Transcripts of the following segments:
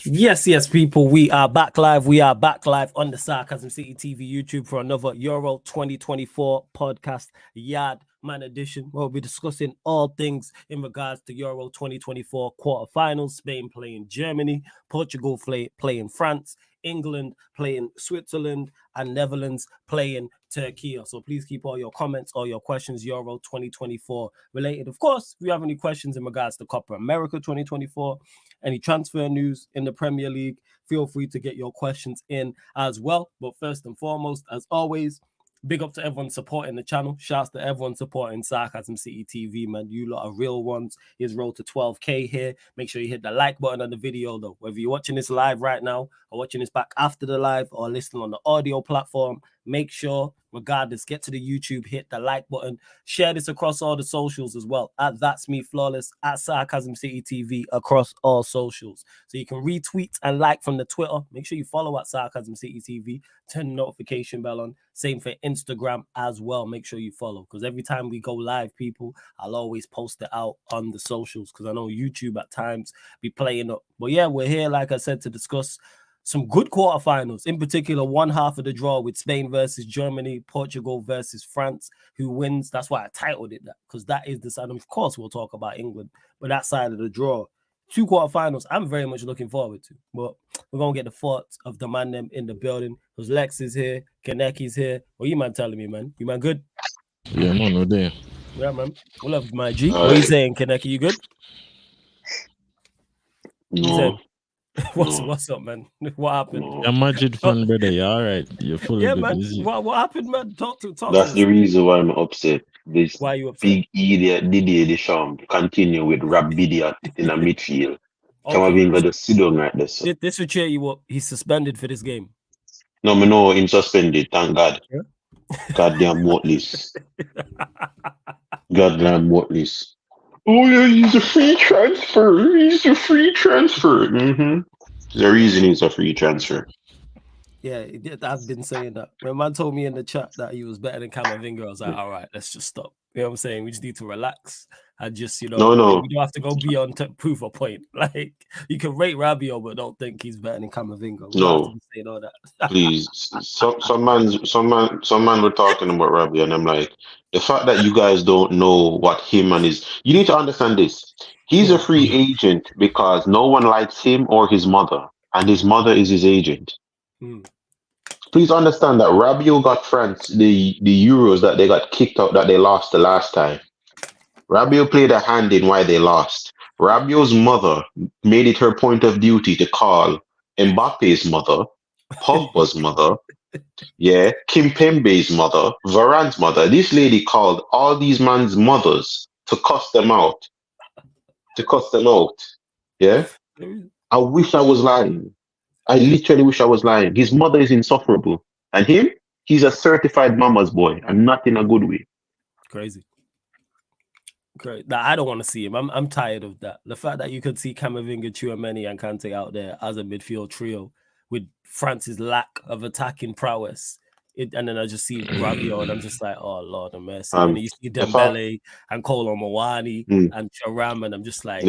Yes, people. We are back live. We are back live on the Sarcasm City TV YouTube for another Euro 2024 podcast, Yardman edition. We'll be discussing all things in regards to Euro 2024 quarterfinals. Spain playing Germany, Portugal playing France, England playing Switzerland, and Netherlands playing Turkey. So please keep all your comments, all your questions, Euro 2024 related. Of course, if you have any questions in regards to Copa America 2024, any transfer news in the Premier League, feel free to get your questions in as well. But first and foremost, as always, big up to everyone supporting the channel. Shouts to everyone supporting Sarcasm City TV, man. You lot are real ones. Here's road to 12K here. Make sure you hit the like button on the video, though. Whether you're watching this live right now or watching this back after the live or listening on the audio platform, make sure, regardless, get to the YouTube, hit the like button, share this across all the socials as well, at That's Me Flawless, at Sarcasm City TV, across all socials. So you can retweet and like from the Twitter. Make sure you follow at Sarcasm City TV, turn the notification bell on. Same for Instagram as well. Make sure you follow, because every time we go live, people, I'll always post it out on the socials, because I know YouTube at times be playing up. But yeah, we're here, like I said, to discuss some good quarterfinals, in particular, one half of the draw with Spain versus Germany, Portugal versus France. Who wins? That's why I titled it that, because that is the side. Of course, we'll talk about England, but that side of the draw, two quarterfinals, I'm very much looking forward to. But we're going to get the thoughts of the man them in the building, because Lex is here, Kaneki's here. What you man telling me, man? You man good? Yeah, man, we're there. Yeah, man. We love my G. What are you saying, Kaneki? You good? No. What's up, man? What happened? No. You're Madrid fan, brother. You're all right. You're fully Yeah, good. man. Is it? What happened, man? Talk to That's us. the reason why I'm upset. This Why are you upset? big idiot Didier Deschamps continue with Rab Idiot in a midfield. Camavinga just sit down right there. So. This will cheer you up. He's suspended for this game. No, me know him suspended. Thank God. Yeah? Goddamn Motley's. Goddamn Motley's. Oh yeah, he's a free transfer. He's a free transfer. The reason he's a free transfer. Yeah, I've been saying that. When man told me in the chat that he was better than Camavinga, I was like, all right, let's just stop. You know what I'm saying? We just need to relax and just, No. we don't have to go beyond to prove a point. Like, you can rate Rabiot, but don't think he's better than Camavinga. We don't have to be saying all that. Please. Some man were talking about Rabiot, and I'm like, the fact that you guys don't know what him and his, you need to understand this. He's a free agent because no one likes him or his mother, and his mother is his agent. Please understand that Rabiot got France the Euros that they got kicked out, that they lost the last time. Rabiot played a hand in why they lost. Rabiot's mother made it her point of duty to call Mbappe's mother, Pogba's mother, Kimpembe's mother, Varane's mother. This lady called all these man's mothers to cuss them out. Yeah? I wish I was lying. I literally wish I was lying. His mother is insufferable. And him, he's a certified mama's boy, and not in a good way. Crazy. Great. Nah, I don't want to see him. I'm tired of that. The fact that you could see Camavinga, Tchouaméni, and Kante out there as a midfield trio with France's lack of attacking prowess. And then I just see Rabiot, and I'm just like, oh, Lord of mercy. And you see Dembele and Kolo Muani and Thuram, and I'm just like,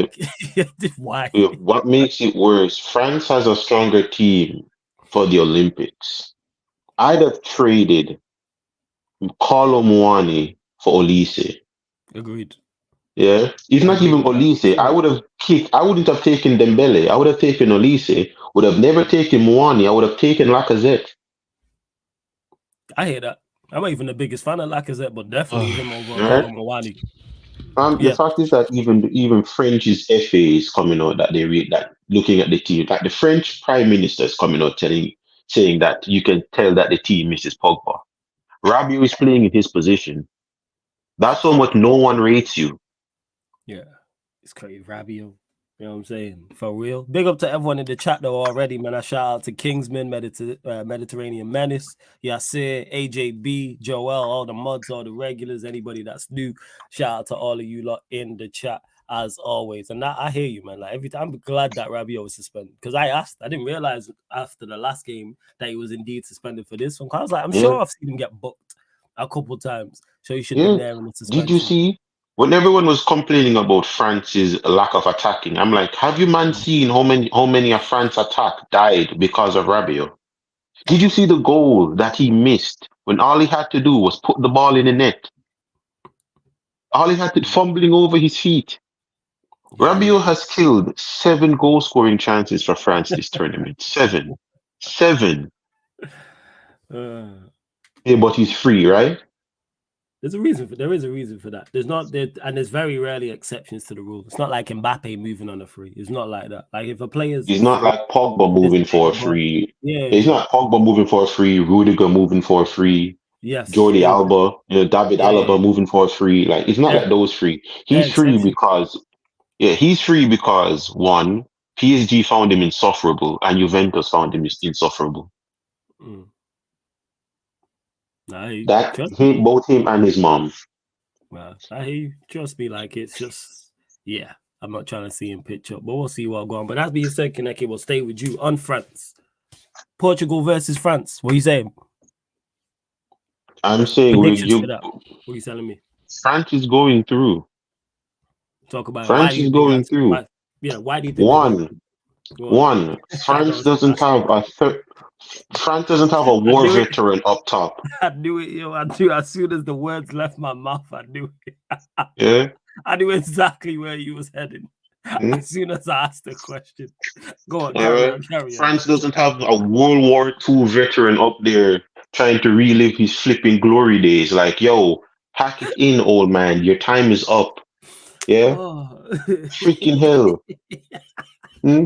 why? What makes it worse, France has a stronger team for the Olympics. I'd have traded Kolo Muani for Olise. Agreed. Yeah, it's not even Olise. I wouldn't have taken Dembele. I would have taken Olise. Would have never taken Muani. I would have taken Lacazette. I hear that. I'm not even the biggest fan of Lacazette, but definitely him over Muani. The fact is that even French's FA is coming out that they read that, looking at the team, like the French Prime Minister is coming out saying that you can tell that the team misses Pogba. Rabiot is playing in his position. That's how much no one rates you. Yeah, it's crazy, Rabiot. You know what I'm saying? For real. Big up to everyone in the chat though already, man. I shout out to Kingsman, Mediterranean Menace, Yasir, AJB, Joel, all the mods, all the regulars, anybody that's new. Shout out to all of you lot in the chat as always. And I hear you, man. Like every time, I'm glad that Rabiot was suspended, because I didn't realize after the last game that he was indeed suspended for this one. I was like, I'm sure I've seen him get booked a couple times, so he should have been there in the suspension. Did you see? when everyone was complaining about France's lack of attacking, I'm like, have you man seen how many of France attack died because of Rabiot? Did you see the goal that he missed when all he had to do was put the ball in the net? All he had to fumbling over his feet. Yeah, Rabiot has killed 7 goal scoring chances for France this tournament. 7. 7. uh, Yeah, but he's free, right? there is a reason for that. There's very rarely exceptions to the rule. It's not like Mbappe moving on a free. It's not like that. Like if a player's He's not free, like Pogba just moving take for the a ball. free. Yeah, He's yeah. not Pogba moving for a free, Rudiger moving for a free, Yes. Jordi Alba, David Yeah. Alaba moving for a free. Like it's not They're, like those free. they're He's free exceptions. because he's free because one, PSG found him insufferable and Juventus found him insufferable. Mm. Nah, That trust me. him, both him and his mom. Trust me. Like it's just yeah. I'm not trying to see him pitch up, but we'll see what go on. But that being said, Kaneki will stay with you on France. Portugal versus France. What are you saying? I'm saying Predictions for that. What are you telling me? France is going through. Talk about it. Why France do you is think going that's through. why? Yeah, why do you think they're going through? Go on. One. I France don't doesn't ask have France doesn't have a I war knew it. veteran up top. I knew it, yo. I knew as soon as the words left my mouth, I knew it. Yeah. I knew exactly where you was heading. Hmm? As soon as I asked the question. Go on, All carry right. on, carry on. France doesn't have a World War II veteran up there trying to relive his flipping glory days. Like, yo, pack it in, old man. Your time is up. Yeah. Oh. Freaking hell. Hmm?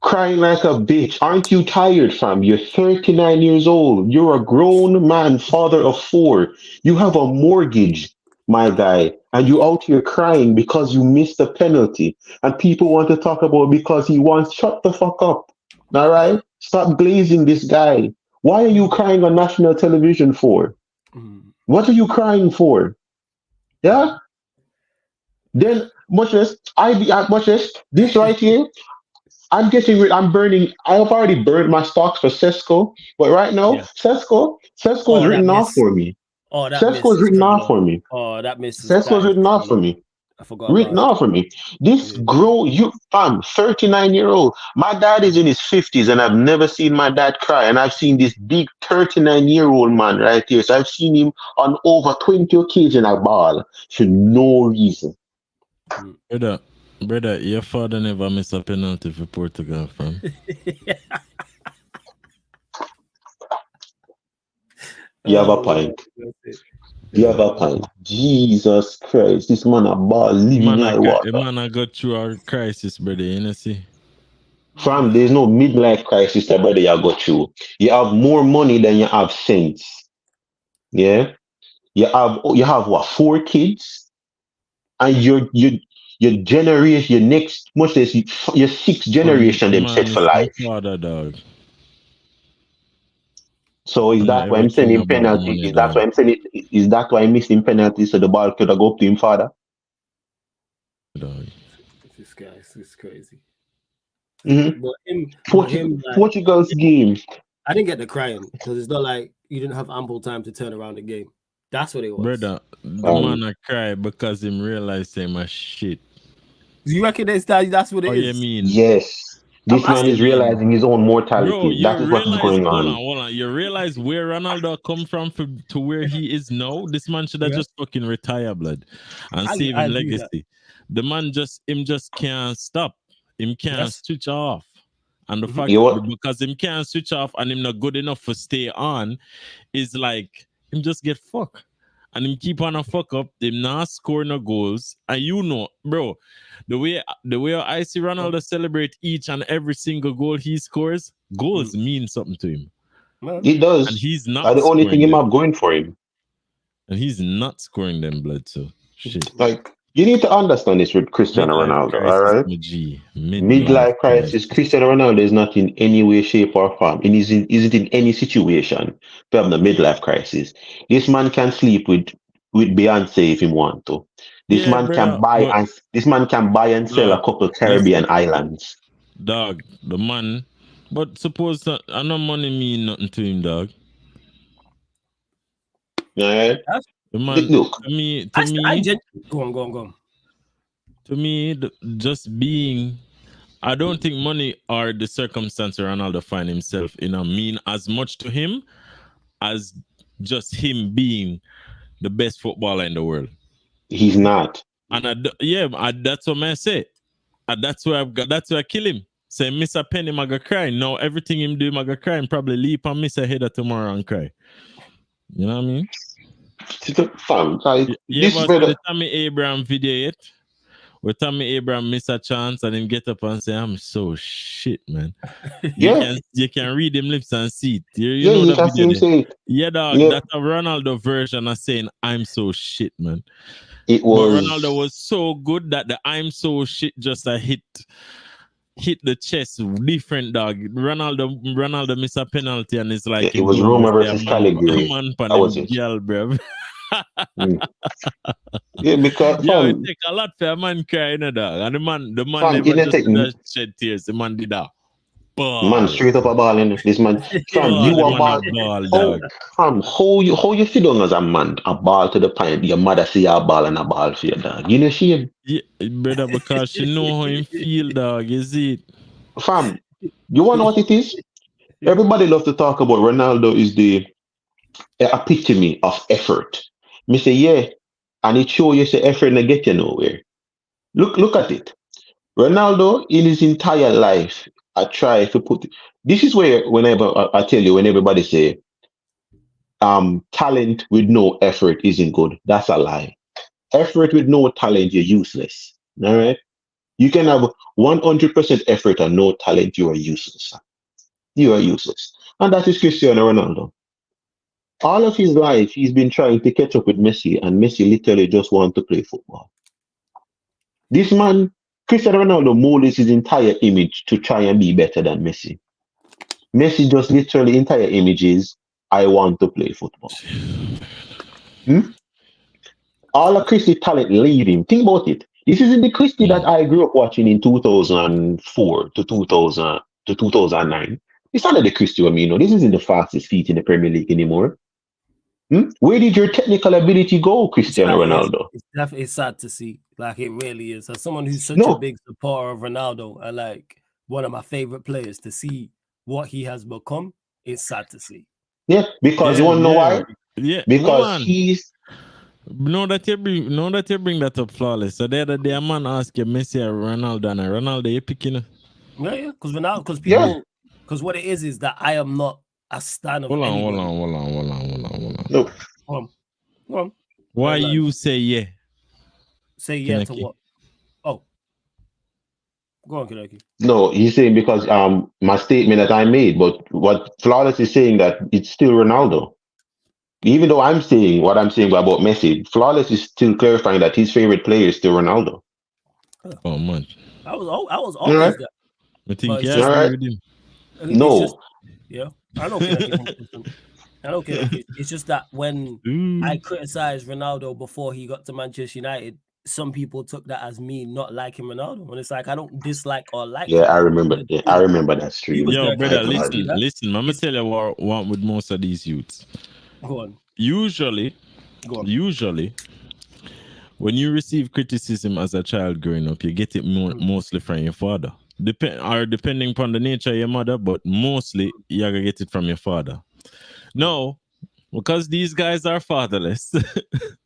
Crying like a bitch. Aren't you tired, fam? You're 39 years old. You're a grown man, father of 4. You have a mortgage, my guy. And you out here crying because you missed a penalty. And people want to talk about because he wants. Shut the fuck up. All right? Stop glazing this guy. Why are you crying on national television for? Mm. What are you crying for? Yeah? Then, much less, much less, this right here. I'm getting rid. I'm burning. I've already burned my stocks for Cesco, but right now, Yeah. Cesco is Oh, that written off miss. for me. Oh, that Cesco miss is is written off criminal. for me. Oh, that Cesco is is written off for criminal. me. I forgot Written about it. off for me. This Yeah. grown you fam, 39-year-old. My dad is in his 50s, and I've never seen my dad cry. And I've seen this big 39-year-old man right here. So I've seen him on over 20 occasions at ball for no reason. Brother, your father never missed a penalty for Portugal, fam. You have a Oh, point. that's it. You have a point. Jesus Christ, this man a ball living high water. Man, I got through our crisis, brother, you see? Fam, there's no midlife crisis that brother you go through. You have more money than you have sense. Yeah? You have what, 4 kids? And your generation, your next much less your sixth generation them set Man, for it's my life. father, dog. So is I know that why I'm everything sending about penalty? money, Is that dog. why I'm sending is that why I'm missing penalty so the ball could have go up to him father? Dog. This guy is crazy. Mm-hmm. But him, like, Portugal's game. I didn't get the crying because it's not like you didn't have ample time to turn around the game. That's what it was. Brother, the man I cry because him realized him a shit. Do you reckon that's what it Oh, is? you mean? Yes. This man is realizing his own Bro, mortality. you That is what is realize, going hold on. on. You realize where Ronaldo come from to where he is now? This man should have Yeah. just fucking retire, blood, and I save him agree with that. legacy. The man just can't stop. Him can't switch off. And the fact because him can't switch off and him not good enough to stay on is like him just get fucked. And him keep on a fuck up, him not score no goals. And you know, bro, the way I see Ronaldo celebrate each and every single goal he scores, goals mean something to him. It does. And he's not That's the only thing them. him have going for him. And he's not scoring them, blood. So shit. Like you need to understand this with Cristiano Ronaldo, all right? Midlife crisis. Cristiano Ronaldo is not in any way, shape, or form. He isn't in any situation to have the midlife crisis. This man can sleep with Beyonce if he want to. This man can buy and sell a couple Caribbean islands. Dog, the man. But suppose that I know money mean nothing to him, dog. All right. Man, look, to me, go on. To me, just being, I don't think money or the circumstance Ronaldo find himself in mean as much to him as just him being the best footballer in the world. he's not. And that's what I say. And that's where I kill him. Say, Mr. Penny, I go cry. No, everything him do, I go cry and probably leap and miss a header tomorrow and cry. You know what I mean? Fam, You ever see the Tommy Abraham video yet? Where Tommy Abraham miss a chance and him get up and say, I'm so shit, man. You can read him lips and see it. You know you can see him say it. Yeah, dog. Yeah. That's a Ronaldo version of saying, I'm so shit, man. It was. But Ronaldo was so good that the I'm so shit just hit the chest different, dog. Ronaldo missed a penalty and it's like it was Roma versus Caligari. That was it. Girl, bro. Yeah, because it take a lot for a man crying, dog. And the man never just shed tears. The man did that. Man, straight up a ball in this man. Fam, you a ball, dog. Fam, how you feel down as a man? A ball to the point. Your mother see a ball and a ball for your dog. You know shame? Yeah, brother, because she know how you feel, dog. You see it? Fam, you wanna know what it is? Everybody love to talk about Ronaldo is the epitome of effort. Me say, yeah, and it show you say effort and get you nowhere. Look at it. Ronaldo in his entire life, I try to put this is where whenever I tell you, when everybody say talent with no effort isn't good, that's a lie. Effort with no talent, you're useless. All right. You can have 100% effort and no talent, you are useless. You are useless. And that is Cristiano Ronaldo. All of his life, he's been trying to catch up with Messi, and Messi literally just wants to play football. This man, Cristiano Ronaldo, molded his entire image to try and be better than Messi. Messi just literally entire image is, I want to play football. All of Christie's talent leave him. Think about it. This isn't the Christie that I grew up watching in 2004 to 2009. It's not the Christie I mean. This isn't the fastest feet in the Premier League anymore. Where did your technical ability go, Cristiano Ronaldo? It's definitely sad to see. Like, it really is. As someone who's such a big supporter of Ronaldo and like one of my favorite players, to see what he has become, it's sad to see. Yeah, because you want to know why? Yeah, because he's. Know that you bring that up, Flawless. So the other day, a man asked you Messi or Ronaldo, and Ronaldo, you picking? Yeah, because what it is that I am not a stan of anybody. Hold on. No. Go on. Why you say yeah? Say yeah to what? Oh. Go on, Kaneki. No, he's saying because my statement that I made, but what Flawless is saying that it's still Ronaldo. Even though I'm saying what I'm saying about Messi, Flawless is still clarifying that his favorite player is still Ronaldo. Oh man. I was always that. I think with him. No. I know. It's just that when I criticized Ronaldo before he got to Manchester United, some people took that as me not liking Ronaldo. When it's like I don't dislike or like. Yeah, I remember. Yeah, I remember that stream. Yo, brother, listen. I'm gonna tell you what with most of these youths. Go on. Usually, when you receive criticism as a child growing up, you get it mostly from your father. Depending upon the nature of your mother, but mostly you're gonna get it from your father. No, because these guys are fatherless,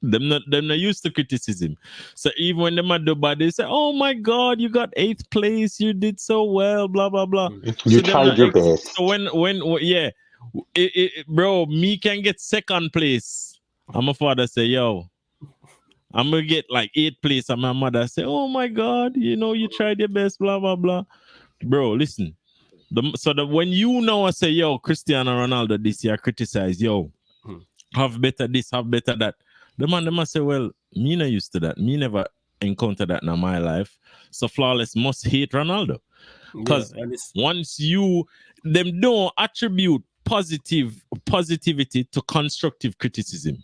them not used to criticism. So even when them do bad, they say, "Oh my God, you got 8th place, you did so well, blah blah blah." You tried your best. So bro, me can get 2nd place. And my father say, "Yo, I'm gonna get like 8th place," and my mother say, "Oh my God, you tried your best, blah blah blah." Bro, listen. When you know I say, "Yo, Cristiano Ronaldo this year criticize, have better this, have better that," the man must say, "Well, me not used to that. Me never encountered that in my life. So Flawless must hate Ronaldo, because once them don't attribute positivity to constructive criticism.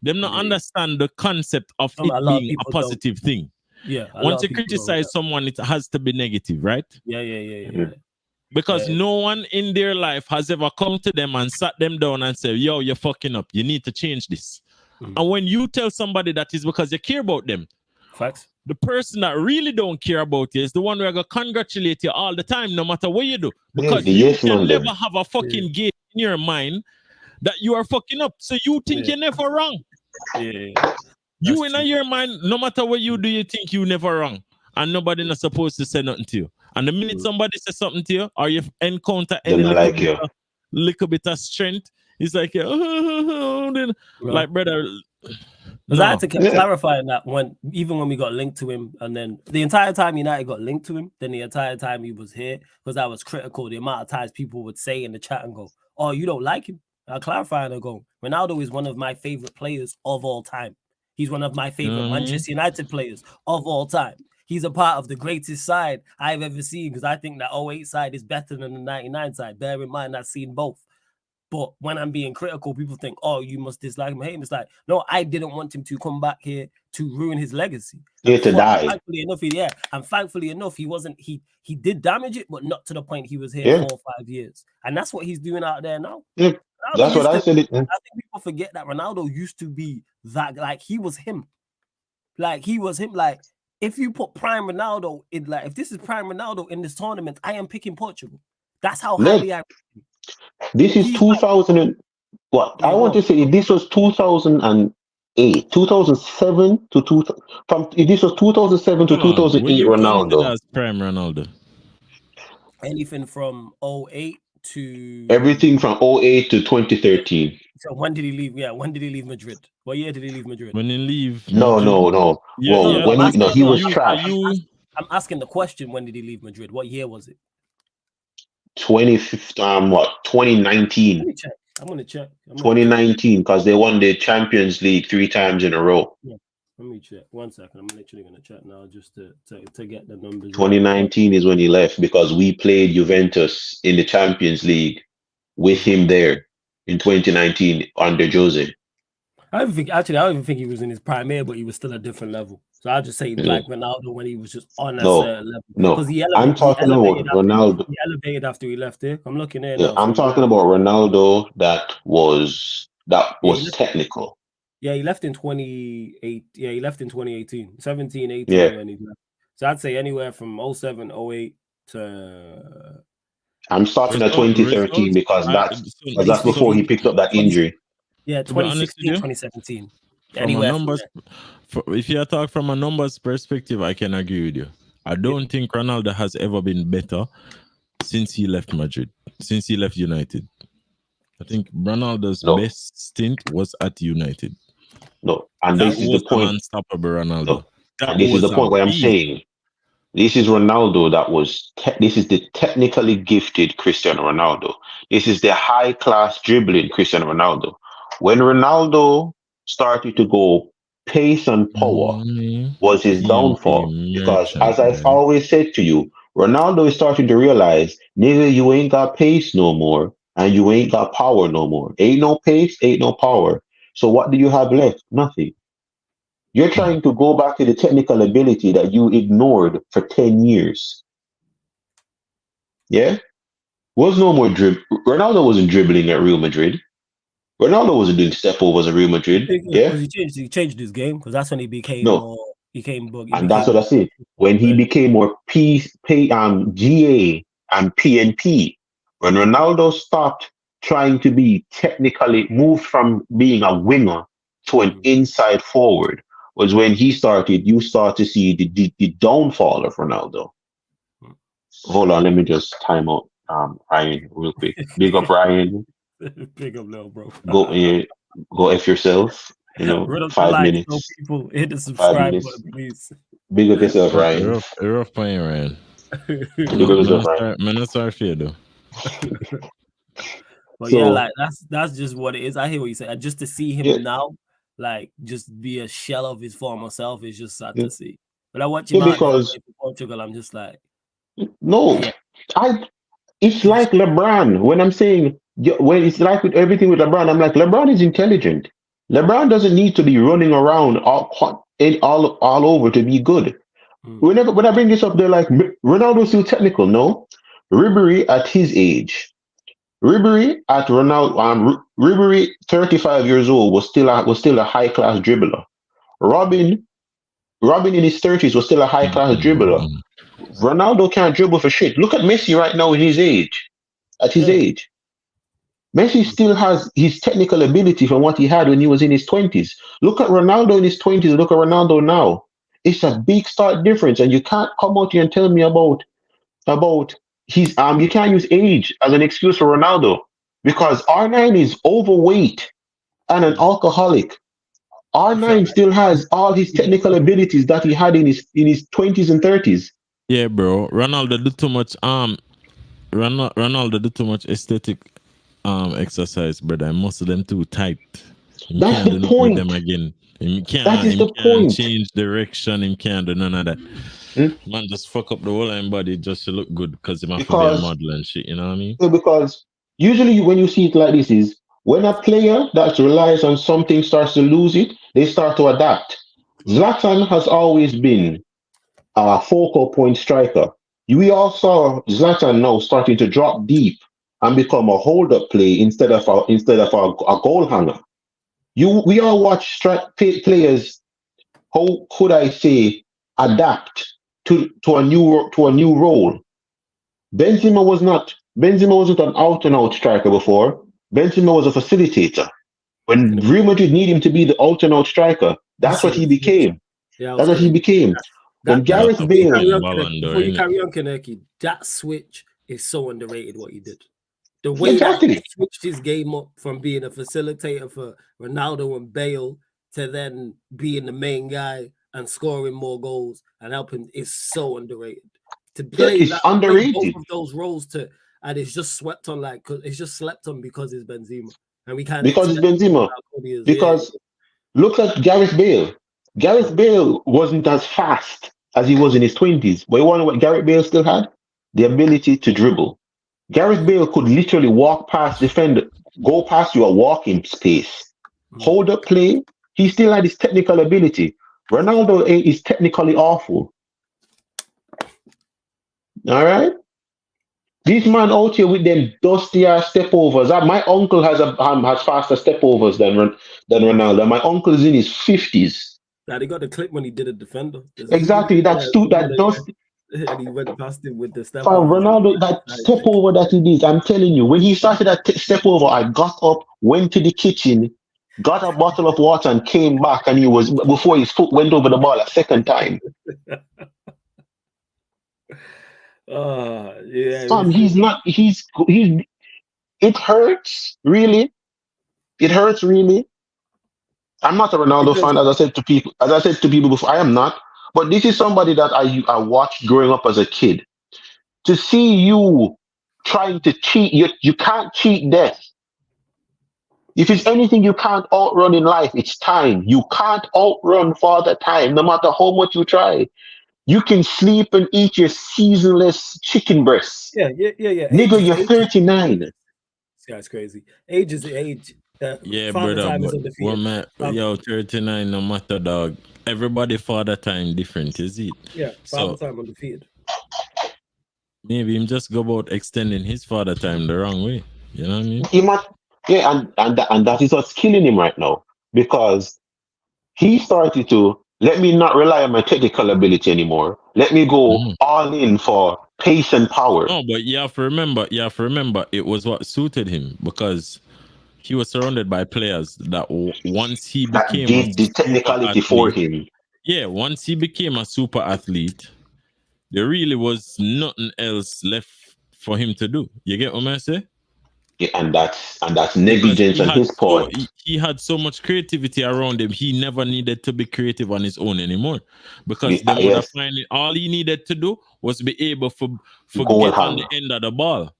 Them not understand the concept of it being a positive thing. Yeah. Once you criticize someone, it has to be negative, right? Yeah. Because no one in their life has ever come to them and sat them down and said, "Yo, you're fucking up. You need to change this." And when you tell somebody that is because you care about them, facts. The person that really don't care about you is the one who are going to congratulate you all the time, no matter what you do. Because you can never have a fucking game in your mind that you are fucking up. So you think you're never wrong. You in your mind, no matter what you do, you think you never wrong. And nobody not supposed to say nothing to you. And the minute somebody says something to you, or you encounter any little bit of strength, it's like, like, brother. Because I had to clarify that even when we got linked to him, and then the entire time United got linked to him, then the entire time he was here, because I was critical the amount of times people would say in the chat and go, "Oh, you don't like him." I'll clarify and I go, Ronaldo is one of my favorite players of all time. He's one of my favorite Manchester United players of all time. He's a part of the greatest side I've ever seen, because I think that 08 side is better than the 99 side. Bear in mind, I've seen both. But when I'm being critical, people think, "Oh, you must dislike him, hate him." It's like, no, I didn't want him to come back here to ruin his legacy. To die. Thankfully enough, he wasn't. He did damage it, but not to the point he was here 4 or 5 years. And that's what he's doing out there now. Yeah. That's what I said. I think people forget that Ronaldo used to be that. Like, he was him. Like, if you put prime Ronaldo in, like, if this is prime Ronaldo in this tournament, I am picking Portugal. That's how highly I. This is 2000 and what? I want to say this was 2008, 2007 to 2000. This was 2007 to 2008. Ronaldo. That's prime Ronaldo. Anything from 08 to everything from 08 to 2013. So when did he leave? Yeah, when did he leave Madrid? What year did he leave Madrid? When he leave? No. He was trash. I'm asking the question. When did he leave Madrid? What year was it? 2019. I'm gonna check. 2019, because they won the Champions League 3 times in a row. Yeah. Let me check. 1 second. I'm literally gonna check now just to get the numbers. 2019 is when he left, because we played Juventus in the Champions League with him there in 2019 under Jose. I don't even think he was in his prime here, but he was still a different level. So I'll just say like Ronaldo when he was just on a certain level. No, I'm talking about Ronaldo. He elevated after he left here. I'm looking at it. I'm talking about Ronaldo that was technical. Yeah, he left in 2008. Yeah, he left in 2018. 17, 18 when he left. So I'd say anywhere from 07, 08 to... I'm starting at 2013 because that's before he picked up that injury. Yeah, 2016, 2017. If you talk from a numbers perspective, I can agree with you. I don't think Ronaldo has ever been better since he left Madrid, since he left United. I think Ronaldo's best stint was at United. No, and this is the point. Unstoppable Ronaldo. And this is the point where I'm saying this is Ronaldo this is the technically gifted Cristiano Ronaldo. This is the high class dribbling Cristiano Ronaldo. When Ronaldo started to go pace and power was his downfall. Because as I've always said to you, Ronaldo is starting to realize, nigga, you ain't got pace no more and you ain't got power no more. Ain't no pace, ain't no power. So what do you have left? Nothing. You're trying to go back to the technical ability that you ignored for 10 years. Yeah? Was no more Ronaldo wasn't dribbling at Real Madrid. Ronaldo wasn't doing step overs at Real Madrid. Yeah? He changed his game, because that's when he became that's what I said. When he became more GA and PNP, when Ronaldo stopped trying to be technically moved from being a winger to an inside forward, was when you start to see the downfall of Ronaldo. Hold on, let me just time out Ryan real quick. Big up Ryan. Big up little bro. Go F yourself. 5 minutes. No people hit the subscribe button, please. Big up yourself, Ryan. You're rough playing, Ryan. Big up yourself, Ryan. Man, that's our fear though. But yeah, like that's just what it is. I hear what you say. Just to see him now, like just be a shell of his former self is just sad to see. But I watch him because Portugal, I'm just like, no, it's like LeBron. When I'm saying when it's like with everything with LeBron, I'm like, LeBron is intelligent. LeBron doesn't need to be running around all over to be good. When I bring this up, they're like, Ronaldo's still technical. No, Ribery at his age, Ribery at Ronaldo, Ribery, 35 years old, was still a high class dribbler. Robin in his 30s was still a high class dribbler. Ronaldo can't dribble for shit. Look at Messi right now in his age. At his age, Messi still has his technical ability from what he had when he was in his 20s. Look at Ronaldo in his 20s. Look at Ronaldo now. It's a big start difference, and you can't come out here and tell me about his you can't use age as an excuse for Ronaldo, because R9 is overweight and an alcoholic. R9 still has all his technical abilities that he had in his 20s and 30s. Yeah, bro. Ronaldo do too much Ronaldo do too much aesthetic exercise, brother. And most of them too tight. That's the point. Them again. That is the point. Change direction. He can't do none of that. Man, just fuck up the whole line body just to look good because he might be a model and shit. You know what I mean? Because usually when you see it like this is when a player that relies on something starts to lose it, they start to adapt. Zlatan has always been a focal point striker. We all saw Zlatan now starting to drop deep and become a hold-up play instead of a goal hanger. We all watch players. How could I say adapt to a new role? Benzema wasn't an out-and-out striker before. Benzema was a facilitator. When Real Madrid needed him to be the out-and-out striker, that's what he became. That's what he became. When Gareth Bale... Before you carry on, Kaneki, that switch is so underrated what he did. The way that he switched his game up from being a facilitator for Ronaldo and Bale to then being the main guy and scoring more goals and helping is so underrated. To play underrated. Both of those roles and it's just swept on because it's Benzema. And we can't because it's Benzema. Because look at Gareth Bale. Gareth Bale wasn't as fast as he was in his 20s. But you want to know what Gareth Bale still had? The ability to dribble. Gareth Bale could literally walk past defender, go past you a walking space, hold up play. He still had his technical ability. Ronaldo is technically awful. All right? This man out here with them dusty ass step overs. My uncle has faster step overs than Ronaldo. My uncle is in his 50s. Now he got the clip when he did a defender. Exactly. That dusty. And he went past him with the step over. Ronaldo, that step over that he did, I'm telling you, when he started that step over, I got up, went to the kitchen, got a bottle of water, and came back, and before his foot went over the ball a second time. Yeah. Son, it hurts, really. It hurts, really. I'm not a Ronaldo fan, as I said to people before. I am not. But this is somebody that I watched growing up as a kid. To see you trying to cheat, you can't cheat death. If it's anything you can't outrun in life, it's time. You can't outrun Father Time, no matter how much you try. You can sleep and eat your seasonless chicken breasts. Yeah. Nigga, you're 39. This guy's crazy. Age is age. Yeah, brother. Yo, 39, no matter, dog. Everybody Father Time different, is it? Yeah, Father Time undefeated. Maybe him just go about extending his Father Time the wrong way. You know what I mean? He might, yeah, and that is what's killing him right now, because he started to let me not rely on my technical ability anymore. Let me go all in for pace and power. No, but you have to remember, it was what suited him, because he was surrounded by players that once he became the technicality for him. Yeah, once he became a super athlete, there really was nothing else left for him to do. You get what I say? Yeah, and that's negligence on his part. He had so much creativity around him. He never needed to be creative on his own anymore, because all he needed to do was be able to get on the end of the ball.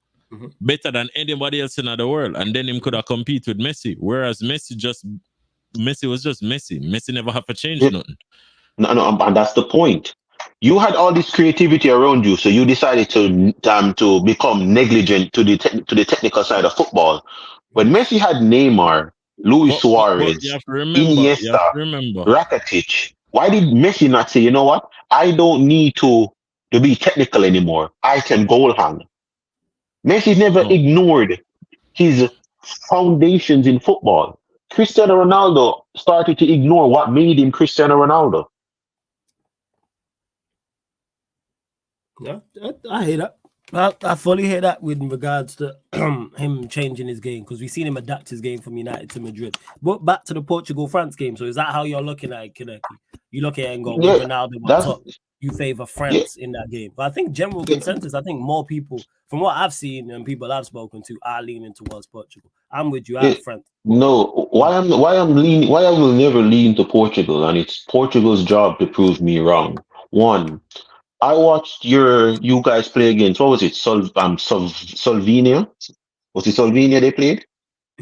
Better than anybody else in the world, and then him could have competed with Messi. Whereas Messi was just Messi. Messi never have to change nothing. No, and that's the point. You had all this creativity around you, so you decided to become negligent to the technical side of football. When Messi had Neymar, Luis Suarez, Iniesta, Rakitic, why did Messi not say, you know what? I don't need to be technical anymore. I can goal hang. Messi never ignored his foundations in football. Cristiano Ronaldo started to ignore what made him Cristiano Ronaldo. Yeah, I hear that. I fully hear that with regards to him changing his game, because we've seen him adapt his game from United to Madrid. But back to the Portugal-France game. So is that how you're looking at it, Kineki? You look at it and go, with Ronaldo on top, you favor France in that game. But I think general consensus, I think more people, from what I've seen and people I've spoken to, are leaning towards Portugal. I'm with you. I have France. No, why I will never lean to Portugal, and it's Portugal's job to prove me wrong. One, I watched you guys play against, what was it? Slovenia? Was it Slovenia they played?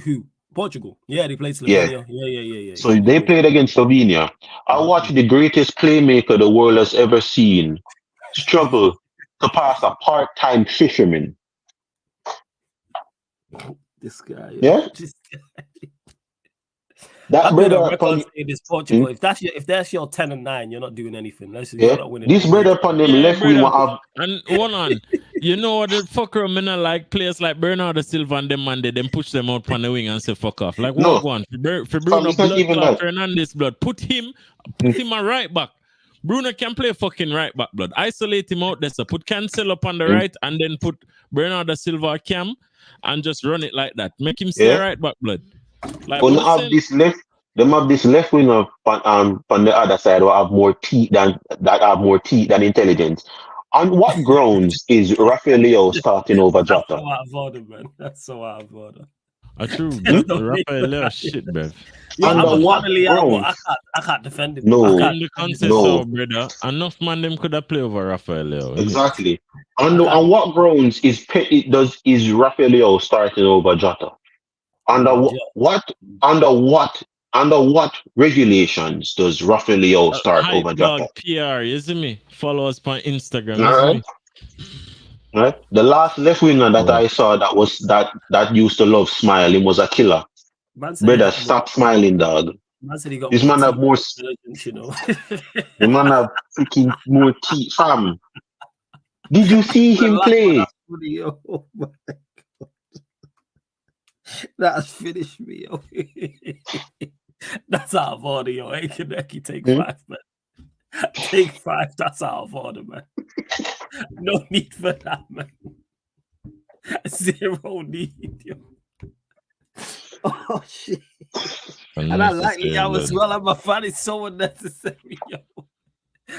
Who? Portugal. Yeah, they played Slovenia. Yeah. So they played against Slovenia. I watched the greatest playmaker the world has ever seen struggle to pass a part-time fisherman. This guy. Yeah? This guy. That brother this Portugal. If that's your 10 and 9, you're not doing anything. You're not winning. This brother upon them left wing have and hold on. You know what the fucker I mean, like players like Bernardo Silva and them man, they then push them out on the wing and say fuck off. Like what one for Bruno blood Fernandes blood. Put him a right back. Bruno can play fucking right back blood. Isolate him out there. So put Cancelo up on the right and then put Bernardo Silva cam and just run it like that. Make him stay right back blood. Like have this left winger on the other side will have more teeth than intelligence. On what grounds is Rafael starting over Jota? That's so out of order. True. Rafael shit, bruv. Under what grounds? I can't defend him. No. In the context of brother, enough man them could have played over Rafael. Exactly. On what grounds is Rafael starting over Jota? Under what regulations does Rafael start over Jota? PR, isn't me? Follow us on Instagram. All right. The last left winger that I saw that used to love smile, he was a killer. Brother, stop smiling, dog. This man have more, the man have freaking more teeth, fam. Did you see him play? Oh my God. That's finished me. That's out of order, yo. Hey, Kaneki, take 5, man. Take 5. That's out of order, man. No need for that, man. 0 need, yo. Oh shit. And I like Liao as well. I'm a fan. It's so unnecessary, yo.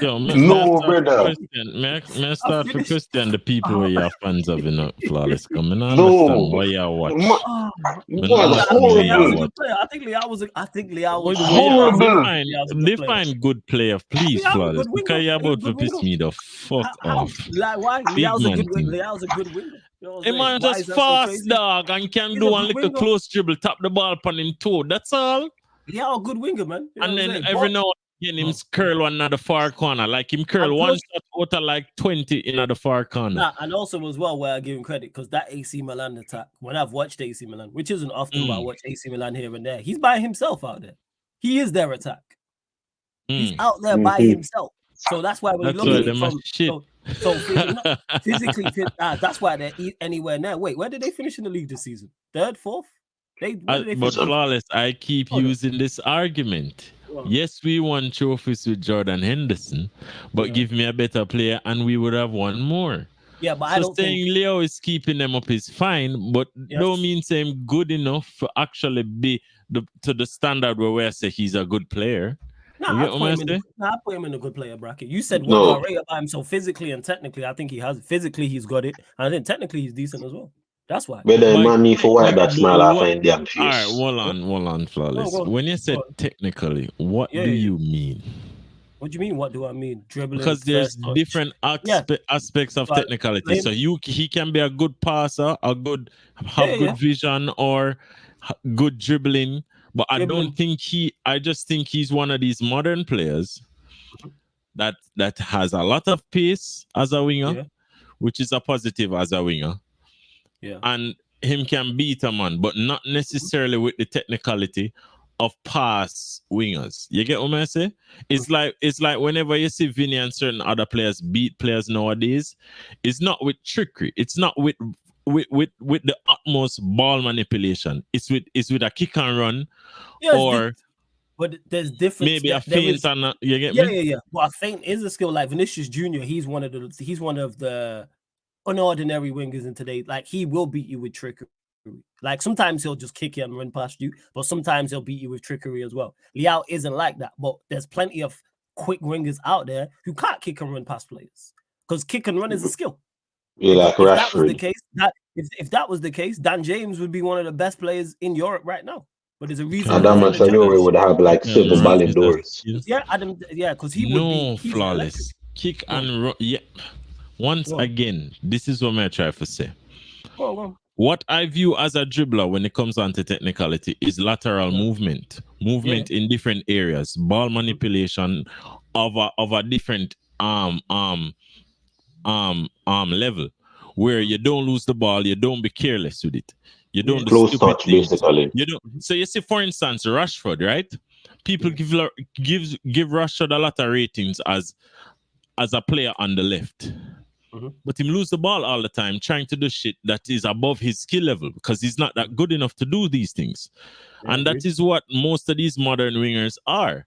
Yo, no, brother. May I start for Christian, the people where you're fans of, Flawless coming on. No. Why you watch? I think Liao was horrible. Define good player, please, Flawless. Because you're about to piss me the fuck off. Like, why? Liao's a good winger. A man just fast, dog, and can do one little close dribble, tap the ball upon him toe. That's all. Yeah, a good winger, man. And then every now and then him curl one at the far corner. Like him curl one shot out of like 20 in the far corner. And also as well, where I give him credit, because that AC Milan attack, when I've watched AC Milan, which isn't often, but I watch AC Milan here and there, he's by himself out there. He is their attack. He's out there by himself. So that's why when you look at it from physically, that's why they're anywhere near. Wait, where did they finish in the league this season? 3rd, 4th? But Flawless, I keep using this argument. Yes, we won trophies with Jordan Henderson, but give me a better player and we would have won more. Yeah, but I don't think Leo is keeping them up is fine, but don't mean saying good enough to actually be to the standard where we say he's a good player. I put him in a good player bracket. You said what I rate about him. So physically and technically, I think he has. Physically, he's got it, and I think technically he's decent as well. That's why. But the money for why that smile I find damn face. All right, hold on, Flawless. When you said technically, what do you mean? What do you mean? What do I mean? Dribbling. Because there's different aspects of technicality. So he can be a good passer, good vision, or good dribbling. But I don't think I just think he's one of these modern players that has a lot of pace as a winger, which is a positive as a winger. Yeah. And him can beat a man, but not necessarily with the technicality of pass wingers. You get what I say? It's like whenever you see Vinny and certain other players beat players nowadays, it's not with trickery. It's not with the utmost ball manipulation. It's with a kick and run, or but there's difference. Maybe a feint and you get me? Yeah. Well, a feint is a skill. Like Vinicius Jr., he's one of the unordinary wingers in today. Like he will beat you with trickery. Like sometimes he'll just kick you and run past you, but sometimes he'll beat you with trickery as well. Leao isn't like that, but there's plenty of quick wingers out there who can't kick and run past players because kick and run is a skill. Yeah, like if that was the case, if that was the case, Dan James would be one of the best players in Europe right now. But there's a reason. Adama Traore would have like 7 Ballon d'Ors. Yeah, Adam. Yeah, because he would be flawless kick and run. Yeah. Once again, this is what I try to say. Go on. What I view as a dribbler when it comes on to technicality is lateral movement in different areas, ball manipulation of a different level, where you don't lose the ball, you don't be careless with it, you don't do close touch things. Basically. You don't. So you see, for instance, Rashford, right? People give Rashford a lot of ratings as a player on the left. But him lose the ball all the time trying to do shit that is above his skill level because he's not that good enough to do these things. And that is what most of these modern wingers are.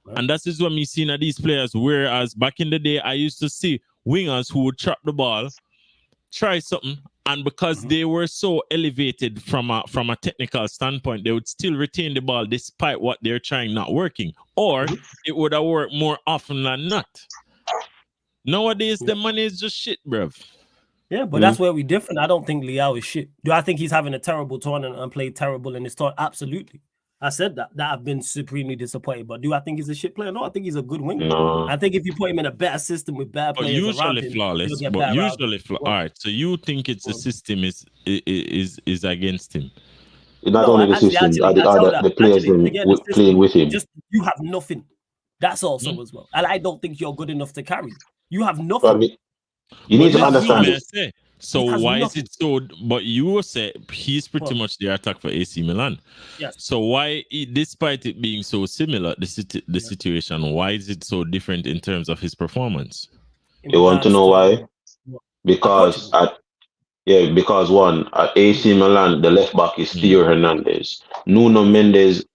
And that is what me seeing at these players. Whereas back in the day, I used to see wingers who would trap the ball, try something, and because they were so elevated from a technical standpoint, they would still retain the ball despite what they're trying not working. Or it would have worked more often than not. Nowadays, the money is just shit, bruv. Yeah, but that's where we different. I don't think Leao is shit. Do I think he's having a terrible tournament and played terrible in his tournament? Absolutely. I said that I've been supremely disappointed. But do I think he's a shit player? No, I think he's a good winger. No. I think if you put him in a better system with bad players usually around flawless. him, But usually flawless. All right. So you think it's the system is against him? Not only the system, the players playing with him. Just you have nothing. That's also as well. And I don't think you're good enough to carry. You have nothing. You need to understand this. So why is it so? But you say he's pretty much the attack for AC Milan. Yes. So why, despite it being so similar, the situation, why is it so different in terms of his performance? You want to know why? Because because one at AC Milan, the left back is Theo Hernandez. Nuno Mendes.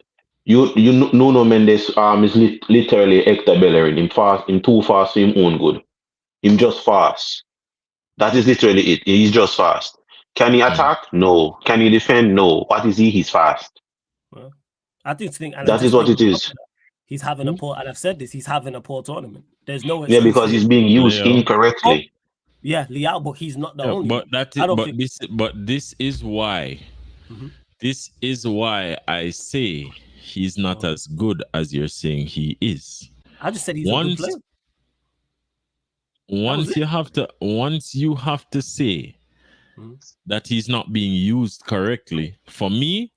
Nuno Mendes is literally Hector Bellerin. Him too fast for him own good. Him just fast. That is literally it. He's just fast. Can he attack? No. Can he defend? No. What is he? He's fast. Well, I think that is what it is. He's having a poor, and I've said this. He's having a poor tournament. There's no. Yeah, because he's being used incorrectly. Yeah, Leao, but he's not the only. But this is why. This is why I say he's not as good as you're saying he is. I just said he's a good player. Once you have to say that he's not being used correctly, for me,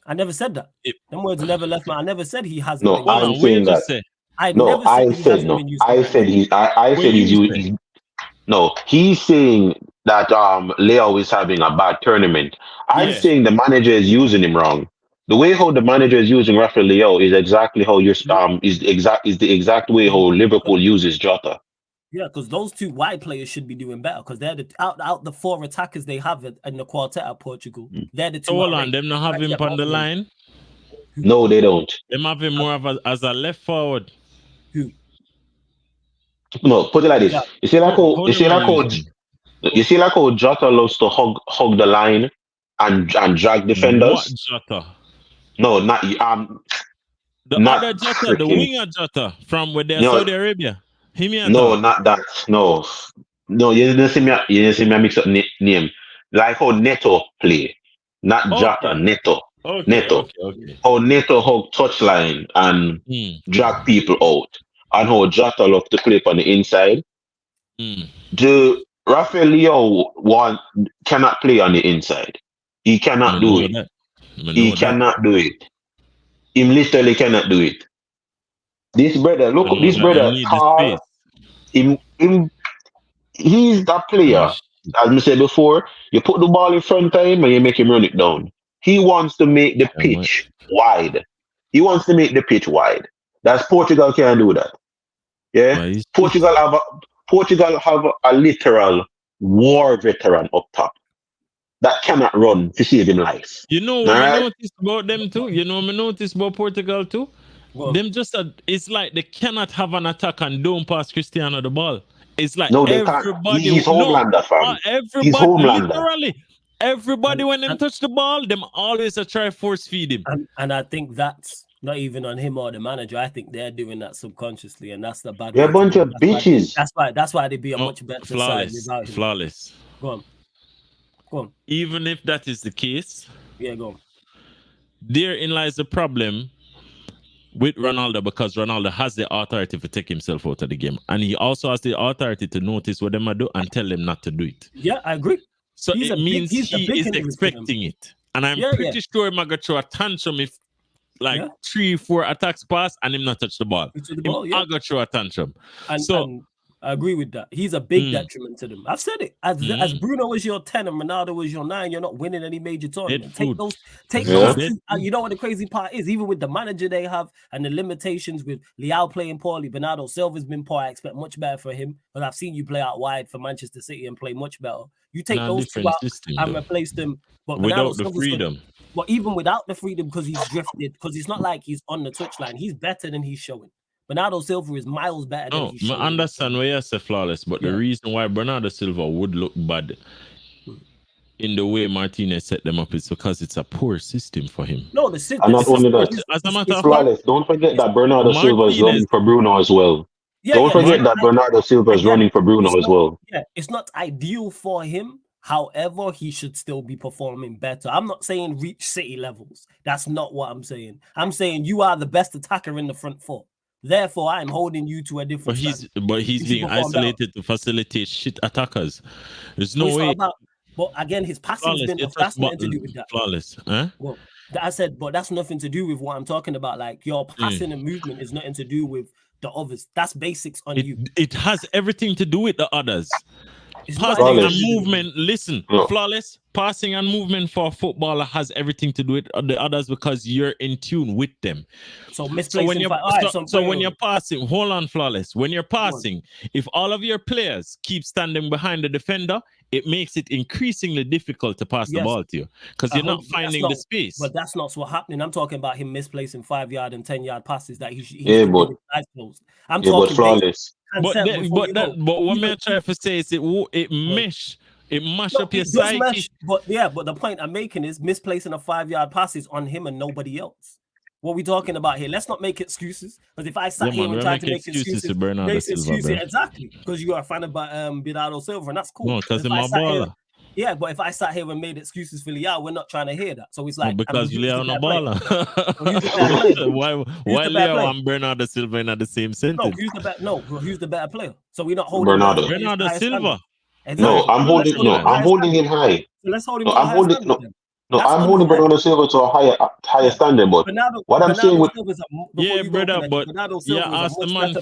I never said that. Them words never left my. I never said he hasn't. No, I'm saying that. No, he's saying that Leo is having a bad tournament. I'm saying the manager is using him wrong. The way how the manager is using Rafael Leo is exactly how is the exact way how Liverpool uses Jota. Yeah, because those two wide players should be doing better because they're out the 4 attackers they have in the quartet at Portugal. They're the two. Hold on, them not have him on the line. No, they don't. Them have him more as a left forward. Who? No, put it like this. You see like how Jota loves to hug the line and drag defenders. What Jota? No, not the other Jota, the winger Jota from Saudi Arabia. No, not that. No, you didn't see me mix up name. Like how Neto play, not Jota. Neto. Neto. Okay. How Neto hug touchline and drag people out, and how Jota love to play on the inside. The Rafael Leo cannot play on the inside. He cannot do it. He cannot do it. He literally cannot do it. This brother, look, this brother, tall. He's that player. As I said before, you put the ball in front of him and you make him run it down. He wants to make the pitch wide. He wants to make the pitch wide. That's Portugal can't do that. Yeah, Portugal have a literal war veteran up top. that cannot run to save him life. You know what I noticed about them too? You know what I noticed about Portugal too? Well, Them just it's like they cannot have an attack and don't pass Cristiano the ball. It's like No, they can't. everybody, He's Homelander, fam. He's everybody, Homelander. literally, everybody when them touch the ball, them always try force feed him. And I think that's not even on him or the manager. I think they're doing that subconsciously, and that's the bad. They're a bunch of bitches. That's why they'd be a much better side without him. Flawless. Go on. Even if that is the case, go on. Therein lies the problem with Ronaldo, because Ronaldo has the authority to take himself out of the game, and he also has the authority to notice what them do and tell them not to do it. Yeah, I agree. So it means he is expecting it, and I'm pretty sure I'm gonna throw a tantrum if 3-4 attacks pass and him not touch the ball. I'll go through a tantrum. And I agree with that. He's a big detriment to them. I've said it. As Bruno was your 10 and Ronaldo was your 9, you're not winning any major tournament. Take those two. You know what the crazy part is? Even with the manager they have and the limitations with Leao playing poorly, Bernardo Silva's been poor. I expect much better for him. But I've seen you play out wide for Manchester City and play much better. You take those two out and replace them. But without the freedom. But even without the freedom, because he's drifted, because it's not like he's on the touchline. He's better than he's showing. Bernardo Silva is miles better than he's showing. I understand why you say flawless, but the reason why Bernardo Silva would look bad in the way Martinez set them up is because it's a poor system for him. No, the system. And not only that, as a matter of flawless. Don't forget that Bernardo Silva is running for Bruno as well. Don't forget that Bernardo Silva is running for Bruno as well. Yeah, it's not ideal for him. However, he should still be performing better. I'm not saying reach City levels. That's not what I'm saying. I'm saying you are the best attacker in the front four. Therefore, I'm holding you to a different standard. But he's being isolated to facilitate shit attackers. There's no way. But again, his passing has been that's nothing to do with that. Flawless. Huh? Well, I said, but that's nothing to do with what I'm talking about. Like your passing and movement is nothing to do with the others. That's basics on you. It has everything to do with the others. Passing and movement, flawless passing and movement for a footballer has everything to do with the others because you're in tune with them. So when you're passing, hold on, flawless. When you're passing, if all of your players keep standing behind the defender, it makes it increasingly difficult to pass the ball to you because you're not finding the space. But that's not what's happening. I'm talking about him misplacing 5-yard and 10-yard passes that he's eyes closed. I'm talking flawless. But what I'm trying to say is it mash up your psyche. But the point I'm making is misplacing a 5-yard pass is on him and nobody else. What we talking about here? Let's not make excuses. Because if I sat here and tried to make excuses to Bernardo Silva, exactly, because you are a fan of Bernardo Silva, and that's cool. No, because my baller. Yeah, but if I sat here and made excuses for Leao, we're not trying to hear that. So it's like because Leao no baller. Why Leao and Bernardo Silva in the same sentence? Who's the better player? So we're not holding Bernardo Silva. Exactly. No, I'm holding him high. So let's hold him. I'm holding Bernardo Silva to a higher standard. But what I'm saying with brother, but ask the man to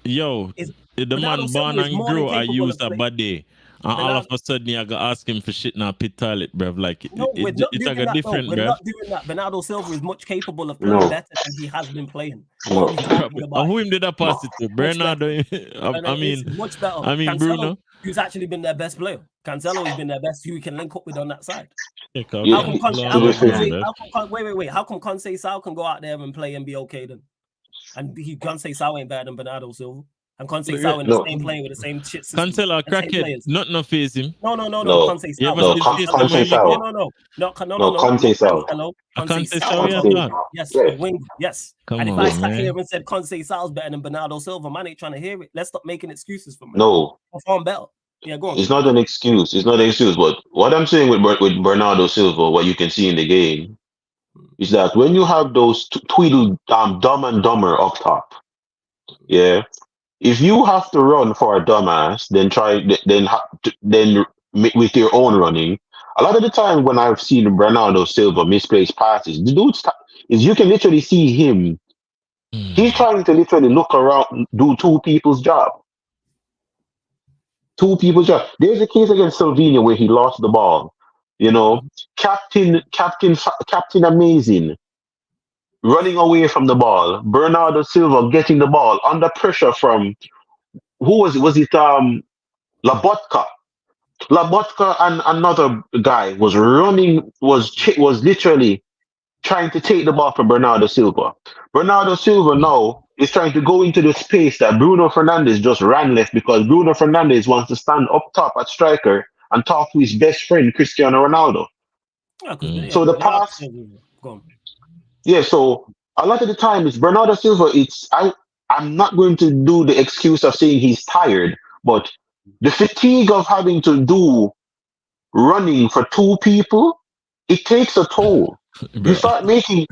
use the man born and grow. I used a bad day. And all of a sudden, I got ask him for shit now, pit toilet, bruv. Like, it's like a different, bruv. We're not doing that. Bernardo Silva is much capable of playing better than he has been playing. And who him did I pass it to? Bernardo. Much better. Cancelo, Bruno, who's actually been their best player. Cancelo has been their best, who we can link up with on that side. Wait. How come Conceição can go out there and play and be okay then? And Conceição ain't better than Bernardo Silva. And Conceição in the same playing with the same shit system. Cancelo, crackhead, not face him. No. Conceição. Conceição. Yes, wing. Yes. And if I sat here and said Conceição's better than Bernardo Silva, man ain't trying to hear it. Let's stop making excuses for me. No. Perform better. Yeah, go on. It's not an excuse. But what I'm saying with Bernardo Silva, what you can see in the game, is that when you have those tweedle dumb and dumber up top, if you have to run for a dumbass, then with your own running. A lot of the time when I've seen Bernardo Silva misplace passes, the dude is you can literally see him. He's trying to literally look around, do two people's job. There's a case against Slovenia where he lost the ball. Captain amazing. Running away from the ball, Bernardo Silva getting the ball under pressure from who was it? Labotka Lamotka and another guy was running, was literally trying to take the ball from Bernardo Silva. Bernardo Silva now is trying to go into the space that Bruno Fernandes just ran left because Bruno Fernandes wants to stand up top at striker and talk to his best friend Cristiano Ronaldo. So the pass, so a lot of the time it's Bernardo Silva. I'm not going to do the excuse of saying he's tired, but the fatigue of having to do running for two people, it takes a toll. You start making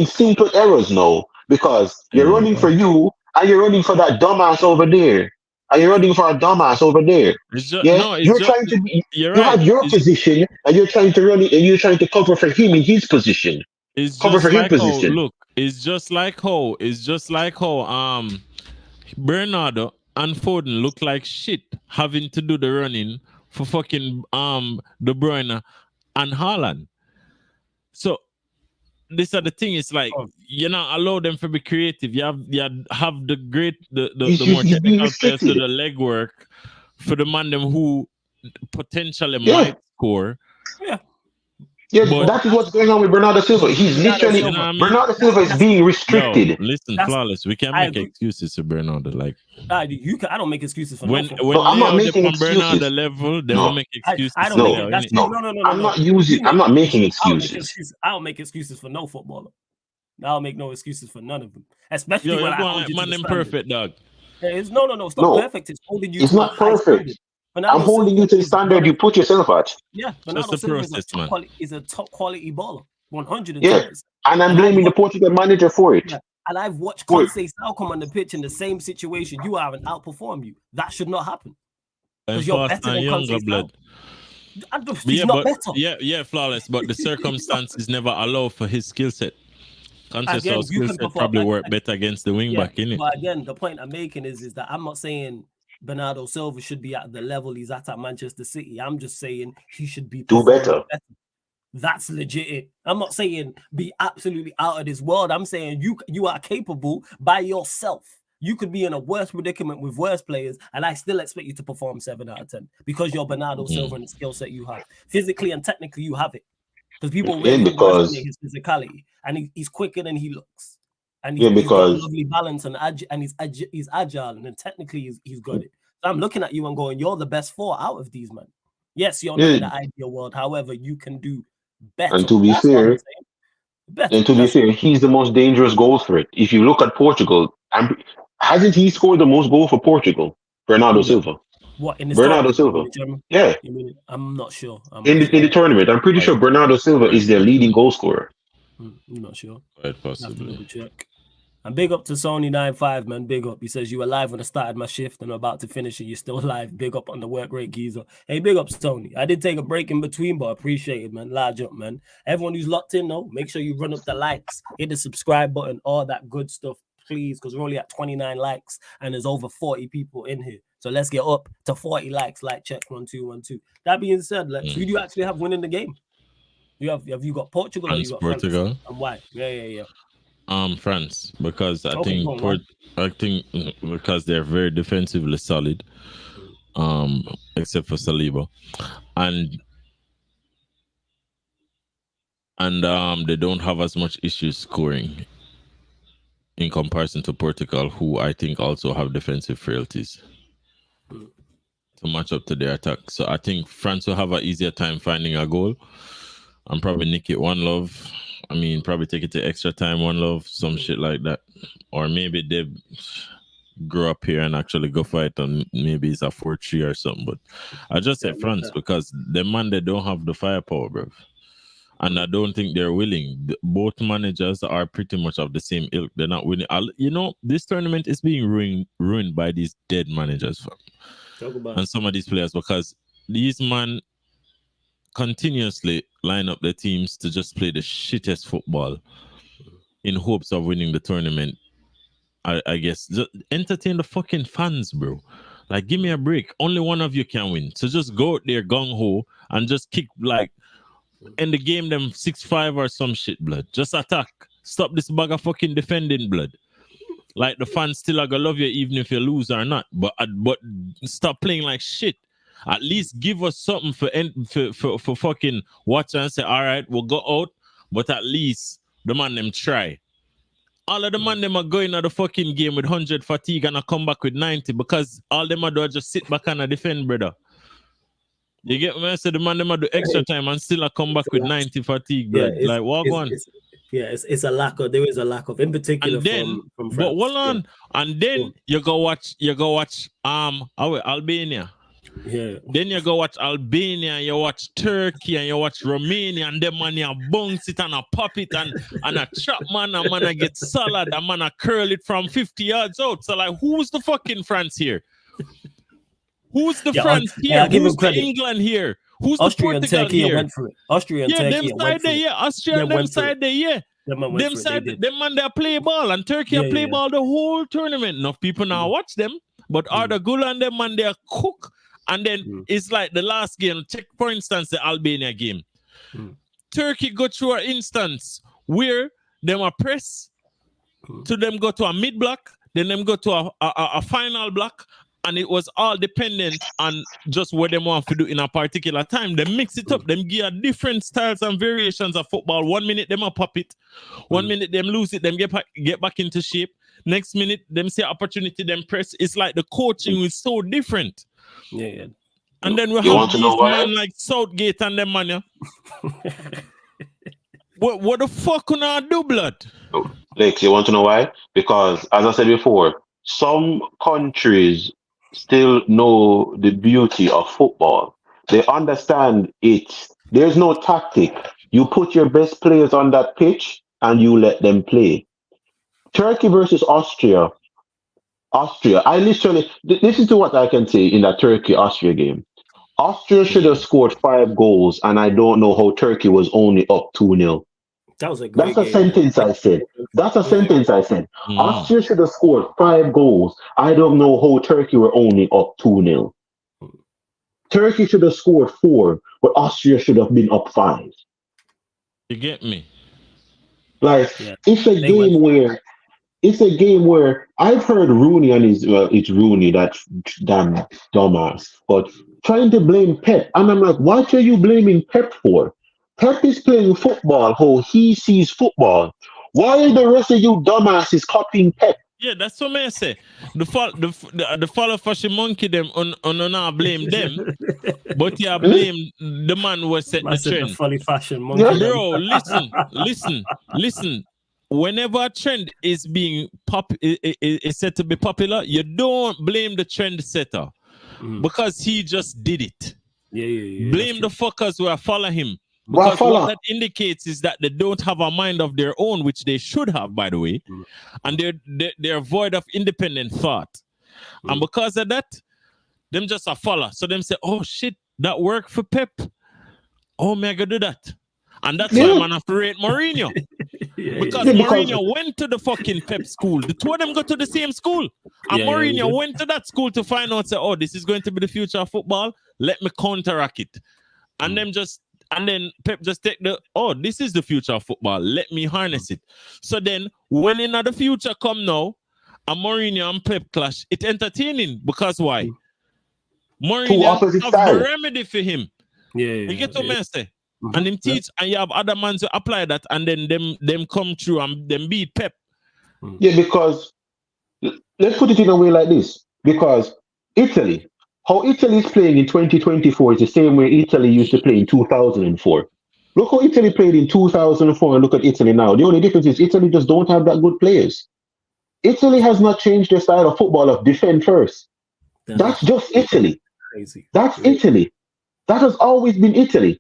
simple errors now because you're running for you and you're running for that dumbass over there. And you're running for a dumbass over there. You have your position and you're trying to run it and you're trying to cover for him in his position. It's just like how Bernardo and Foden look like shit having to do the running for fucking De Bruyne and Haaland. So this are the thing. It's like you not allow them to be creative. You have the more technical players to the legwork for the man them who potentially might score. Yeah, but that is what's going on with Bernardo Silva. He's literally Bernardo Silva is being restricted. No, listen, Flawless. We can't make excuses for Bernardo. Like I don't make excuses for when I'm not making excuses. Bernardo level, they will make excuses. No, I'm not making excuses. I don't make excuses for no footballer. I don't make no excuses for none of them. Especially when I man, imperfect dog. It's no, it's not perfect. It's holding you. It's to not perfect. I'm holding you to the standard you put yourself at. Yeah, Ronaldo Silva is a top quality baller. 100%. Yeah, and I'm blaming the Portugal manager for it. Yeah. And I've watched Conceição come on the pitch in the same situation. You haven't outperformed you. That should not happen. Because you're better than Conceição. He's not better. Yeah, Flawless. But the circumstances never allow for his skill set. Conceição's skill set probably work better against the wing back, innit? But again, the point I'm making is that I'm not saying Bernardo Silva should be at the level he's at Manchester City. I'm just saying he should be do better. That's legit. I'm not saying be absolutely out of this world. I'm saying you are capable by yourself. You could be in a worse predicament with worse players, and I still expect you to perform 7 out of 10 because you're Bernardo Silva and the skill set you have. Physically and technically, you have it. Because people really underestimate his physicality, and he's quicker than he looks. And he's got a lovely balance and he's agile and then technically he's got it. So I'm looking at you and going, you're the best 4 out of these men. Yes, you're not in the ideal world. However, you can do better. And to be fair, he's the most dangerous goal threat. If you look at Portugal, hasn't he scored the most goals for Portugal? Bernardo Silva. What in this Bernardo Silva? Yeah. I'm not sure. In the tournament, I'm pretty sure Bernardo Silva is their leading goal scorer. I'm not sure. Quite possibly. Check. And big up to Sony95, man. Big up. He says, you were live when I started my shift and I'm about to finish it. You're still live. Big up on the work rate, geezer. Hey, big up, Sony. I did take a break in between, but I appreciate it, man. Large up, man. Everyone who's locked in, though, make sure you run up the likes, hit the subscribe button, all that good stuff, please, because we're only at 29 likes and there's over 40 people in here. So let's get up to 40 likes. Like check 1 2 1 2. That being said, who do you actually have winning the game? Have you got Portugal or you got Portugal? France? And why? Yeah. France, because I think because they're very defensively solid, except for Saliba, and they don't have as much issues scoring in comparison to Portugal, who I think also have defensive frailties to match up to their attack. So I think France will have an easier time finding a goal and probably nick it 1-0. I mean, probably take it to extra time, 1-0, some shit like that. Or maybe they grow up here and actually go fight and maybe it's a 4-3 or something. But I just said France because they don't have the firepower, bro. And I don't think they're willing. Both managers are pretty much of the same ilk. They're not willing. This tournament is being ruined by these dead managers and some of these players because these men continuously line up their teams to just play the shittest football in hopes of winning the tournament. I guess just entertain the fucking fans, bro. Like, give me a break. Only one of you can win. So just go out there gung-ho and just kick, like, in the game them 6-5 or some shit, blood. Just attack. Stop this bag of fucking defending, blood. Like, the fans still are gonna love you even if you lose or not. But stop playing like shit. At least give us something for fucking watch and say, all right, we'll go out, but at least the man them try. All of the man them are going at the fucking game with 100 fatigue and I come back with 90 because all them are do just sit back and defend, brother. You get me? I said the man them are do extra time and still I come back with 90 fatigue, bro. Like walk on. It's a lack of. There is a lack of, in particular from France. But hold on, and then you go watch Albania. Yeah. Then you go watch Albania, you watch Turkey, and you watch Romania, and them man you bounce it and a pop it and a trap man, a man a get salad, a man a curl it from 50 yards out. So like, who's the fucking France here? Who's the France here? Who's the England here? Who's Austria the Portugal and Turkey here? Went for it. Austria and Turkey them side there, yeah. Austria and them side there, yeah. Them side, them man they play ball, and Turkey play ball the whole tournament. Enough people now watch them, but Arda Gula and them man they cook. And then it's like the last game. Check for instance the Albania game. Turkey go through an instance where them are press to them go to a mid block, then them go to a final block, and it was all dependent on just what they want to do in a particular time. They mix it up. Them give different styles and variations of football. 1 minute them a pop it, 1 minute them lose it, them get back into shape. Next minute them see opportunity, them press. It's like the coaching is so different. Yeah. And then we have these man like Southgate and them man. Yeah. What the fuck can I do, blood? Lex, you want to know why? Because as I said before, some countries still know the beauty of football. They understand it. There's no tactic. You put your best players on that pitch and you let them play. Turkey versus Austria, this is what I can say in that Turkey-Austria game. Austria should have scored 5 goals, and I don't know how Turkey was only up 2-0. That was a great That's a sentence I said. Austria should have scored 5 goals. I don't know how Turkey were only up 2-0. Turkey should have scored 4, but Austria should have been up 5. You get me? Like, it's a game where I've heard Rooney and it's Rooney, that damn dumbass, but trying to blame Pep. And I'm like, what are you blaming Pep for? Pep is playing football how he sees football. Why are the rest of you dumbasses copying Pep? Yeah, that's what I say. The follow fashion monkey them on blame them, but yeah, blame the man who was setting the trend. The follow fashion monkey. Bro, listen. Whenever a trend is being is said to be popular, you don't blame the trend setter because he just did it. Yeah. Blame the fuckers who are following him. Because what that indicates is that they don't have a mind of their own, which they should have, by the way, and they're void of independent thought. And because of that, them just a follow. So them say, oh shit, that worked for Pep. Oh, me I gotta do that. And that's why I'm have to rate Mourinho. Because Mourinho went to the fucking Pep school. The two of them go to the same school. And Mourinho went to that school to find out, say, oh, this is going to be the future of football. Let me counteract it. And then Pep just take this is the future of football. Let me harness it. So then when in the future come now, and Mourinho and Pep clash, it's entertaining. Because why? Mourinho have the remedy for him. You get what I say? And him teach, and you have other men to apply that, and then them come through and them beat Pep. Yeah, because let's put it in a way like this. Because Italy, how Italy is playing in 2024 is the same way Italy used to play in 2004. Look how Italy played in 2004 and look at Italy now. The only difference is Italy just don't have that good players. Italy has not changed their style of football of defend first. That's just Italy. Crazy. That's Italy. That has always been Italy.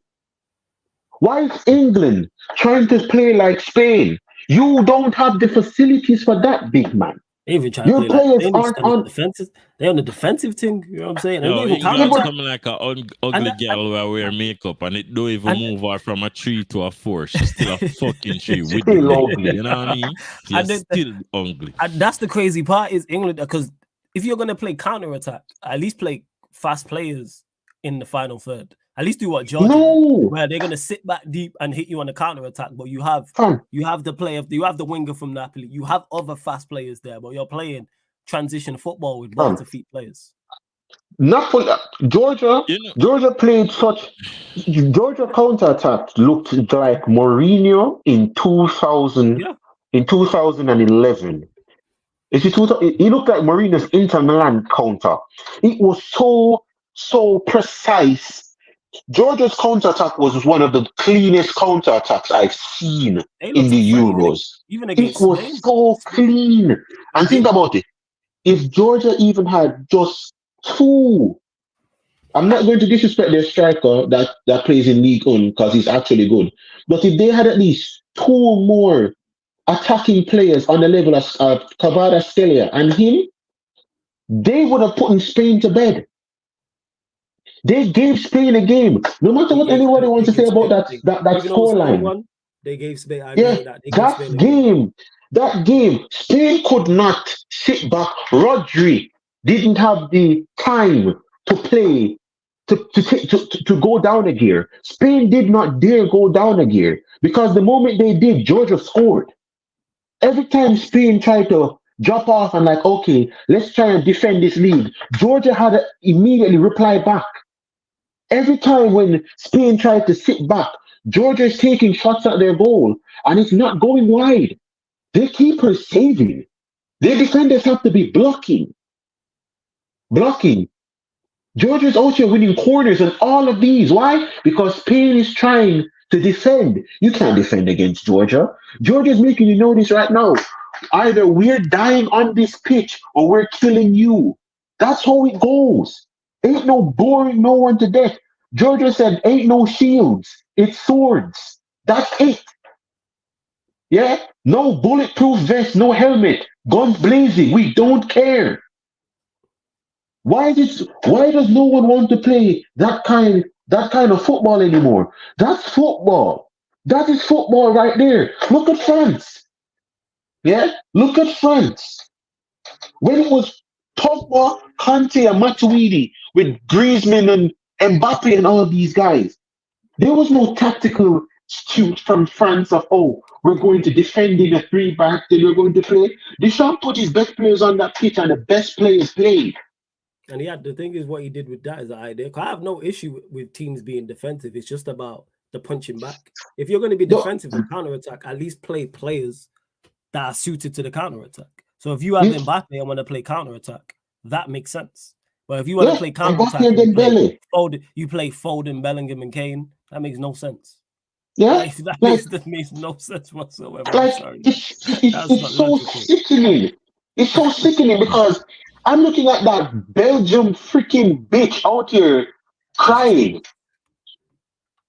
Why is England trying to play like Spain? You don't have the facilities for that, big man. They even try to play like defensive. They're on the defensive thing. You know what I'm saying? England's coming like an ugly girl where wear makeup and it don't even move her from a 3 to a 4. She's still a fucking 3 with still ugly. You know what I mean? She's still ugly. And that's the crazy part is England, because if you're gonna play counter-attack, at least play fast players in the final third. At least do what Georgia did, where they're gonna sit back deep and hit you on the counter attack. But you have the winger from Napoli, you have other fast players there, but you're playing transition football with ball to feet players. Napoli, Georgia, Georgia played such. Georgia counterattack looked like Mourinho in 2000, in 2011. He looked like Mourinho's Inter Milan counter. It was so precise. Georgia's counterattack was one of the cleanest counterattacks I've seen in the Euros. Even it was Spain. So clean. And think about it. If Georgia even had just two, I'm not going to disrespect their striker that plays in League One because he's actually good. But if they had at least two more attacking players on the level of Kvaratskhelia and him, they would have put in Spain to bed. They gave Spain a game. No matter what anybody wants to say about that scoreline. They gave Spain. That game, Spain could not sit back. Rodri didn't have the time to play, to go down a gear. Spain did not dare go down a gear because the moment they did, Georgia scored. Every time Spain tried to drop off and like, okay, let's try and defend this lead, Georgia had to immediately reply back. Every time when Spain tried to sit back, Georgia is taking shots at their goal and it's not going wide. Their keepers saving. Their defenders have to be blocking. Georgia's out here winning corners and all of these. Why? Because Spain is trying to defend. You can't defend against Georgia. Georgia's making you know this right now. Either we're dying on this pitch or we're killing you. That's how it goes. Ain't no boring no one to death. Georgia said ain't no shields. It's swords. That's it. Yeah? No bulletproof vest, no helmet, guns blazing. We don't care. Why does no one want to play that kind of football anymore? That's football. That is football right there. Look at France. Yeah? Look at France. When it was Pogba, Kante, and Matuidi with Griezmann and Mbappe and all of these guys, there was no tactical shoot from France of, we're going to defend in a 3-back, then we're going to play. Deschamps put his best players on that pitch and the best players played. And the thing is, what he did with that is the idea. I have no issue with teams being defensive. It's just about the punching back. If you're going to be defensive and counter-attack, at least play players that are suited to the counter-attack. So if you have Mbappe and want to play counter-attack, that makes sense. But if you want to play counter-attack, you play Foden, Bellingham, and Kane, that makes no sense. Yeah, that makes no sense whatsoever. It's so sickening. It's so sickening because I'm looking at that Belgium freaking bitch out here crying.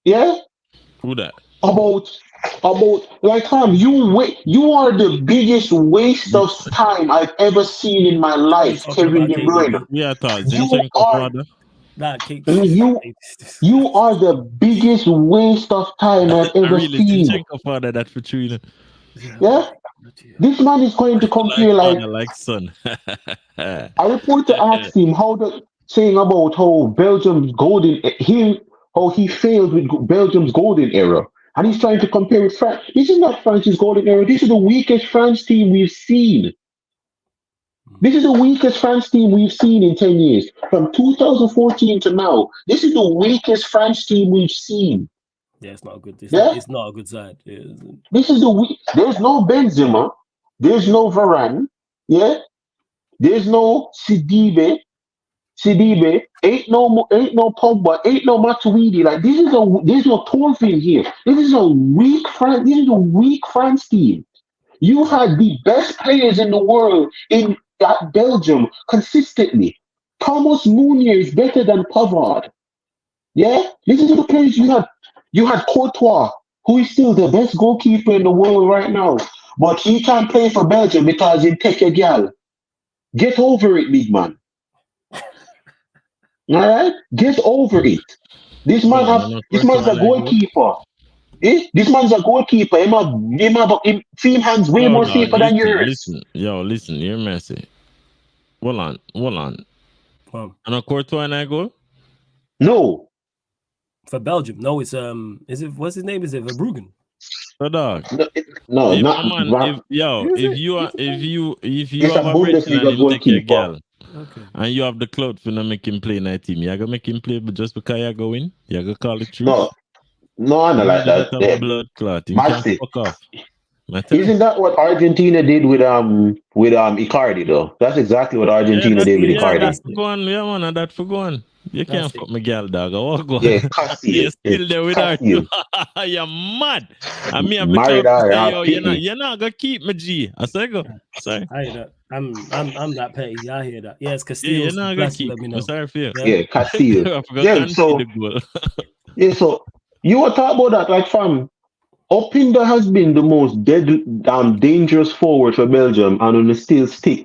Yeah? Who that? About like you are the biggest waste of time I've ever seen in my life, Kevin De Bruyne. Yeah, I thought you are the biggest waste of time I've ever seen. Yeah? This man is going to come here like son. A reporter asked him saying about how Belgium's how he failed with Belgium's golden era. And he's trying to compare with France. This is not France's golden era. This is the weakest France team we've seen. This is the weakest France team we've seen in 10 years. From 2014 to now, this is the weakest France team we've seen. Yeah, it's not good. It's not a good side. Yeah. This is there's no Benzema. There's no Varane. Yeah? There's no Sidibe. Ain't no Pogba, ain't no Matuidi. Like there's no Torfin here. This is a weak France team. You had the best players in the world in Belgium consistently. Thomas Meunier is better than Pavard. Yeah, this is the players you had. You had Courtois, who is still the best goalkeeper in the world right now, but he can't play for Belgium because he take a gal. Get over it, big man. All right, get over it. This man's a goalkeeper. This man's a goalkeeper. Him team hands way more safer than yours. Listen, you're messy. Hold on. And a Courtois and I go? No. For Belgium, no. It's what's his name? Is it Verbruggen? No, dog. No, if you have a Bundesliga goalkeeper. Okay. And you have the clout for not make him play in that team. You gotta make him play, but just because you go in, you gotta call it truth. No, I don't like that. That blood clot. You can't fuck off. Isn't that what Argentina did with Icardi though? That's exactly what Argentina did with Icardi. That's for going. Yeah, man, that for going. You can't fuck my girl, dog. I walk on. Yeah, Cassie. You're still there with her. You're mad. I mean, I'm you're not gonna keep me, G. I say go. Sorry. I hear that. I'm that petty. I hear that. Yes, Castillo. You're not gonna keep. Let me know. I'm sorry for you. Yeah, Castillo. So you were talking about that, like, fam. Opinda has been the most dangerous forward for Belgium, and on the still stick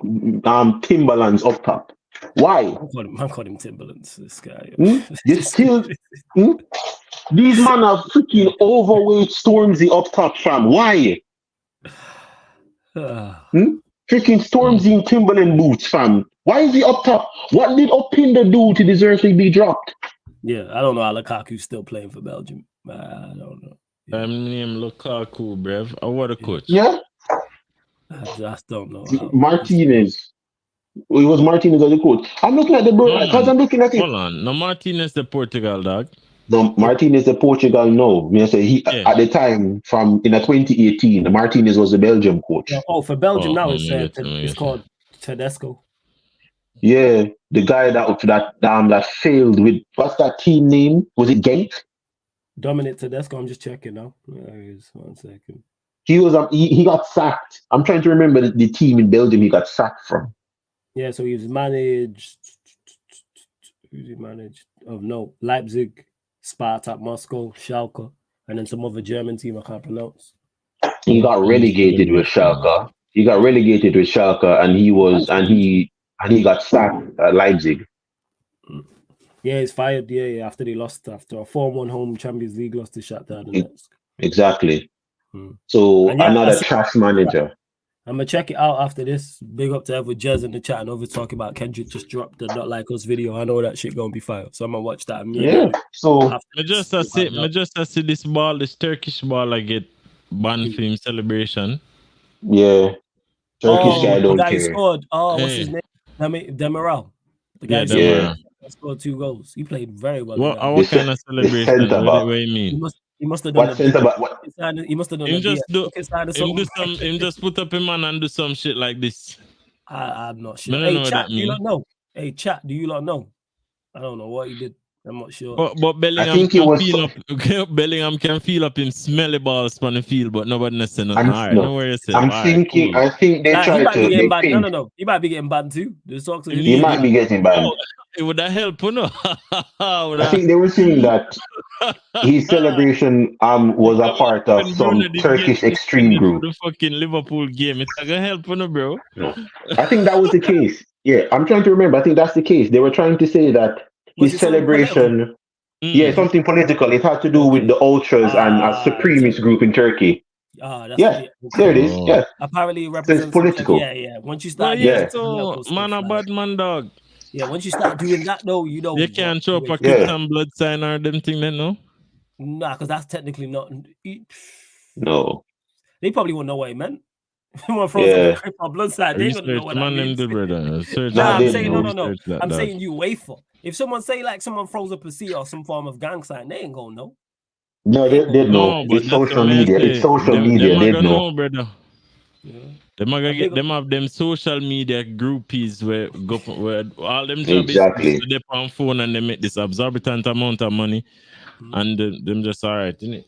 Timberlands up top. Why? I call him Timberlands. This guy. You still these men are freaking overweight Stormzy up top, fam. Why? Freaking Stormzy in Timberland boots, fam. Why is he up top? What did Opinda do to deserve to be dropped? Yeah, I don't know how Lukaku's still playing for Belgium. I don't know. Yeah. I'm named Lukaku, bruv. What a coach. Yeah. I just don't know. Martinez. It was Martinez as the coach. I'm looking at the bro because I'm looking at it. Hold on. No, Martinez the Portugal, dog. No, Martinez the Portugal. No, me say at the time in 2018, Martinez was the Belgium coach. For Belgium now it's called Tedesco. Yeah, the guy that failed with what's that team name? Was it Genk? Dominic Tedesco. I'm just checking now. 1 second. He was he got sacked. I'm trying to remember the team in Belgium he got sacked from. Yeah, so he was managed. Who's he managed? Oh no, Leipzig, Spartak Moscow, Schalke, and then some other German team I can't pronounce. He got relegated with Schalke. And he got sacked at Leipzig. Yeah, he's fired. Yeah, after they lost after a 4-1 home Champions League loss to Shakhtar Donetsk. Exactly. So another trash manager. I'm gonna check it out after this. Big up to everyone, Jez in the chat and over talking about Kendrick just dropped the Not Like Us video. I know that shit gonna be fire, so I'm gonna watch that. So I just see this Turkish ball I get banned for him celebration. Yeah, Turkish guy don't care. Scored. What's his name? Demiral. The guy scored 2 goals. He played very well. What kind of celebration? What do you mean? He must have done He must have done him just put up him man and do some shit like this. I'm not sure. Hey, chat, do you not know? Hey, chat, do you not know? I don't know what he did. I'm not sure. But Bellingham Bellingham can feel up him smelly balls on the field, but nobody necessarily. I think they tried to. No. He might be getting banned too. He might be getting banned. It would have helped, no? I think they were saying that his celebration was a part of some Turkish extreme group. The fucking Liverpool game. It's gonna help, no, bro. No. I think that was the case. Yeah, I'm trying to remember. I think that's the case. They were trying to say that his celebration, something political. It had to do with the ultras and a supremacist group in Turkey. There it is. Yeah, apparently it represents political. Yeah. Once you start, man, a bad man, dog. Yeah, once you start doing that, though, you know. You can't show up a Christian blood sign or them thing, then, no? Nah, because that's technically not. No. They probably won't know what it meant. Blood sign. They don't know what that means. I'm saying no. I'm saying you UEFA. If someone say like someone throws up a C or some form of gang sign, they ain't gonna know. No, they know. It's social media. It's social media. They know. Brother. Yeah. Them have them social media groupies where all them jobs is they on phone and they make this exorbitant amount of money, and them just alright, innit?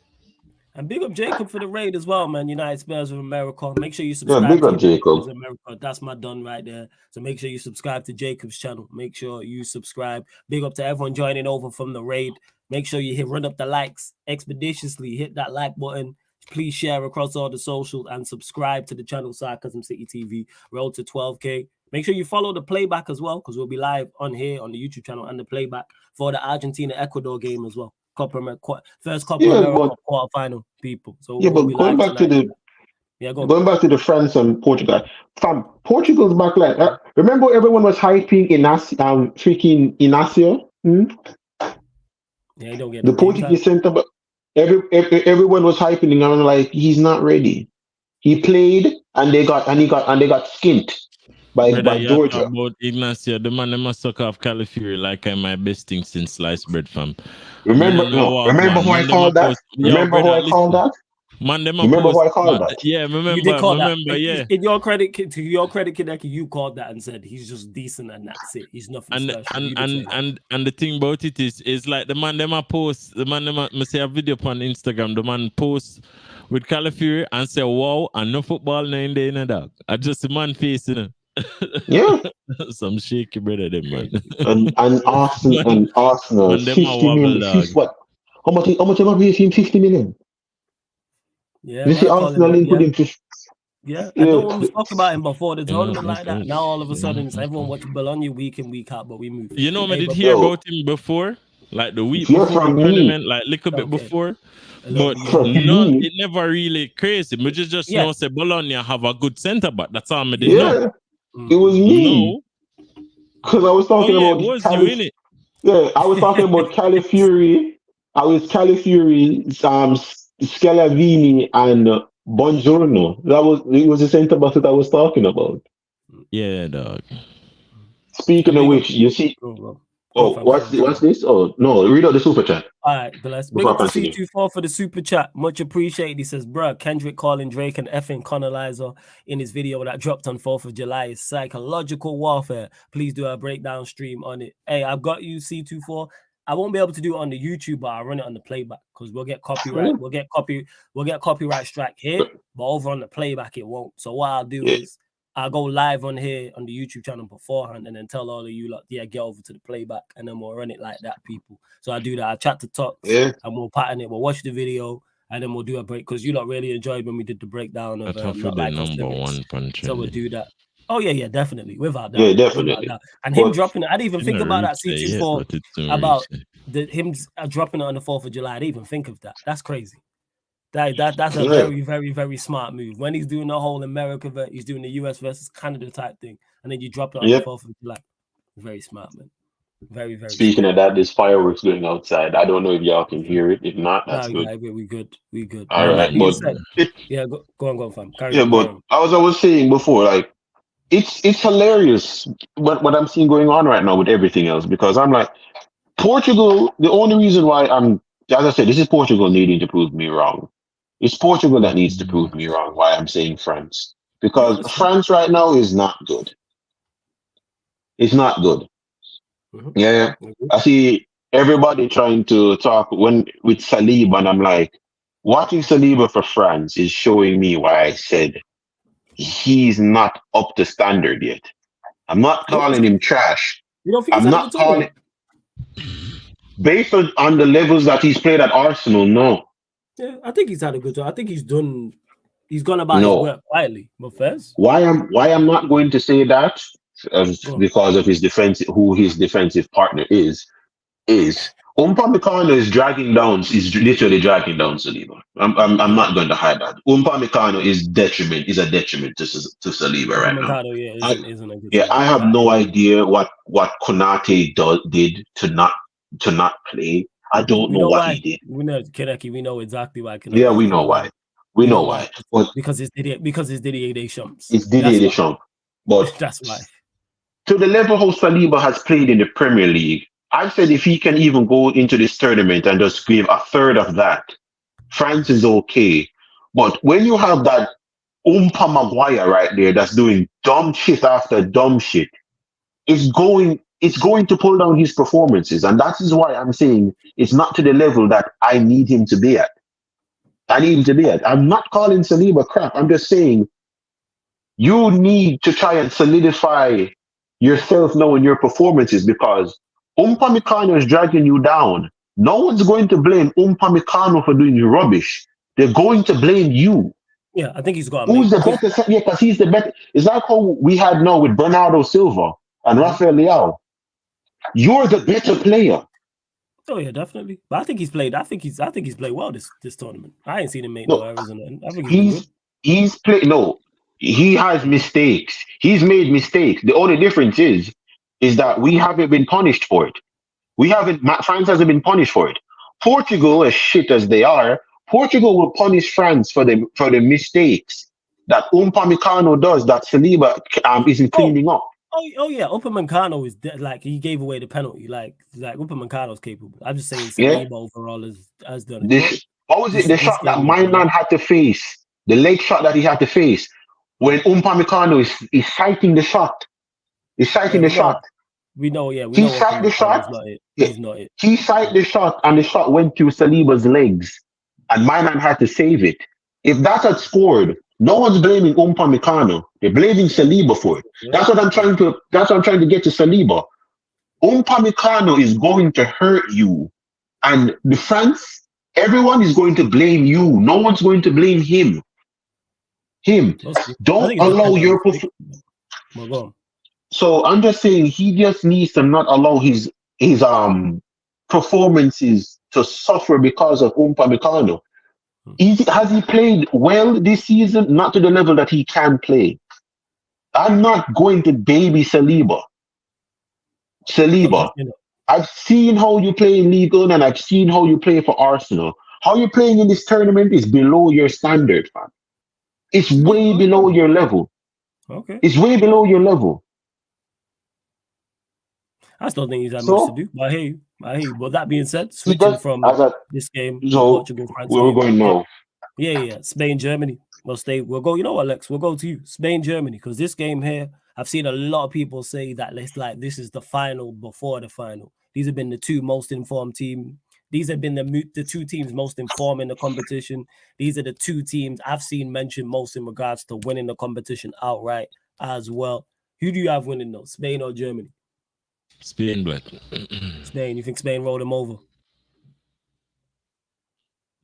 And big up Jacob for the raid as well, man. United Spurs of America. Make sure you subscribe. Yeah, big up Jacob. America. That's my done right there. So make sure you subscribe to Jacob's channel. Make sure you subscribe. Big up to everyone joining over from the raid. Make sure you run up the likes expeditiously. Hit that like button. Please share across all the socials and subscribe to the channel Sarcasm City TV. Road to 12K. Make sure you follow the playback as well, because we'll be live on here on the YouTube channel and the playback for the Argentina-Ecuador game as well. First Copa America quarterfinal, people. So going back to the France and Portugal. Portugal's back line. Remember, everyone was hyping freaking Inacio. Yeah, he don't get the Portuguese center, but everyone was hyping him. And I'm like, he's not ready. He played and they got skint. Brother, you talk Georgia. about Ignacio, the man that must suck off Califury like I'm my best thing since sliced bread, fam. Remember who I called that? Remember who I called that? Man, them remember who I called that? Yeah, remember. You did call remember, that. yeah. In your credit, Kideki, you called that and said he's just decent and that's it. He's nothing special. And the thing about it is like the man them a post, the man them a say a video on Instagram, the man post with Califury and say wow and no football no in there, in a dog. I just the man face, you know. Yeah. Some shaky brother them man. and Arsenal 50 million. What? How much am I paying him? 50 million. Yeah, you see Arsenal put him to. Yeah, and no one was talking about him before the tournament like that. Now all of a sudden, everyone watches Bologna week in, week out, but we move. You know, I did hear about him before, like the week before the tournament, like a little bit before. But it never really crazy. We just know say Bologna have a good centre back. That's all I did know. It was me. Because I was talking about it was you in it. Yeah, I was talking about Califury. Scalavini and Buongiorno. It was the centre back that I was talking about. Yeah, dog. Speaking of which, you see. What's this? Oh no, read out the super chat. All right, bless. Big up to C24 for the super chat. Much appreciated. He says, bruh, Kendrick calling Drake an effing colonizer in his video that dropped on 4th of July is psychological warfare. Please do a breakdown stream on it. Hey, I've got you, C24. I won't be able to do it on the YouTube, but I'll run it on the playback because we'll get copyright. We'll get copyright strike here, but over on the playback it won't. So what I'll do is I'll go live on here on the YouTube channel beforehand and then tell all of you like, get over to the playback and then we'll run it like that, people. So I do that. I chat to talk and we'll pattern it. We'll watch the video and then we'll do a break because you lot really enjoyed when we did the breakdown of Not Like Us lyrics. So we'll do that. Oh yeah, definitely. Without that. Yeah, definitely. And him dropping it, I didn't even think about that C24 about him dropping it on the 4th of July. I didn't even think of that. That's crazy. That's a very, very, very smart move. When he's doing the whole America, he's doing the US versus Canada type thing, and then you drop it on the 4th of July. Very smart, man. Very, very. Speaking of that, there's fireworks going outside. I don't know if y'all can hear it. If not, that's good. Yeah, we good. All right, but go on, fam. But as I was saying before, like it's hilarious what I'm seeing going on right now with everything else because I'm like Portugal. The only reason why as I said, this is Portugal needing to prove me wrong. It's Portugal that needs to prove me wrong why I'm saying France. Because France right now is not good. It's not good. Yeah. I see everybody trying to talk with Saliba, and I'm like, watching Saliba for France is showing me why I said he's not up to standard yet. I'm not calling him trash. You don't think I'm not calling based on the levels that he's played at Arsenal, no. Yeah, I think he's had a good job. I think he's gone about his work quietly. But first, why I'm not going to say that because of his who his defensive partner is Upamecano is literally dragging down Saliba. I'm not going to hide that. Upamecano is a detriment to Saliba right now. I have no idea what Konate did to not play. I don't know what he did. We know Keneki. We know exactly why. We know why. We know why. But because it's Didier Deschamps. It's Didier Deschamps. But that's why. To the level how Saliba has played in the Premier League, I said if he can even go into this tournament and just give a third of that, France is okay. But when you have that Maguire right there that's doing dumb shit after dumb shit, it's going to pull down his performances. And that is why I'm saying it's not to the level that I need him to be at. I'm not calling Saliba crap. I'm just saying you need to try and solidify yourself now in your performances because Upamecano is dragging you down. No one's going to blame Upamecano for doing rubbish. They're going to blame you. Yeah, I think he's got. Who's the better? Yeah, because he's the better. It's like how we had now with Bernardo Silva and Rafael Leao. You're the better player. Oh yeah, definitely. But I think he's played. I think he's played well this tournament. I ain't seen him make no errors in it. I think he's played. No, he has mistakes. He's made mistakes. The only difference is that we haven't been punished for it. France hasn't been punished for it. Portugal, as shit as they are, Portugal will punish France for the mistakes. that Upamecano does that Saliba isn't cleaning up. Oh yeah, Upamecano is like he gave away the penalty. Like Upamecano's capable. I'm just saying Saliba overall has done it. What was it? The shot that my man had to face, the leg shot that he had to face, when Upamecano is sighting the shot. He's sighting the shot. We know, yeah. He sighted the shot. He's not it. He sighted the shot, and the shot went through Saliba's legs, and my man had to save it. If that had scored, no one's blaming Upamecano. They're blaming Saliba for it. Yeah. That's what I'm trying to get to Saliba. Upamecano is going to hurt you, and the France, everyone is going to blame you. No one's going to blame him. Don't allow your So I'm just saying he just needs to not allow his performances to suffer because of Upamecano. Has he played well this season? Not to the level that he can play. I'm not going to baby Saliba. I've seen how you play in Ligue 1 and I've seen how you play for Arsenal. How you're playing in this tournament is below your standard, fam. It's way below your level. Okay. It's way below your level. I still think he's had much to do. I hear you. But that being said, switching from this game to Portugal, France. Where we're going now? Yeah. Spain, Germany. We'll go. You know what, Lex? We'll go to you. Spain, Germany. Because this game here, I've seen a lot of people say that this is the final before the final. These have been the two most informed teams. These have been the two teams most informed in the competition. These are the two teams I've seen mentioned most in regards to winning the competition outright as well. Who do you have winning though? Spain or Germany? Spain, but Spain. You think Spain rolled them over?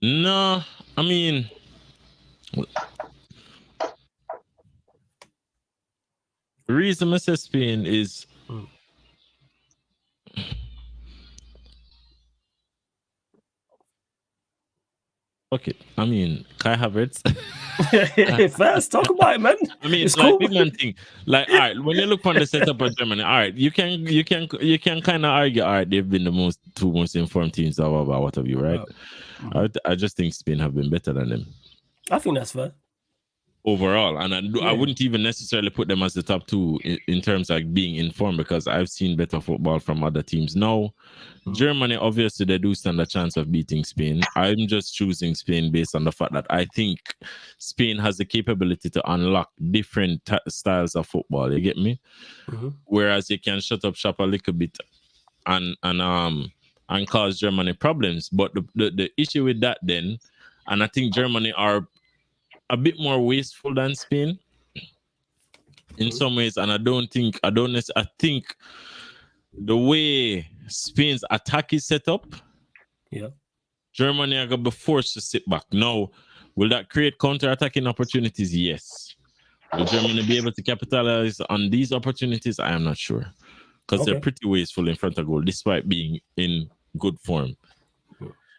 No, I mean, the reason I say Spain is okay. I mean, Kai Havertz. First, talk about it, man. I mean, it's like cool. big man thing. Like, all right, when you look on the setup of Germany, all right, you can kind of argue, all right, they've been the two most informed teams, blah, blah, blah, what have you, right? I just think Spain have been better than them. I think that's fair. Overall, and I wouldn't even necessarily put them as the top two in terms of like being informed, because I've seen better football from other teams. Now, Germany, obviously, they do stand a chance of beating Spain. I'm just choosing Spain based on the fact that I think Spain has the capability to unlock different styles of football. You get me? Whereas you can shut up shop a little bit and cause Germany problems. But the issue with that then, and I think Germany are a bit more wasteful than Spain in some ways, and I think the way Spain's attack is set up, Germany are gonna be forced to sit back. Now, will that create counter-attacking opportunities? Yes. Will Germany be able to capitalize on these opportunities? I am not sure, because they're pretty wasteful in front of goal, despite being in good form.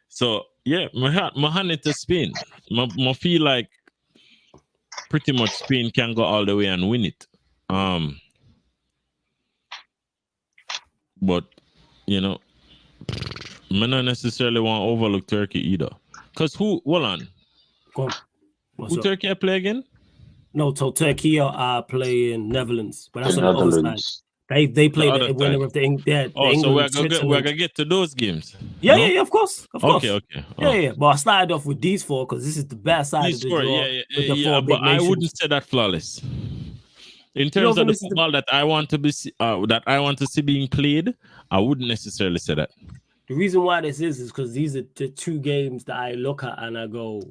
So yeah, my hand it to Spain. I feel like pretty much Spain can go all the way and win it. But you know, I don't necessarily want to overlook Turkey either. Because who Turkey play again? No, so Turkey are playing Netherlands, but that's on the other side. They play the winner of the England. So we're gonna get to those games. Yeah, of course. Okay. Yeah. But I started off with these four because this is the best side of the draw. Yeah, but I wouldn't say that flawless. In terms of the football that I want to see being played, I wouldn't necessarily say that. The reason why this is because these are the two games that I look at and I go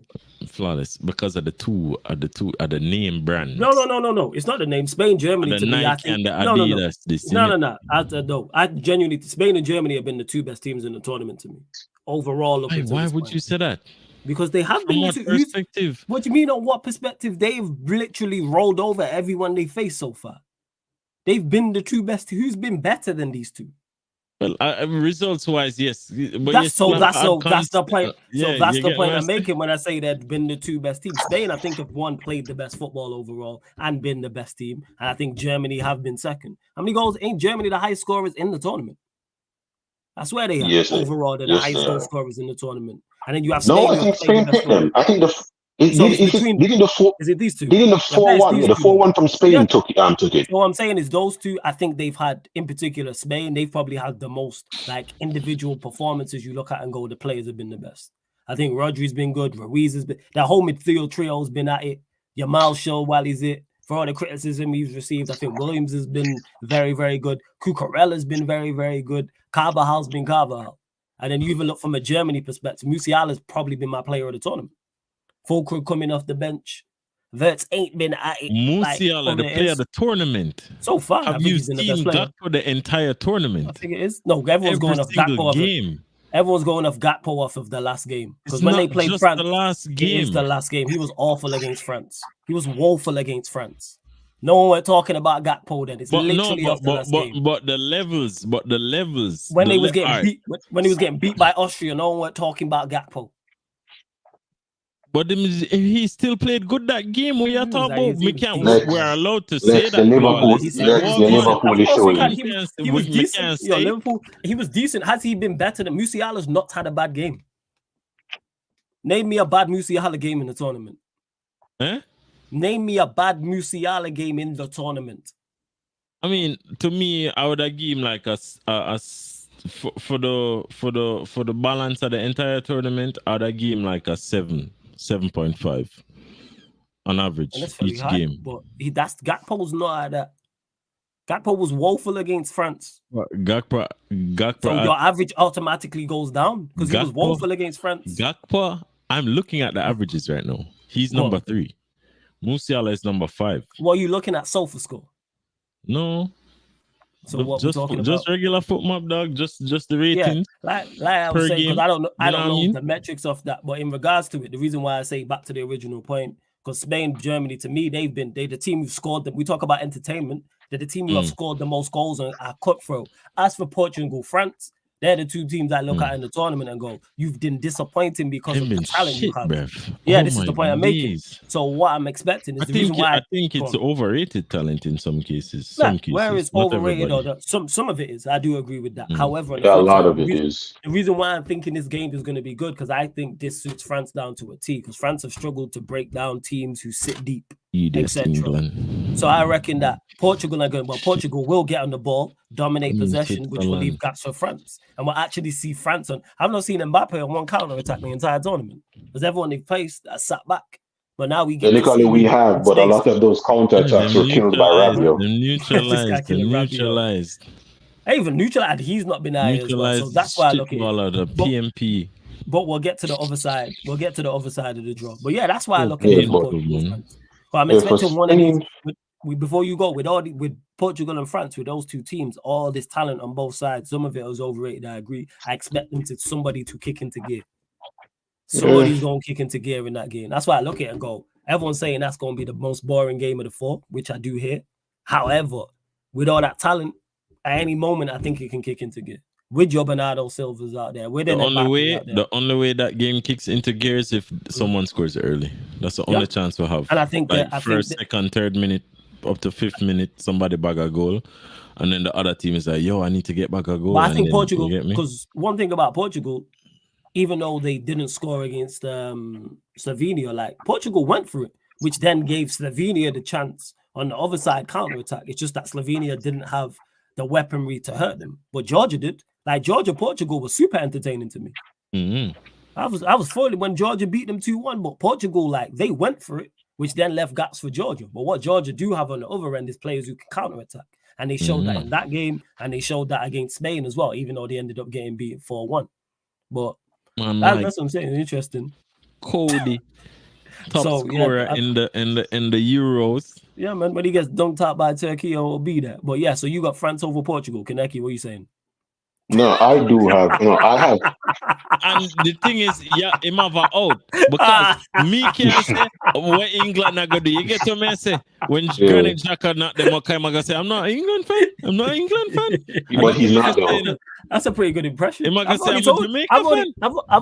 flawless because of the name brand. No. It's not the name. Spain, Germany. The Nike and the Adidas. No. I genuinely, Spain and Germany have been the two best teams in the tournament to me overall. Why would you say that? Because they have been. From what perspective? What do you mean on what perspective? They've literally rolled over everyone they faced so far. They've been the two best. Who's been better than these two? Well, results-wise, yes. But that's the point. That's the point I'm making when I say they've been the two best teams. Spain, I think, have played the best football overall and been the best team. And I think Germany have been second. How many goals? Ain't Germany the highest scorers in the tournament? I swear they are overall. They're the highest goal scorers in the tournament. And then you have Spain. I think Spain picked them. I think Didn't the 4? Is it these two? Didn't the 4-1? The 4-1 from Spain took it. So what I'm saying is those two. I think they've had, in particular, Spain. They've probably had the most like individual performances. You look at and go, the players have been the best. I think Rodri's been good. Ruiz has been. That whole midfield trio has been at it. Yamal show while he's it. For all the criticism he's received, I think Williams has been very, very good. Cucurella's been very, very good. Carvajal's been Carvajal. And then you even look from a Germany perspective, Musiala's probably been my player of the tournament. Fulkrug coming off the bench. Wirtz ain't been at it. Musiala, the player of the tournament. So far, have you seen Gakpo the entire tournament? I think it is. No, everyone's going off Gakpo game. Everyone's going off Gakpo off of the last game. Because when they played France, the last game. It is the last game. He was awful against France. He was woeful against France. No one were talking about Gakpo then. It's literally off the last game. But the levels. When he was getting beat by Austria, no one were talking about Gakpo. But he still played good that game. We are talking about. We're allowed to say that. He was decent. Liverpool. He was decent. Has he been better than Musiala's? Not had a bad game. Name me a bad Musiala game in the tournament. Name me a bad Musiala game in the tournament. I mean, to me, I would have given him like for the balance of the entire tournament, I would have given him like a 7.5 on average each game. But Gakpo's not at that. Gakpo was woeful against France. Gakpo. So your average automatically goes down because he was woeful against France. Gakpo, I'm looking at the averages right now. He's number 3. Musiala is number 5. What are you looking at? SofaScore? No. So what just regular foot map, dog. Just the ratings. Yeah, like I was saying, because I don't know the metrics of that. But in regards to it, the reason why I say back to the original point, because Spain, Germany, to me, they're the team who've scored them. We talk about entertainment. They're the team who have scored the most goals and are cutthroat. As for Portugal, France, they're the two teams I look at in the tournament and go, you've been disappointing because of the talent you have. This is the point I'm making. So what I'm expecting is the reason why I think it's overrated talent in some cases. Where it's overrated or some of it is. I do agree with that. However, a lot of it is. The reason why I'm thinking this game is going to be good because I think this suits France down to a T because France have struggled to break down teams who sit deep, etc. So I reckon that Portugal will get on the ball, dominate possession, which will leave gaps for France. And we'll actually see France on. I've not seen Mbappe on one counter attack the entire tournament. Because everyone they've faced sat back. But now we get we have, but a lot of those counter attacks were killed by Rabiot. Neutralized. Even neutralized, he's not been out as well. So that's why I look at it. PMP. But we'll get to the other side. We'll get to the other side of the draw. But yeah, that's why I look at it. But I'm expecting one of these. Before you go with Portugal and France, with those two teams, all this talent on both sides, some of it was overrated. I agree. I expect somebody to kick into gear. Somebody's going to kick into gear in that game. That's why I look at it and go, everyone's saying that's going to be the most boring game of the 4, which I do hear. However, with all that talent, at any moment, I think it can kick into gear. With your Bernardo Silva's out there. The only way that game kicks into gear is if someone scores early. That's the only chance we'll have. And I think second, third minute, up to 5th minute, somebody bag a goal. And then the other team is like, I need to get back a goal. But I think Portugal, because one thing about Portugal, even though they didn't score against Slovenia, like Portugal went for it, which then gave Slovenia the chance on the other side counter-attack. It's just that Slovenia didn't have the weaponry to hurt them. But Georgia did. Like Georgia-Portugal was super entertaining to me. Mm-hmm. I was foiled when Georgia beat them 2-1, but Portugal, like, they went for it, which then left gaps for Georgia. But what Georgia do have on the other end is players who can counter-attack. And they showed that in that game, and they showed that against Spain as well, even though they ended up getting beat 4-1. But that's what I'm saying. It's interesting. Cody, top scorer in the Euros. Yeah, man. When he gets dunked out by Turkey, it will be there. But yeah, so you got France over Portugal. Kaneki, what are you saying? No, I do have. I have. And the thing is, him have a out because me can't say what England are gonna do. You get to me say when Granit Xhaka not them, okay, I'm gonna say I'm not an England fan. But he's not though. That's a pretty good impression. I've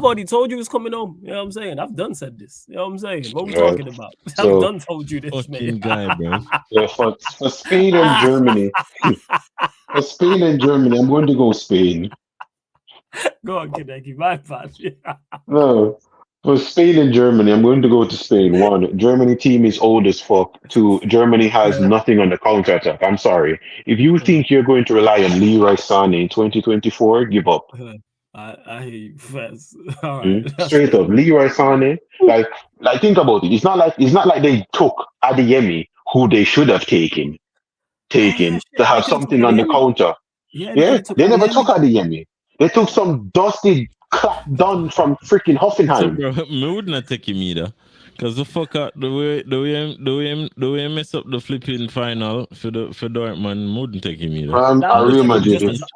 already told you it's coming home. You know what I'm saying? I've done said this. You know what I'm saying? What are we talking about? I've done told you this, fucking guy, bro. Yeah, for Spain and Germany. For Spain and Germany, I'm going to go Spain. Go on, Kaneki. My bad. No. For Spain and Germany, I'm going to go to Spain. One, Germany team is old as fuck. Two, Germany has nothing on the counter attack. I'm sorry. If you think you're going to rely on Leroy Sané in 2024, give up. I hear you first. All right. Straight up, Leroy Sané. Like think about it. It's not like they took Adeyemi, who they should have taken to have something on the counter. Yeah, they never took Adeyemi. They took some dusty clap done from freaking Hoffenheim. So, bro, me would not take him either. Because the fuck out the way mess up the flipping final for Dortmund, I wouldn't take him either. I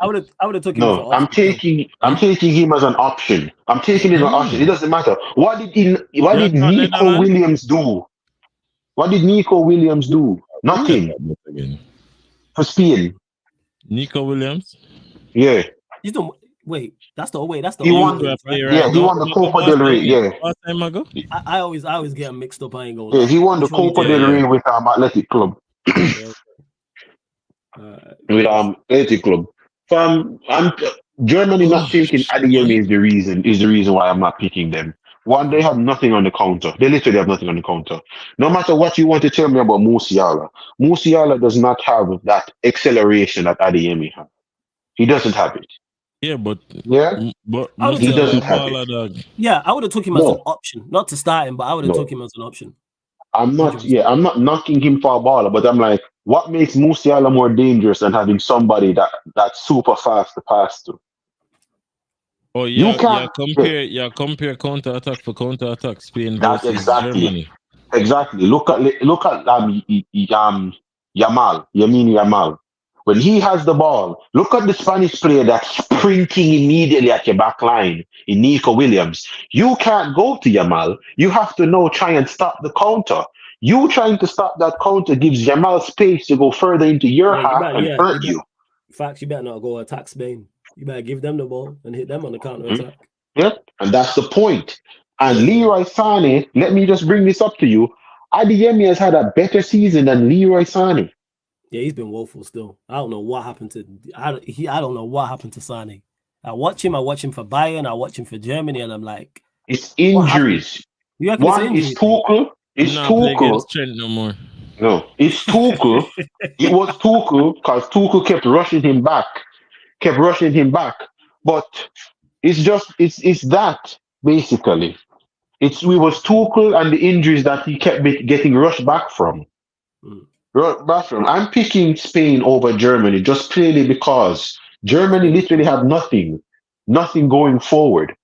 would have taken him. No, I'm taking him as an option. I'm taking him as an option. It doesn't matter. What did Nico Williams do? What did Nico Williams do? Nothing. For Spain. Nico Williams? Yeah. You don't wait. That's the he won the Copa del Rey. Yeah. Last time ago? I always get them mixed up. I ain't gonna. Yeah, he won the Copa del Rey with Athletic Club. With Athletic Club. Germany not taking Adeyemi is the reason why I'm not picking them. One, they have nothing on the counter. They literally have nothing on the counter. No matter what you want to tell me about Musiala does not have that acceleration that Adeyemi has. He doesn't have it. Yeah, but he doesn't have it. Yeah, I would have took him as an option, not to start him, but I would have took him as an option. I'm not knocking him for a baller, but I'm like, what makes Musiala more dangerous than having somebody that's super fast to pass to? Oh yeah, compare counter attack for counter attack. Spain versus Germany. Exactly. Look at Yamal. When he has the ball, look at the Spanish player that's sprinting immediately at your back line in Nico Williams. You can't go to Yamal. You have to try and stop the counter. You trying to stop that counter gives Yamal space to go further into your half and hurt you. In fact, you better not go attack Spain. You better give them the ball and hit them on the counter attack. Yep, and that's the point. And Leroy Sané, let me just bring this up to you. Adeyemi has had a better season than Leroy Sané. Yeah, he's been woeful still. I don't know what happened to Sané. I watch him for Bayern, I watch him for Germany, and I'm like, it's injuries. One is Tuchel. It's Tuchel. No more. No, it's Tuchel. It was Tuchel because Tuchel kept rushing him back. But it's that basically. It was Tuchel and the injuries that he kept getting rushed back from. I'm picking Spain over Germany just purely because Germany literally have nothing going forward.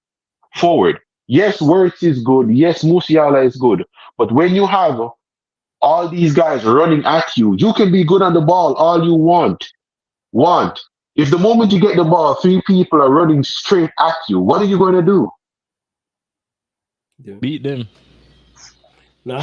Yes, Wirtz is good. Yes, Musiala is good. But when you have all these guys running at you, you can be good on the ball all you want. If the moment you get the ball, 3 people are running straight at you, what are you going to do? Beat them. I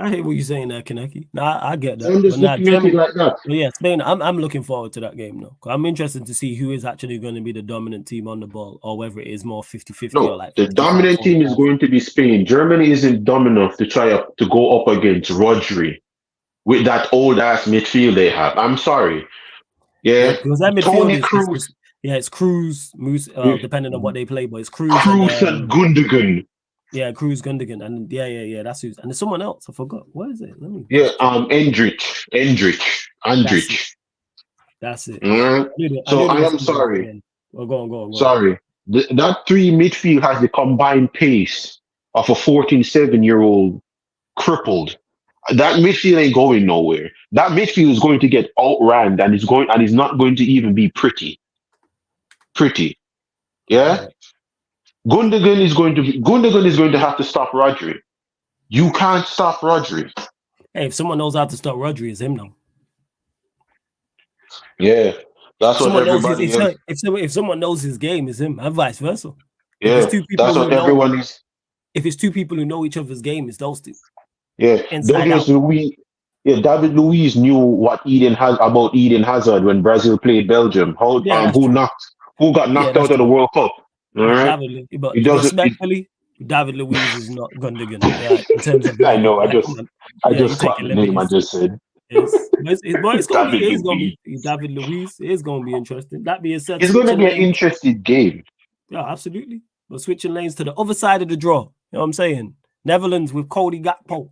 hear what you're saying there, Kaneki. I get that. I'm just looking at it like that. Yeah, Spain. I'm looking forward to that game now. I'm interested to see who is actually going to be the dominant team on the ball, or whether it is more 50-50. No, or like the dominant team is going to be Spain. Germany isn't dumb enough to try to go up against Rodri with that old ass midfield they have. I'm sorry. Yeah, because that midfield Kroos. It's Kroos, Moose, depending on what they play, but it's Kroos and Gundogan. Yeah, Kroos, Gundogan, and that's who's, and there's someone else. I forgot. What is it? Let me. Endrich. That's it. So I am sorry. Well, go on. Sorry, that 3 midfield has the combined pace of a 14-7-year-old crippled. That midfield ain't going nowhere. That midfield is going to get outran, and is not going to even be pretty. Yeah. Right. Gundogan is going to have to stop Rodri. You can't stop Rodri. Hey, if someone knows how to stop Rodri, it's him now. Yeah, that's what everybody is. If someone knows his game, it's him, and vice versa. Yeah, that's what everyone is. If it's 2 people who know each other's game, it's those 2. Yeah, David Luiz knew what Eden Hazard when Brazil played Belgium. Who got knocked out of the World Cup. All right. Respectfully, David Luiz is not Gundogan. In terms of I know. I just caught the name. I just said. It's going to be David Luiz. It's going to be interesting. That being said, it's going to be an interesting game. Yeah, absolutely. But switching lanes to the other side of the draw, know what I'm saying? Netherlands with Cody Gakpo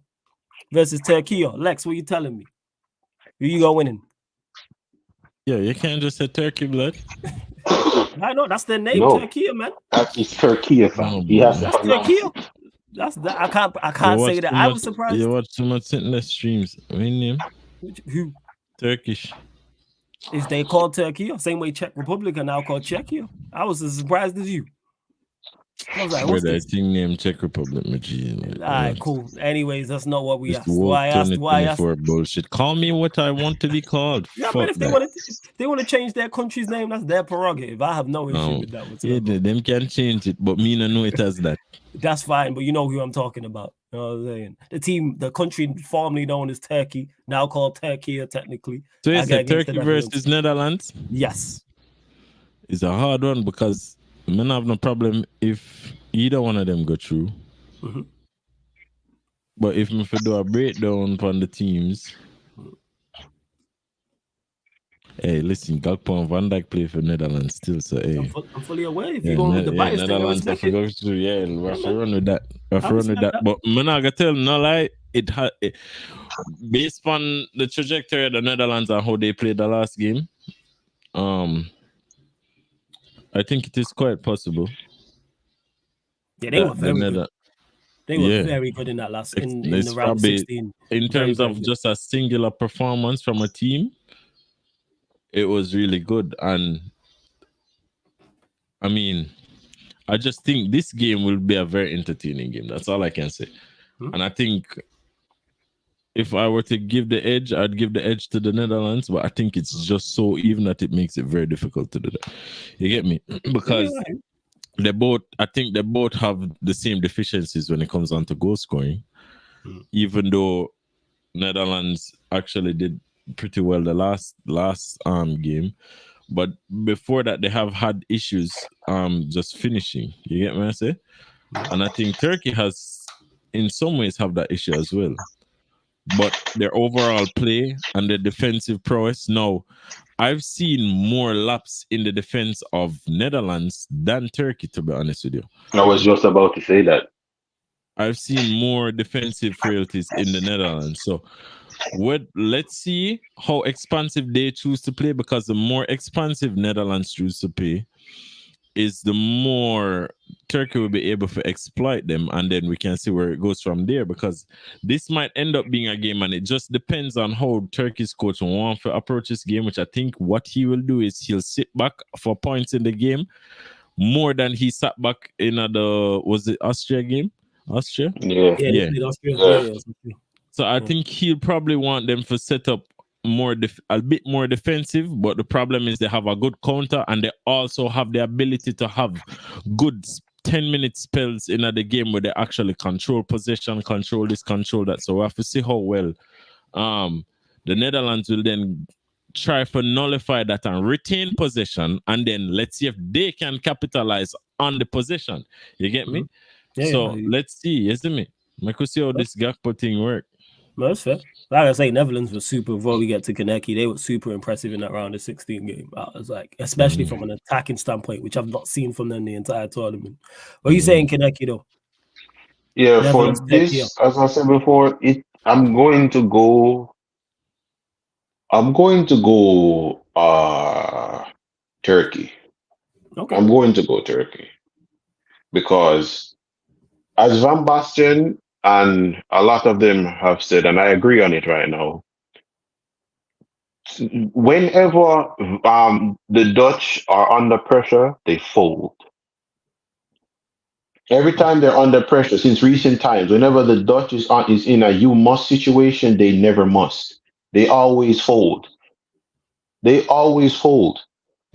versus Turkey. Lex, what you telling me? Who you got winning? Yeah, you can't just say Turkey, blood. I know that's their name, No. Turkey, man. It's Turkey, fam. No, He has to That's pronounce Turkey. it. That's that. I can't say that. I was surprised. You watch too much Sentinel streams. What name? Who? Turkish. Is they called Turkey? Same way Czech Republic are now called Czechia. I was as surprised as you. I was like, what's Brother, this? I think name Czech Republic, my G. All right, cool. Anyways, that's not what we Just asked. Why I asked? Bullshit. Call me what I want to be called. Yeah, Fuck man, if that. they want to change their country's name, that's their prerogative. I have no issue with that whatsoever. Yeah, them can change it, but me no know it as that. That's fine, but you know who I'm talking about. You know what I'm saying? The country formerly known as Turkey, now called Turkey, technically. So you said Turkey versus Netherlands? Yes. It's a hard one because I don't have no problem if either one of them go through. Mm-hmm. But if I do a breakdown on the teams, hey, listen, Gakpo and Van Dijk play for Netherlands still, so hey. I'm fully aware. If you're going with the bias, Netherlands have to go through. Yeah, we have to run with that. But I'm not gonna tell no lie. It based on the trajectory of the Netherlands and how they played the last game. I think it is quite possible. Yeah, they were very good. They were very good in that last in the round 16. In terms of just a singular performance from a team, it was really good. And I mean, I just think this game will be a very entertaining game. That's all I can say. And I think if I were to give the edge, I'd give the edge to the Netherlands, but I think it's just so even that it makes it very difficult to do that. You get me? Because I think they both have the same deficiencies when it comes on to goal scoring. Even though Netherlands actually did pretty well the last game, but before that they have had issues just finishing. You get what I say? And I think Turkey has in some ways have that issue as well. But their overall play and their defensive prowess. Now, I've seen more laps in the defense of Netherlands than Turkey, to be honest with you. I was just about to say that. I've seen more defensive frailties in the Netherlands. So let's see how expansive they choose to play, because the more expansive Netherlands choose to play is the more Turkey will be able to exploit them, and then we can see where it goes from there, because this might end up being a game, and it just depends on how Turkey's coach wants to approach this game, which I think what he will do is he'll sit back for points in the game more than he sat back in was it Austria game? Austria? Yeah. So I think he'll probably want them to set up a bit more defensive, but the problem is they have a good counter, and they also have the ability to have good 10-minute spells in the game where they actually control possession, control this, control that. So we have to see how well the Netherlands will then try to nullify that and retain possession, and then let's see if they can capitalize on the possession. You get me? Let's see, isn't it? I could see how this Gakpo thing work. No, that's fair. Like I say, Netherlands was super. Before we get to Kaneki, they were super impressive in that round of 16 game. I was like, especially from an attacking standpoint, which I've not seen from them the entire tournament. What are you saying, Kaneki, though? Yeah, Netherlands, for this, as I said before, I'm going to go Turkey. Okay. I'm going to go Turkey because as Van Basten and a lot of them have said, and I agree on it right now, whenever the Dutch are under pressure, they fold. Every time they're under pressure since recent times, whenever the Dutch is in a you must situation, they never must. They always fold. The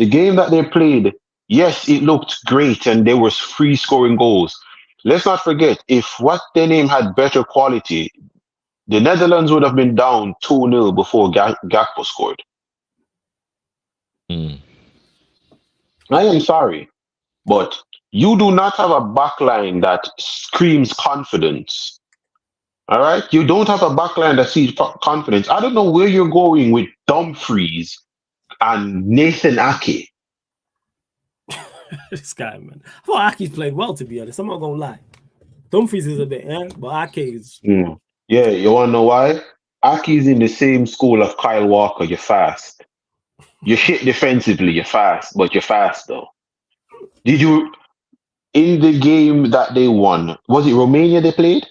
game that they played, yes, it looked great and there was free scoring goals. Let's not forget, if what their name had better quality, the Netherlands would have been down 2-0 before Gakpo scored. I am sorry, but you do not have a backline that screams confidence. All right? You don't have a backline that sees confidence. I don't know where you're going with Dumfries and Nathan Ake. This guy, man. I thought Ake's played well, to be honest. I'm not going to lie. Dumfries is a bit, but Ake is. Yeah, you want to know why? Aki's in the same school of Kyle Walker. You're fast. You're shit defensively. You're fast, but you're fast though. Did you in the game that they won? Was it Romania they played?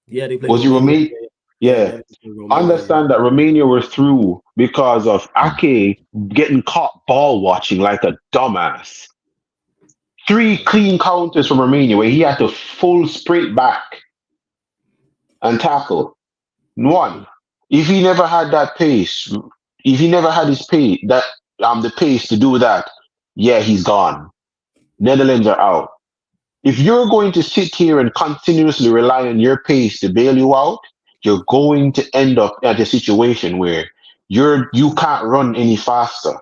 Yeah, they played. Was it Romania? Yeah. Understand that Romania were through because of Ake getting caught ball watching like a dumbass. 3 clean counters from Romania where he had to full sprint back and tackle. 1. If he never had that pace, if he never had his pace, the pace to do that, yeah, he's gone. Netherlands are out. If you're going to sit here and continuously rely on your pace to bail you out, you're going to end up at a situation where you can't run any faster.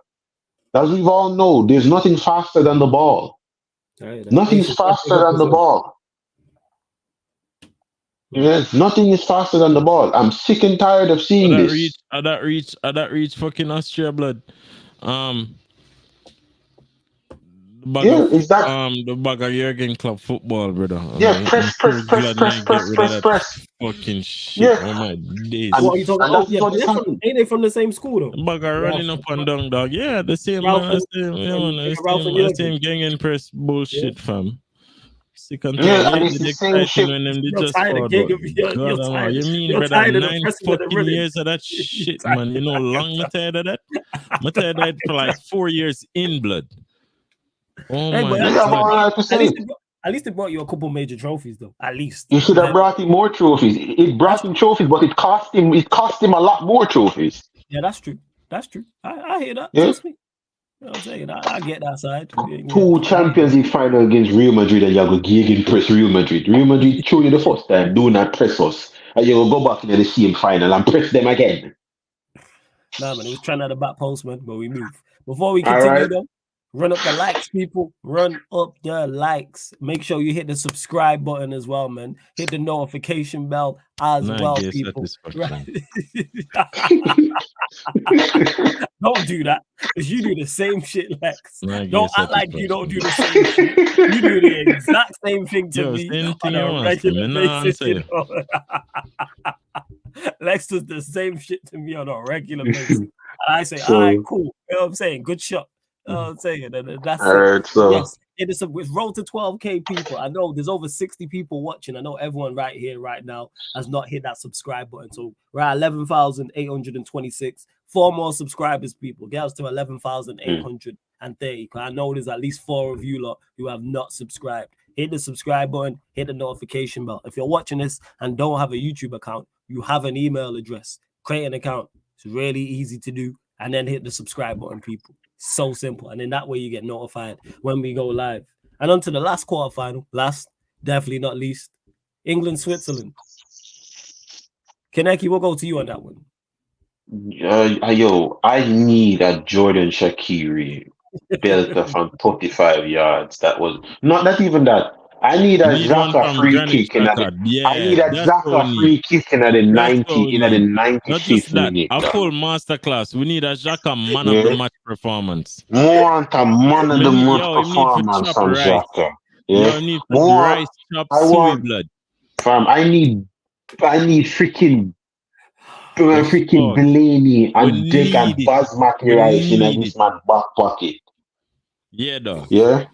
As we all know, there's nothing faster than the ball. Nothing's faster than the ball. Yes, nothing is faster than the ball. I'm sick and tired of seeing this. That reach fucking Austria blood. The bag of Jurgen Club football, brother. Press. Fucking shit. Oh my days. What are you talking about? Ain't they from the same school though? Bag of running up and down, dog. Yeah, the same the same gang and press bullshit, fam. Sick and tired. And it's the same shit. When them just you mean, brother, 9 fucking years of that shit, man. You know, long I'm tired of that. I'm tired of that for like 4 years in blood. Oh my God. At least it brought you a couple major trophies, though. At least you should have brought him more trophies. It brought him trophies, but it cost him a lot more trophies. Yeah, that's true. I hear that. Yeah. Trust me. You know what I'm saying? I get that side. 2 Champions League final against Real Madrid, and you go gegen press Real Madrid. Real Madrid threw you the first time, do not press us, and you go back into the same final and press them again. Nah, man, it was trying at the back post, man, but we move. Before we continue, though. Run up the likes, people. Run up the likes. Make sure you hit the subscribe button as well, man. Hit the notification bell as well, people. Right. Don't do that. Because you do the same shit, Lex. Don't act like you don't do the same shit. You do the exact same thing to me on a regular basis. You know? Lex does the same shit to me on a regular basis. And I say, all right, cool. You know what I'm saying? Good shot. I'm saying that's it. So. Yes, it's road to 12K people. I know there's over 60 people watching. I know everyone right here, right now, has not hit that subscribe button. So we're at 11,826. 4 more subscribers, people. Get us to 11,830. I know there's at least 4 of you lot who have not subscribed. Hit the subscribe button, hit the notification bell. If you're watching this and don't have a YouTube account, you have an email address. Create an account. It's really easy to do. And then hit the subscribe button, people. So simple. And in that way, you get notified when we go live. And on to the last quarterfinal. Last, definitely not least, England, Switzerland. Kaneki, we'll go to you on that one. I need a Jordan Shaqiri belter from 35 yards. That was not even that. I need a Xhaka free kick in the. I need a Xhaka free kick in the 95th minute. A full masterclass. We need a Xhaka man of the match performance. Want a man of the match performance from Xhaka. Yeah, need rice chop suey blood. Fam, I need freaking Delaney and Dick and basmati rice in this man's back pocket. Yeah, dog. Yeah.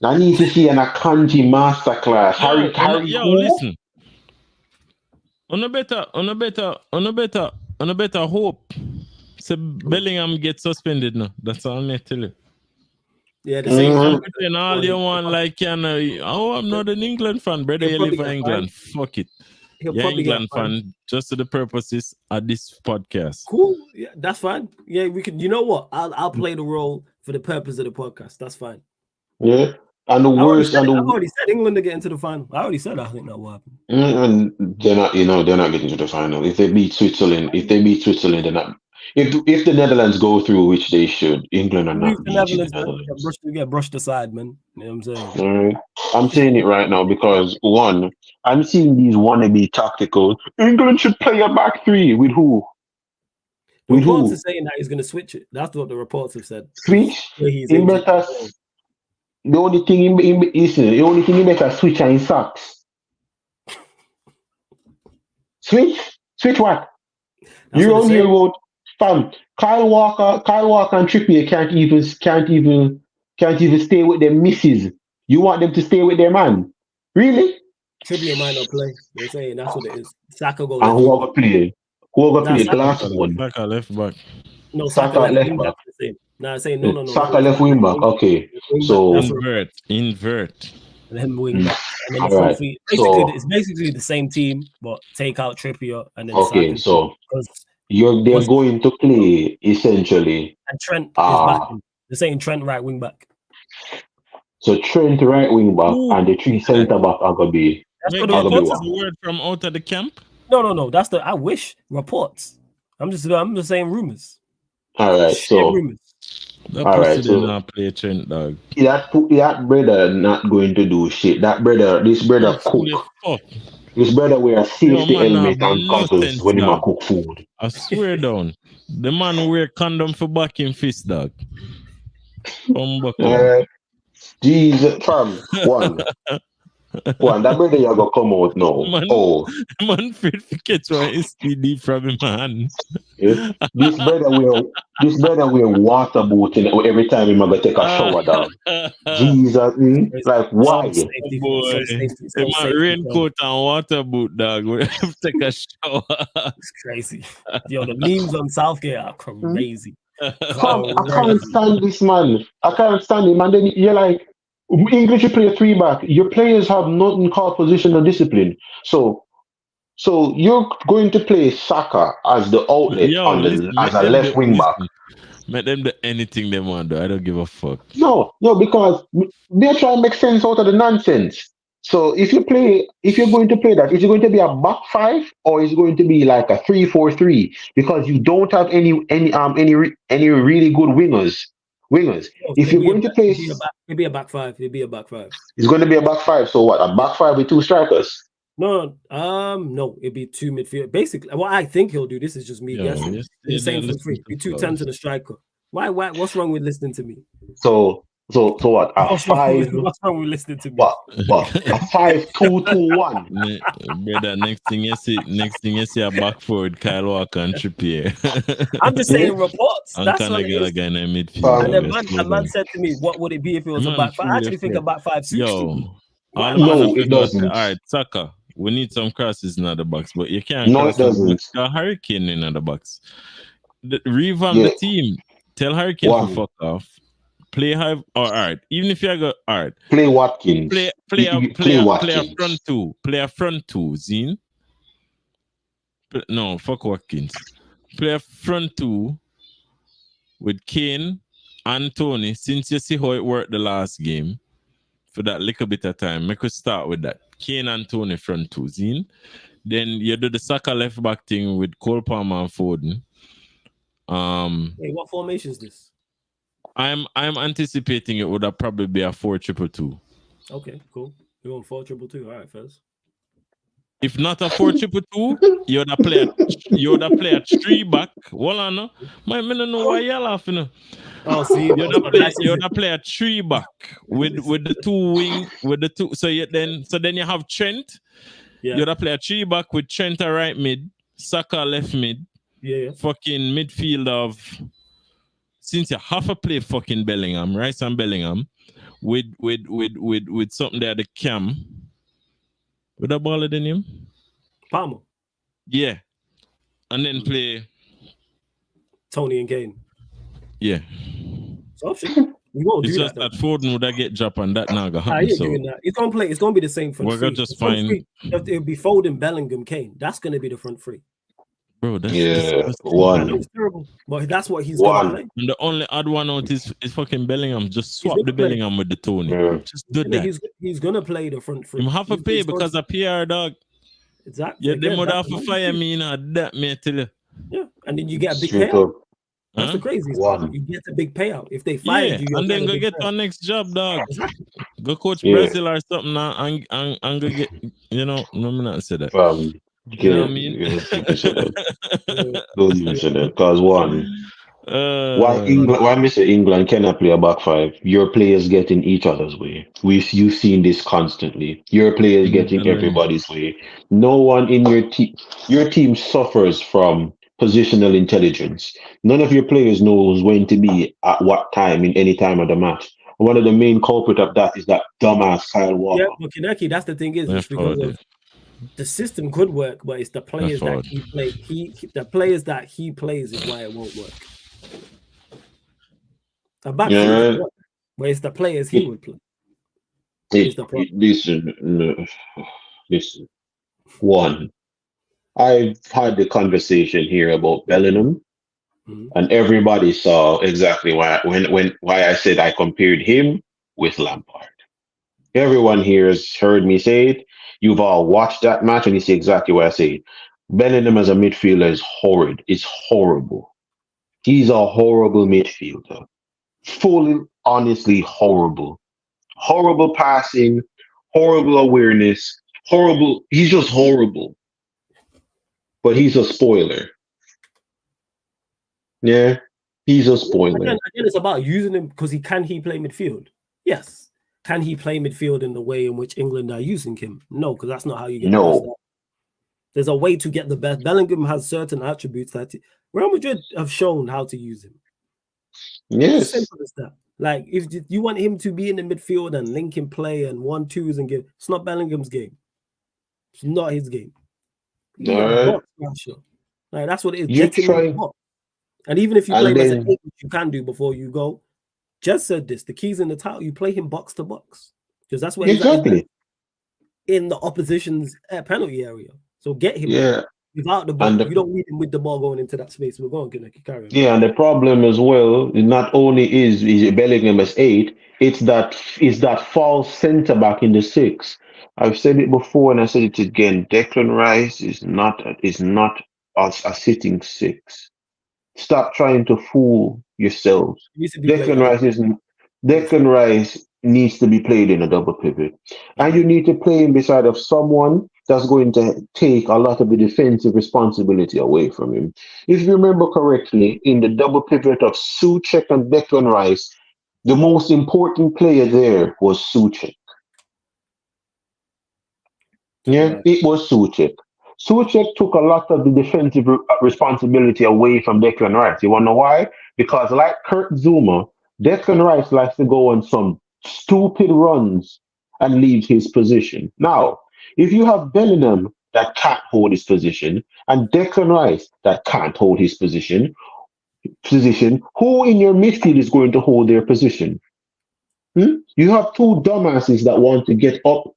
I need to see an Akanji masterclass. Harry, listen. On a better hope. So Bellingham gets suspended now. That's all I tell you. Yeah, the same. And all you want, like, I'm not an England fan, brother. You live in England. Fuck it. You're England fan just to the purposes of this podcast. Cool. Yeah, that's fine. Yeah, we can. You know what? I'll play the role for the purpose of the podcast. That's fine. Yeah. And the worst, I've already said England to get into the final. I already said I think that will happen. And they're not getting to the final. If they beat Switzerland, they're not. If the Netherlands go through, which they should, England are not beating the Netherlands. Get brushed aside, man. You know what I'm saying? All right. I'm saying it right now because one, I'm seeing these wannabe tactical. England should play a back 3 with who? The reports are saying that he's going to switch it. That's what the reports have said. Switch? the only thing the only thing he make a switch in socks. Switch what? That's You what don't they hear say. about fam. Kyle Walker and Trippier can't even stay with their misses. You want them to stay with their man? Really? Trippier might not play. They're saying that's what it is. Saka go And left. whoever play? Whoever Nah, play Saka, last one? Saka left back. no, Saka Saka left left wing back. back. They're saying. Nah, saying no, not Saka left left back. wing back. Okay. Wing back. So That's what Invert. and him wing back. And then the all front right. three. So It's basically the same team, but take out Trippier and then okay. Saka. So Because they're going to play essentially. and Trent is back. They're saying Trent right wing back. So Trent right wing back and the three centre back are gonna be. That's Get what the reports a word from out of the camp. No. That's the I wish reports. I'm just saying rumors. All right. So rumors. all right. So not play Trent, dog. That brother not going to do shit. This brother cook. This brother wear a safety helmet and goggles when he cook food. I swear down. The man who wear condom for back in fist, dog. Jesus, fam. One, that brother you gonna come out now. Man fit to catch one STD from him, man. Yeah. This brother wear water booting every time he gonna take a shower, dog. Jesus, like why? Raincoat and water boot, dog. We take a shower. It's crazy. Yo, the memes on Southgate are crazy. I can't stand this man. I can't stand him. And then you're like, English, you play a 3-back. Your players have nothing called positional discipline. So you're going to play Saka as the outlet as a left wing back. Let them do anything they want, though. I don't give a fuck. No, because they're trying to make sense out of the nonsense. So if you're going to play that, is it going to be a back five or is it going to be like a 3-4-3? Because you don't have any really good wingers. If you're going to play, it'd be a back five. It's going to be a back five. So what? A back five with two strikers? No, it'd be two midfield. Basically, what I think he'll do. This is just me guessing. The same for free. Be 2 10s and a striker. Why? What's wrong with listening to me? So what? What's wrong with listening to me? What? A 5-2-2-1. Brother, next thing you see a back forward, Kyle Walker and Trippier. I'm just saying reports. That's what it is. Again in midfield. And the man said to me, "What would it be if it was a back five?" I actually think a back five suits me. It doesn't. All right, Saka. We need some crosses in the box, but you can't. No, it doesn't. A Hurricane in the box. Revamp the team. Tell Hurricane to fuck off. Play high. All right. Even if you go, all right. Play Watkins. Play a front two. Play a front two. Zine. No, fuck Watkins. Play a front two with Kane and Tony. Since you see how it worked the last game, for that little bit of time, make us start with that. Kane and Tony front two. Zine. Then you do the Saka left back thing with Cole Palmer and Foden. Hey, what formation is this? Mm. I'm anticipating it would have probably be a 4-2-2. Okay, cool. You want 4-2-2? All right, first. If not a 4-2-2, you would have play a 3-back. Hold on, no. I don't know why you're laughing. Oh, see, you would have play a 3-back with the two wing with the two. So then you have Trent. Yeah. You would have play a 3-back with Trent a right mid, Saka left mid. Yeah. Fucking midfield of. Since you have to play fucking Bellingham, Rice and Bellingham, with something there, the cam. With a ball in the name? Palmer. Yeah. And then play Tony and Kane. Yeah. So we won't it's do just that. Foden would get dropped and that now go happen. So doing that. It's gonna be the same front we're three. Gonna just find it'll be Foden, Bellingham, Kane. That's gonna be the front three. Bro, that's one. It's terrible, but that's what he's gonna play. And the only odd one out is fucking Bellingham. Just swap the Bellingham with the Tony. Yeah. Just do that. He's gonna play the front three. You have to pay because of PR, dog. Exactly. Yeah, they would have to fire me in that, me tell you. Yeah, and then you get a big payout. That's the craziest part. You get a big payout if they fire you. And then go get our next job, dog. Go coach Brazil or something and go get. No, I'm not say that. You know what I mean? Don't even say that. Because Why Mr. England cannot play a back five? Your players get in each other's way. You've seen this constantly. Your players get in everybody's way. No one in your team suffers from positional intelligence. None of your players knows when to be at what time in any time of the match. One of the main culprit of that is that dumbass Kyle Walker. Yeah, but Kaneki, that's the thing is, it's because of the system could work, but it's the players that he play. The players that he plays is why it won't work. A back three can work, but it's the players he would play. Listen. One, I've had the conversation here about Bellingham, and everybody saw exactly why I said I compared him with Lampard. Everyone here has heard me say it. You've all watched that match, and you see exactly what I say. Bellingham as a midfielder is horrid. It's horrible. He's a horrible midfielder. Fully, honestly, horrible. Horrible passing, horrible awareness, horrible. He's just horrible. But he's a spoiler. Yeah, he's a spoiler. Again, it's about using him because he play midfield? Yes. Can he play midfield in the way in which England are using him? No, because that's not how you get the best. There's a way to get the best. Bellingham has certain attributes that Real Madrid have shown how to use him. Yes. It's simple as that. Like, if you want him to be in the midfield and link and play and 1-2s and it's not Bellingham's game. It's not his game. Like, that's what it is. And even if you play him as an 8, which you can do before you go, just said this, the keys in the title, you play him box to box. Because that's where he's in the opposition's penalty area. So get him without the ball. You don't need him with the ball going into that space. We're going to carry on. Yeah, and the problem as well, not only is Bellingham as 8, it's that false centre back in the 6. I've said it before and I said it again. Declan Rice is not a sitting 6. Stop trying to fool yourselves. Declan Rice needs to be played in a double pivot. And you need to play him beside of someone that's going to take a lot of the defensive responsibility away from him. If you remember correctly, in the double pivot of Souček and Declan Rice, the most important player there was Souček. Yeah, it was Souček. Souček took a lot of the defensive responsibility away from Declan Rice. You want to know why? Because like Kurt Zuma, Declan Rice likes to go on some stupid runs and leave his position. Now, if you have Bellingham that can't hold his position and Declan Rice that can't hold his position, who in your midfield is going to hold their position? You have two dumbasses that want to get up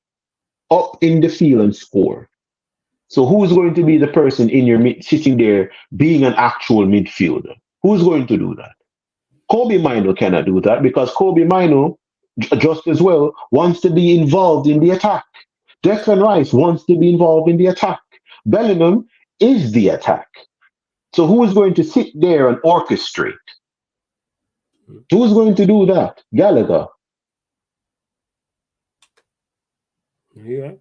in the field and score. So who's going to be the person in your sitting there being an actual midfielder? Who's going to do that? Kobe Mino cannot do that because Kobe Mino, just as well, wants to be involved in the attack. Declan Rice wants to be involved in the attack. Bellingham is the attack. So who is going to sit there and orchestrate? Who's going to do that? Gallagher. Yeah.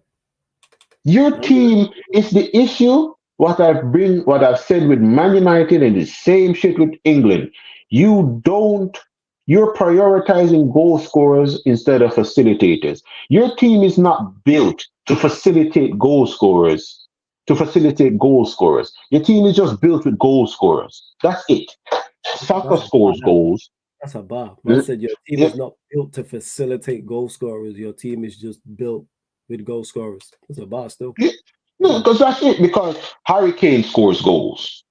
Your team is the issue. What I've said with Man United and the same shit with England. You're prioritizing goal scorers instead of facilitators. Your team is not built to facilitate goal scorers. Your team is just built with goal scorers. That's it. Soccer scores goals. That's a bar. I said your team is not built to facilitate goal scorers. Your team is just built with goal scorers. That's a bar still. No, because that's it. Because Harry Kane scores goals.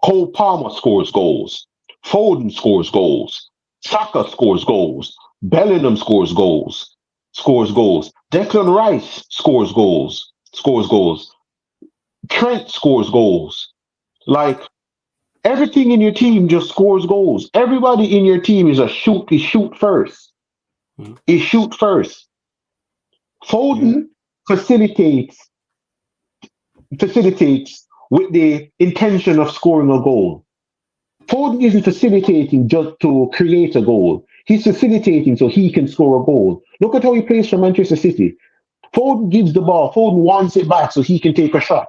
Cole Palmer scores goals. Foden scores goals. Saka scores goals. Bellingham scores goals. Declan Rice scores goals. Trent scores goals. Like, everything in your team just scores goals. Everybody in your team is shoot first. Foden facilitates with the intention of scoring a goal. Foden isn't facilitating just to create a goal. He's facilitating so he can score a goal. Look at how he plays for Manchester City. Foden gives the ball. Foden wants it back so he can take a shot.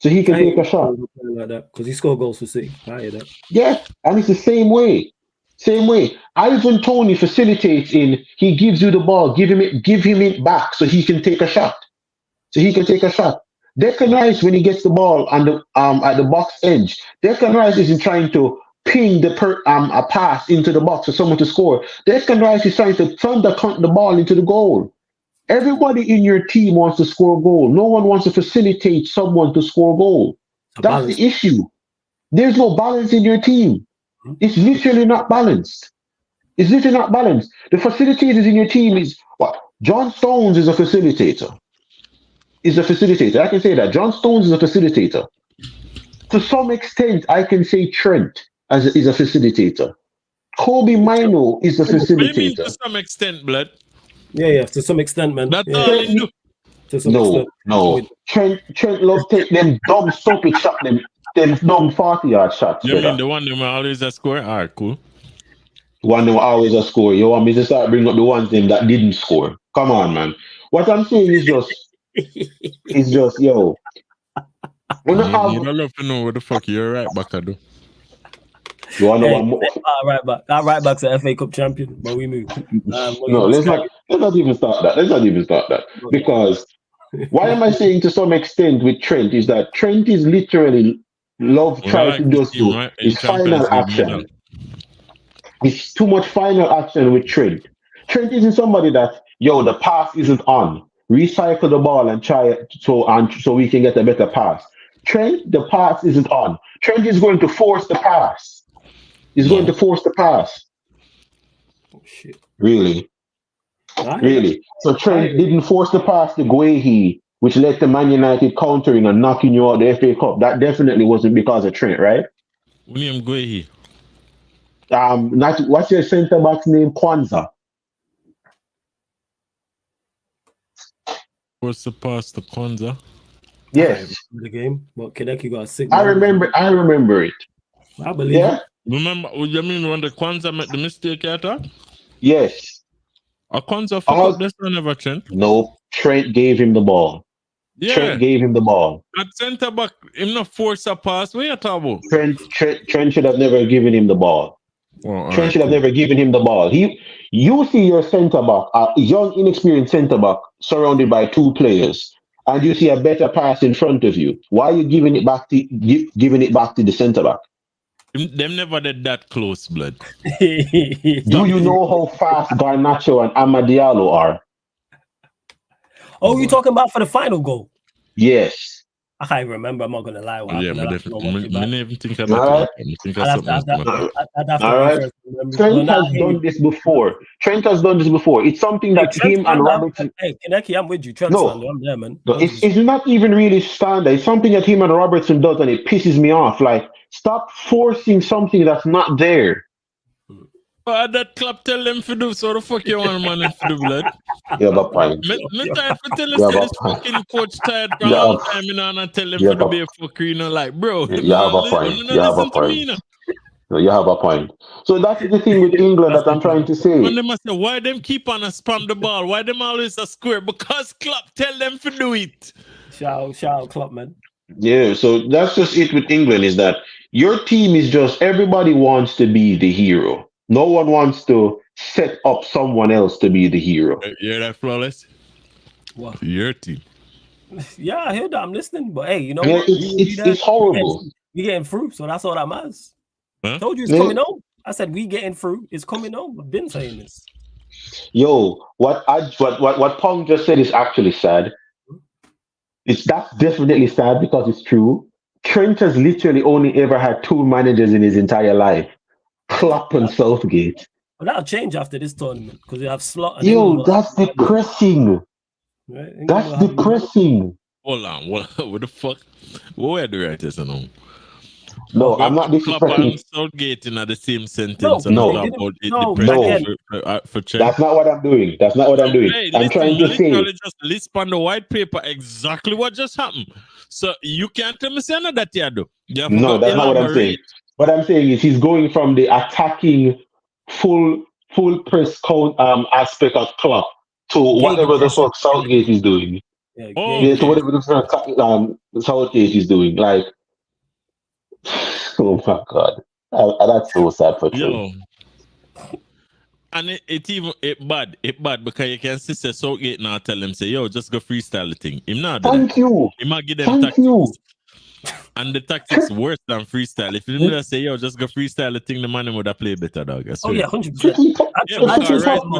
so he can take a shot. Like that because he scored goals for City. I hear that. Yeah, and it's the same way. Same way. Ivan Toney facilitates in. He gives you the ball, give him it back, so he can take a shot. Declan Rice, when he gets the ball on the at the box edge, Declan Rice isn't trying to ping a pass into the box for someone to score. Declan Rice is trying to thunder the ball into the goal. Everybody in your team wants to score a goal. No one wants to facilitate someone to score a goal. That's the issue. There's no balance in your team. It's literally not balanced. The facilitators in your team is what? John Stones is a facilitator. I can say that. John Stones is a facilitator. To some extent, I can say Trent is a facilitator. Kobe Mino is a facilitator. What do you mean to some extent, blood? Yeah, to some extent, man. That's all he do. To some extent. No. Trent loves take them dumb stupid shot, them dumb 40-yard shots. You mean the one that always a score? All right, cool. One that always a score. You want me to start bringing up the ones them that didn't score? Come on, man. What I'm saying is just, yo. You don't love to know what the fuck you're right back I do. You want to know one more? Our right back's a FA Cup champion, but we move. No, let's not even start that. Because why am I saying to some extent with Trent is that Trent is literally trying to just do his final action. It's too much final action with Trent. Trent isn't somebody that, the pass isn't on. Recycle the ball and try it so we can get a better pass. Trent, the pass isn't on. Trent is going to force the pass. Going to force the pass. Oh shit! Really? So Trent didn't force the pass to Guehi, which led to Man United countering and knocking you out the FA Cup. That definitely wasn't because of Trent, right? William Guehi. What's your centre back's name? Kwanzaa. What's the pass to Kwanzaa? Yes. The game, but Kaneki got sick. I remember it. I believe it. Remember, you mean when the Kwanzaa made the mistake at that? Yes. A Kwanzaa fuck up this one ever, Trent? No, Trent gave him the ball. Yeah. Trent gave him the ball. At centre back, him not force a pass. What you talking about? Trent should have never given him the ball. Trent should have never given him the ball. You see your centre back, a young, inexperienced centre back, surrounded by two players, and you see a better pass in front of you. Why are you giving it back to the centre back? Them never did that close, blood. Do you know how fast Garnacho and Amad Diallo are? Oh, you talking about for the final goal? Yes. I can't remember. I'm not gonna lie. Yeah, but definitely. I never think of that. All right. Trent has done this before. It's something that him and Robertson. Hey, Kaneki, I'm with you. Trent slander, I'm there, man. No, it's not even really standard. It's something that him and Robertson does, and it pisses me off. Like, stop forcing something that's not there. That club tell them to do, so the fuck you want man to do, blood? You have a point. Me tired for tell us this fucking coach tired for a long time, and tell them to be a fucker, like, bro. You have a point. You have a point. No, you have a point. So that's the thing with England that I'm trying to say. When they must say, why them keep on a spam the ball? Why them always a square? Because club tell them to do it. Shout out club, man. Yeah, so that's just it with England, is that your team is just, everybody wants to be the hero. No one wants to set up someone else to be the hero. You hear that, Flawless? What? Your team. Yeah, I hear that. I'm listening. But hey, you know Yeah, what? it's horrible. We getting through, so that's all that matters. Huh? Told you it's coming home. I said we getting through. It's coming home. I've been saying this. Yo, what Pong just said is actually sad. That's definitely sad because it's true. Trent has literally only ever had two managers in his entire life. Klopp and Southgate. But that'll change after this tournament because you have Slot. Yo, that's depressing. Right? That's depressing. Hold on, what the fuck? What were the writers on? No, I'm not Klopp and disrespecting. Southgate in the same sentence. No. For Trent. That's not what I'm doing. Hey, I'm trying to say. Just list on the white paper exactly what just happened. So you can't tell me that you do. No, that's not what I'm saying. What I'm saying is he's going from the attacking full press count aspect of Klopp to whatever the fuck Southgate is doing. Yeah, so whatever the Southgate is doing, like, oh my God, that's so sad for true. And it bad because you can see Southgate now tell him say, yo, just go freestyle the thing. Him not do Thank that. you. He might give them Thank tactics. you. And the tactics worse than freestyle. If you just say, yo, just go freestyle the thing, the man would have played better, dog. Oh yeah, 100%.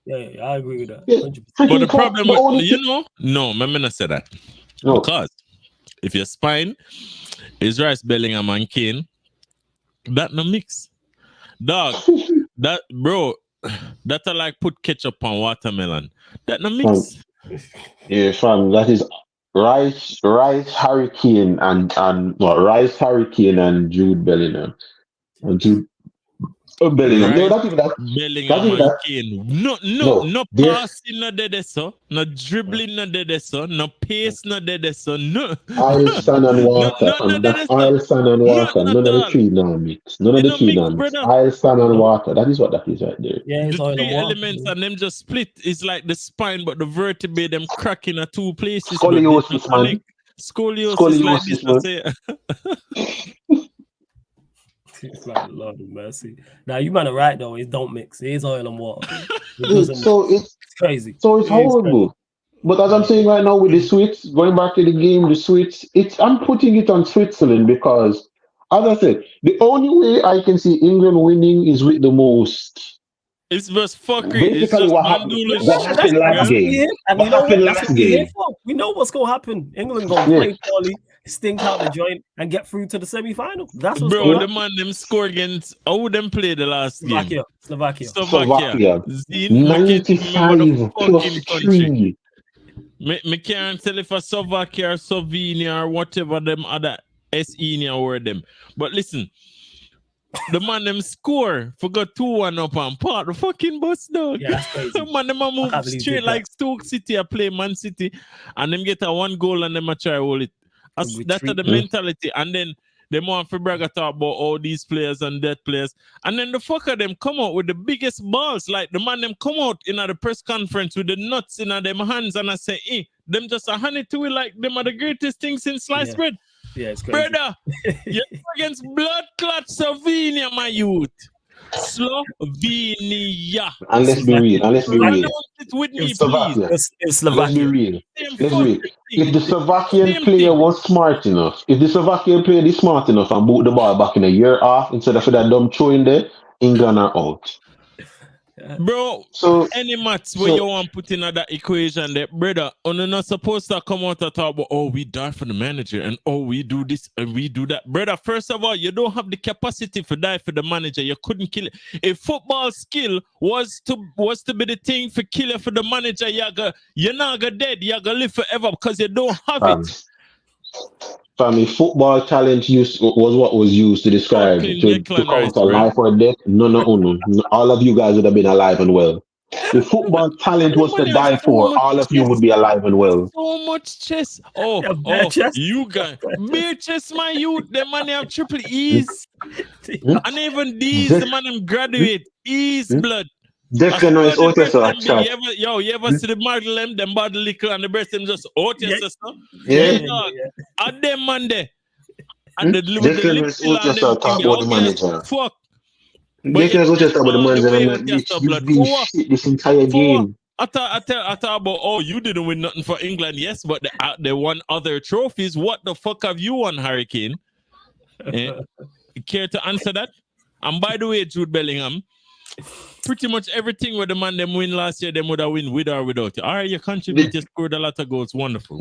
Yeah, I agree with that. 100%. But the problem with, no, I'm not say that. No. Because if your spine is Rice, Bellingham, and Kane, that no mix. Dog, that I like put ketchup on watermelon. That no mix. Yeah, fam, that is Rice, Hurricane, and Rice, Hurricane, and Jude Bellingham. And Jude Bellingham. Rice, No, not even that. Bellingham and Kane. No passing no dead so, no dribbling no dead so, no pace no dead so, no. Oil, sun, and water. That's oil, sun, and water. None of the three now mix. None of the three now mix. Oil, sun, and water. That is what that is right there. Yeah, the three elements and them just split. It's like the spine, but the vertebrae them cracking at two places. Scoliosis, man. Scoliosis like this. Man. It's like Lord of mercy. Now you might have right though. It don't mix. It is oil and water. It's crazy. So it's horrible. Crazy. But as I'm saying right now with the Swiss, going back to the game, the Swiss, I'm putting it on Switzerland because, as I said, the only way I can see England winning is with the most. It's just fuckery. Basically, what happened last game? And you know what? That's what we're here for. We know what's going to happen. England going to play poorly, stink out the joint, and get through to the semi-final. That's what's going to happen. Bro, the man them score against, how would them play the last game? Slovakia. 95 plus 3. Me can't tell if a Slovakia or Slovenia or whatever them other SE or them. But listen, the man them score forgot 2-1 up and part the fucking bus, dog. Yeah, that's crazy. The man them move straight like Stoke City. I play Man City and them get a 1 goal and them a try hold it. That's the mentality. And then them want for brag talk about all these players and that players. And then the fucker them come out with the biggest balls. Like the man them come out in the press conference with the nuts in them hands and I say, them just a honey to it like them are the greatest things in sliced bread. Yeah, it's crazy. Brother, you're against blood clot Slovenia, my youth. Slovenia. And let's be real. With me, Slovakia. please. It's Slovakia. Let's be real. If the Slovakian player was smart enough, if the Slovakian player is smart enough and boot the ball back in a year off instead of that dumb throw in there, England are out. Bro, any maths where you want to put in that equation there, brother, you're not supposed to come out and talk about, we die for the manager and we do this and we do that. Brother, first of all, you don't have the capacity to die for the manager. You couldn't kill it. If football skill was to be the thing for killing for the manager, you're not gonna dead. You're gonna live forever because you don't have it. Family football talent was what was used to describe to count life or death. No. All of you guys would have been alive and well. If football talent was to die for, all of you would be alive and well. So much chess. You guys. Bare chess, my youth. The man have triple E's. And even D's, the man them graduate. E's blood. Definitely is out yourself. You ever see the model them body liquor and the breast them just out yourself? Yeah. And them man there. And the lips out yourself talk about the manager. Fuck. Definitely out yourself about the manager. Shit this entire game. I thought about, you didn't win nothing for England, yes, but they won other trophies. What the fuck have you won, Hurricane? Care to answer that? And by the way, Jude Bellingham, pretty much everything where the man them win last year, them would have win with or without you. All right, you contribute, you scored a lot of goals. Wonderful.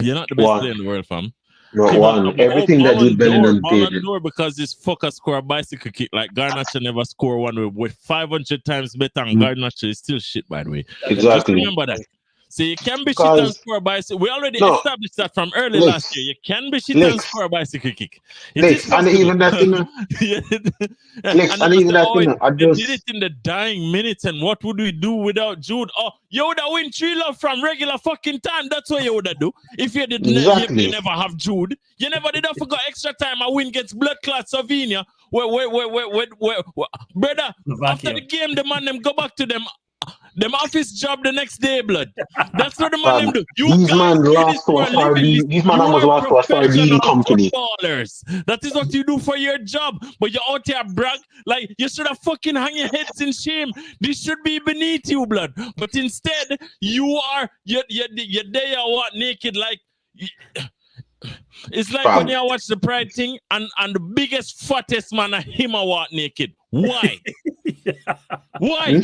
You're not the best player in the world, fam. Everything that Jude Bellingham did. Because this fucker score a bicycle kick like Garnacho never score one with 500 times better and Garnacho is still shit, by the way. Exactly. Just remember that. So you can be shit and score a bicycle. We already established that from early last year. You can be shit and score a bicycle kick. And even that thing. I did it in the dying minutes. And what would we do without Jude? You would have win 3-0 from regular fucking time. That's what you would have do. If you did you never have Jude. You never did have to go extra time and win against blood clot Slovenia. Where brother, after the game, the man them go back to them. Them office job the next day, blood. That's what the man them do. You these guys man do lost this to for a a living. sardine. These man You almost are lost to a sardine professional company. footballers. That is what you do for your job. But you out here brag like you should have fucking hang your heads in shame. This should be beneath you, blood. But instead, you're there what naked like. It's like when you watch the Pride thing and the biggest fattest man of him are walk naked. Why? Why?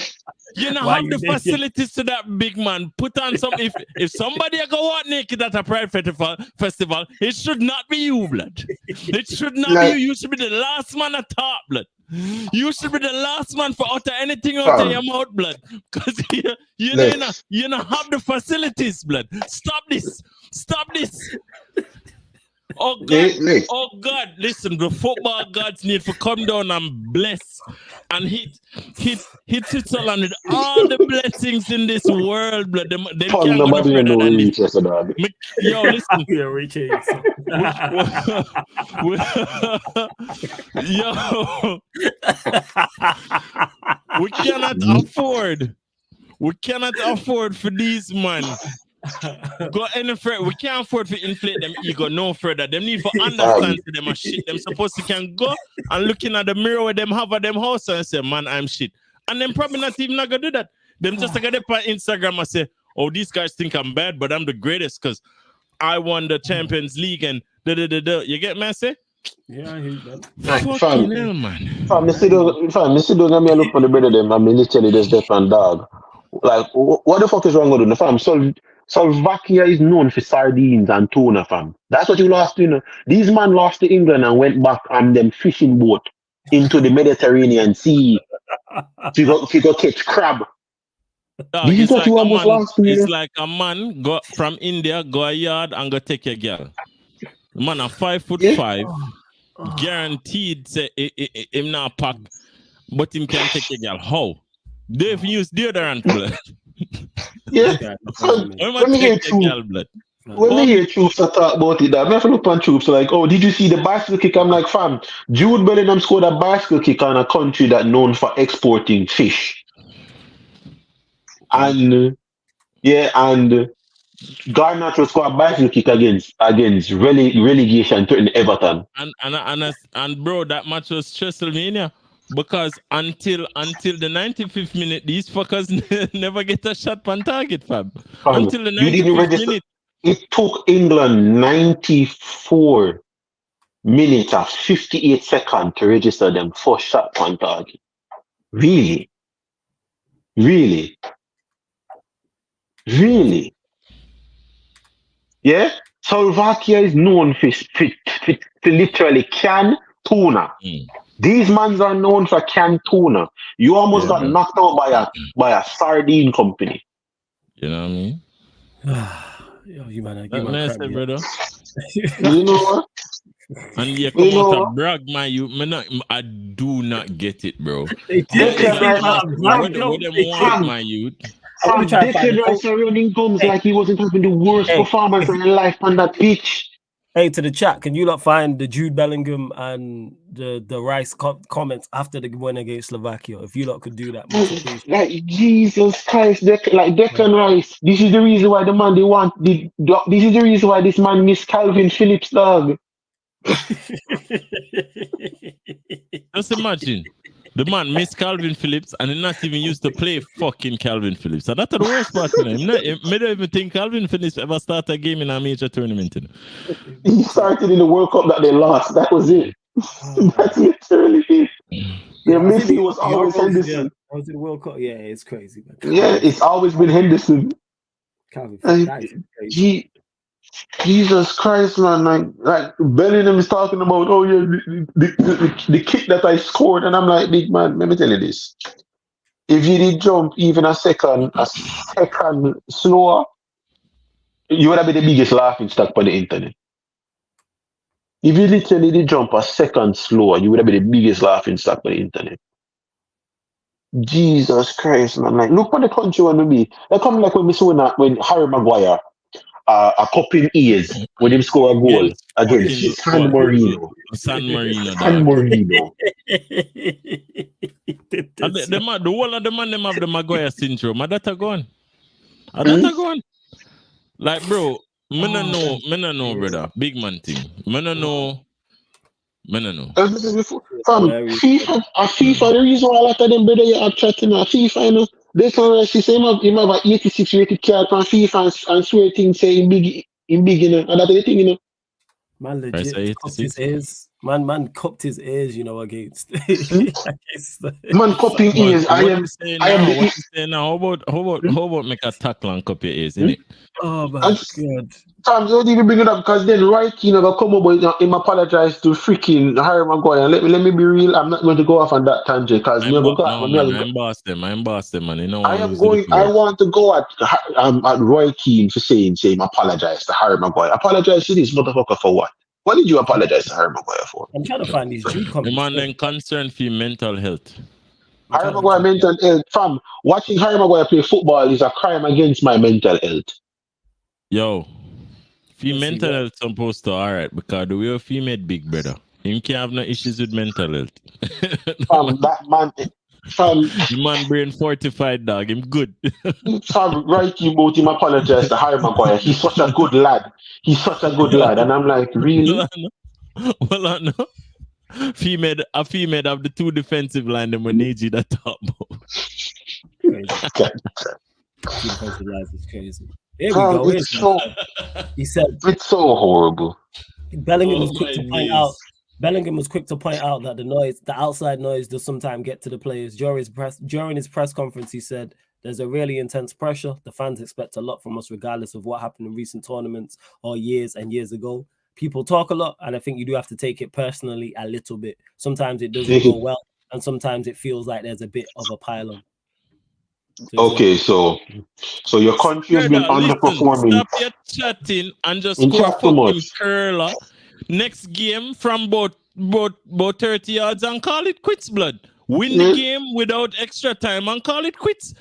You don't have the facilities to that big man. Put on some. If somebody go walk naked at a Pride festival, it should not be you, blood. It should not be you. You should be the last man at top, blood. You should be the last man for utter anything out of your mouth, blood. Because you don't have the facilities, blood. Stop this. Stop this. Oh God, listen, the football gods need to come down and bless and hit Switzerland with all the blessings in this world, blood. Them can't go no further than this. Yo, listen. Yo, we cannot afford for these man. Go any further. We can't afford to inflate them ego no further. Them need to understand to them a shit. Them supposed to can go and looking at the mirror where them have at them house and say, man, I'm shit. And them probably not even gonna do that. Them just gonna get on Instagram and say, oh, these guys think I'm bad, but I'm the greatest because I won the Champions League and da. You get me? I say? Yeah, I hear that. Fucking hell, man. Fam, me sit down and me look for the brother them and me literally just deaf and dog. Like, what the fuck is wrong with them? Fam, Slovakia is known for sardines and tuna, fam. That's what you lost, you know. These man lost to England and went back on them fishing boat into the Mediterranean Sea to go catch crab. This is what you almost lost, you know. It's like a man go from India, go a yard and go take a girl. Man, a 5'5", guaranteed say him not pack, but him can take a girl. How? They've used deodorant, blood. Yeah. Let me hear Troops talk about it. I have to look on Troops like, oh, did you see the bicycle kick? I'm like, fam, Jude Bellingham scored a bicycle kick on a country that's known for exporting fish. And Garnacho scored a bicycle kick against relegation to Everton. And bro, that match was WrestleMania. Because until the 95th minute, these fuckers never get a shot on target, fam. Until the 95th minute. It took England 94 minutes and 58 seconds to register them first shot on target. Really? Yeah? Slovakia is known for literally canned tuna. These mans are known for canned tuna. You almost got knocked out by a sardine company. You know what I mean? Yo, you man, brother. You know what? And you come out to brag, man. I do not get it, bro. What them want, my youth? Declan Rice running gums like he wasn't having the worst performance in his life on that pitch. Hey, to the chat, can you not find the Jude Bellingham and the Rice comments after the win against Slovakia? If you lot could do that, like Jesus Christ, like Declan Rice. This is the reason why the man they want. This is the reason why this man missed Calvin Phillips, dog. Just imagine. The man missed Calvin Phillips and he not even used to play fucking Calvin Phillips. So that's the worst part. I don't even think Calvin Phillips ever started a game in a major tournament. He started in the World Cup that they lost. That was it. That's literally it. Yeah, Messi was always Henderson. I was in the World Cup. Yeah, it's crazy. Man. Yeah, it's always been Henderson. Calvin Phillips, that is crazy. Jesus Christ, man! Like Bellingham is talking about, oh yeah, the kick that I scored, and I'm like, big man, let me tell you this: if you did jump even a second slower, you would have been the biggest laughing stock on the internet. If you literally did jump a second slower, you would have been the biggest laughing stock on the internet. Jesus Christ, man! Like, look what the country want to be. They come like when we saw that when Harry Maguire. A cup in ears when him score a goal. against San Marino. San Marino. San Marino. The whole of the man them have the Maguire syndrome. My data gone. Like, bro, me no know, brother. Big man thing. Me no know. From FIFA, the reason why a lot of them brother you are chatting about FIFA, you know, this one she say him have a 86 rated card from FIFA and swear things say in big, you know, and that's the thing, you know. Man legit cupped his ears. Man cupped his ears, you know, against man cupping ears. I am what you saying now? How about make a tackle and cup your ears, innit? Oh my god. Tom, don't even bring it up because then right, you know, come over and him apologize to freaking Harry Maguire. Let me be real. I'm not going to go off on that tangent because I'm boss them, man. You know, I want to go at Roy Keane for saying apologize to Harry Maguire. Apologize to this motherfucker for what? What did you apologize to Harry Maguire for? I'm trying to find these Jude comments. The man then concerned for mental health. Harry Maguire mental health. Fam, watching Harry Maguire play football is a crime against my mental health. Yo. Mental health supposed to alright because the way female big brother. Him can't have no issues with mental health. That man the man brain fortified dog, him good. Right you about him apologize to Harry Maguire. He's such a good lad. And I'm like, really? Well, I know. Female of the two defensive line them when need you that top. Defensive line is crazy. Here we go. He said it's so horrible. Bellingham was quick to point out that the outside noise does sometimes get to the players. During his press conference, he said, "There's a really intense pressure. The fans expect a lot from us, regardless of what happened in recent tournaments or years and years ago. People talk a lot, and I think you do have to take it personally a little bit. Sometimes it doesn't go well, and sometimes it feels like there's a bit of a pile-on." Okay, so your country has been underperforming. Stop your chatting and just score a fucking curler. Next game from about 30 yards and call it quits, blood. Win the game without extra time and call it quits.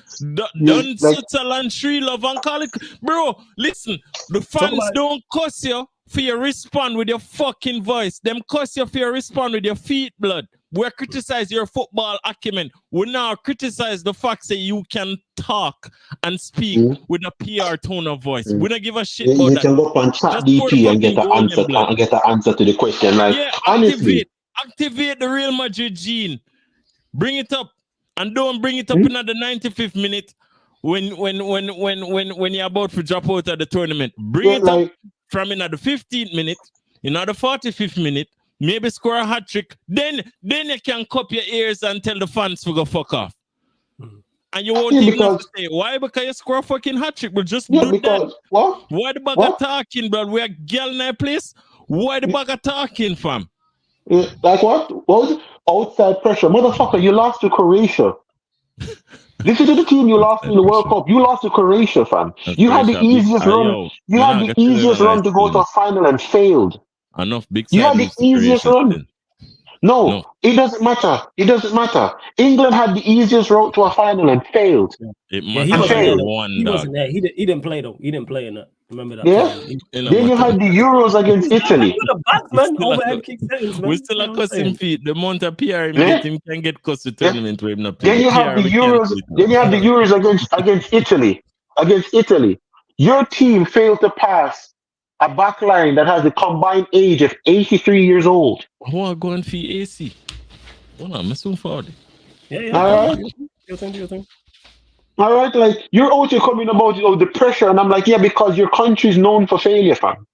Done Switzerland, Sri Love and call it. Bro, listen, the fans don't cuss you for your respond with your fucking voice. Them cuss you for your respond with your feet, blood. We criticize your football acumen. We now criticize the fact that you can talk and speak with a PR tone of voice. We don't give a shit about that. You can go up on chat DP and get the answer to the question. Like, honestly, activate the Real Madrid gene. Bring it up, and don't bring it up in the 95th minute when you're about to drop out of the tournament. Bring it up from in the 15th minute, in the 45th minute. Maybe score a hat trick, then you can cup your ears and tell the fans to go fuck off. And you won't even have to say why, because you score a fucking hat trick. But just do that. What? Why the bag of talking, bro? We are girl in that place. Why the bag of talking, fam? Like what? What was it? Outside pressure, motherfucker. You lost to Croatia. This is the team you lost in the World Cup. You lost to Croatia, fam. You had the easiest run. You had the easiest run to go to a final and failed. Enough big. You had the easiest run. No, it doesn't matter. England had the easiest route to a final and failed. He wasn't there. He didn't play though. He didn't play in that. Remember that? Yeah. Then you had the Euros against Italy. We still are cussing feet. The amount of PR him get, him can get cussed to tournament where him not play. Then you have the Euros. Then you have the Euros against Italy. Against Italy, your team failed to pass a back line that has a combined age of 83 years old. I want to go and fee AC. Hold on, I'm soon forward. Yeah. All right. Your thing. All right, like you're out here coming about the pressure, and I'm like, yeah, because your country's known for failure, fam.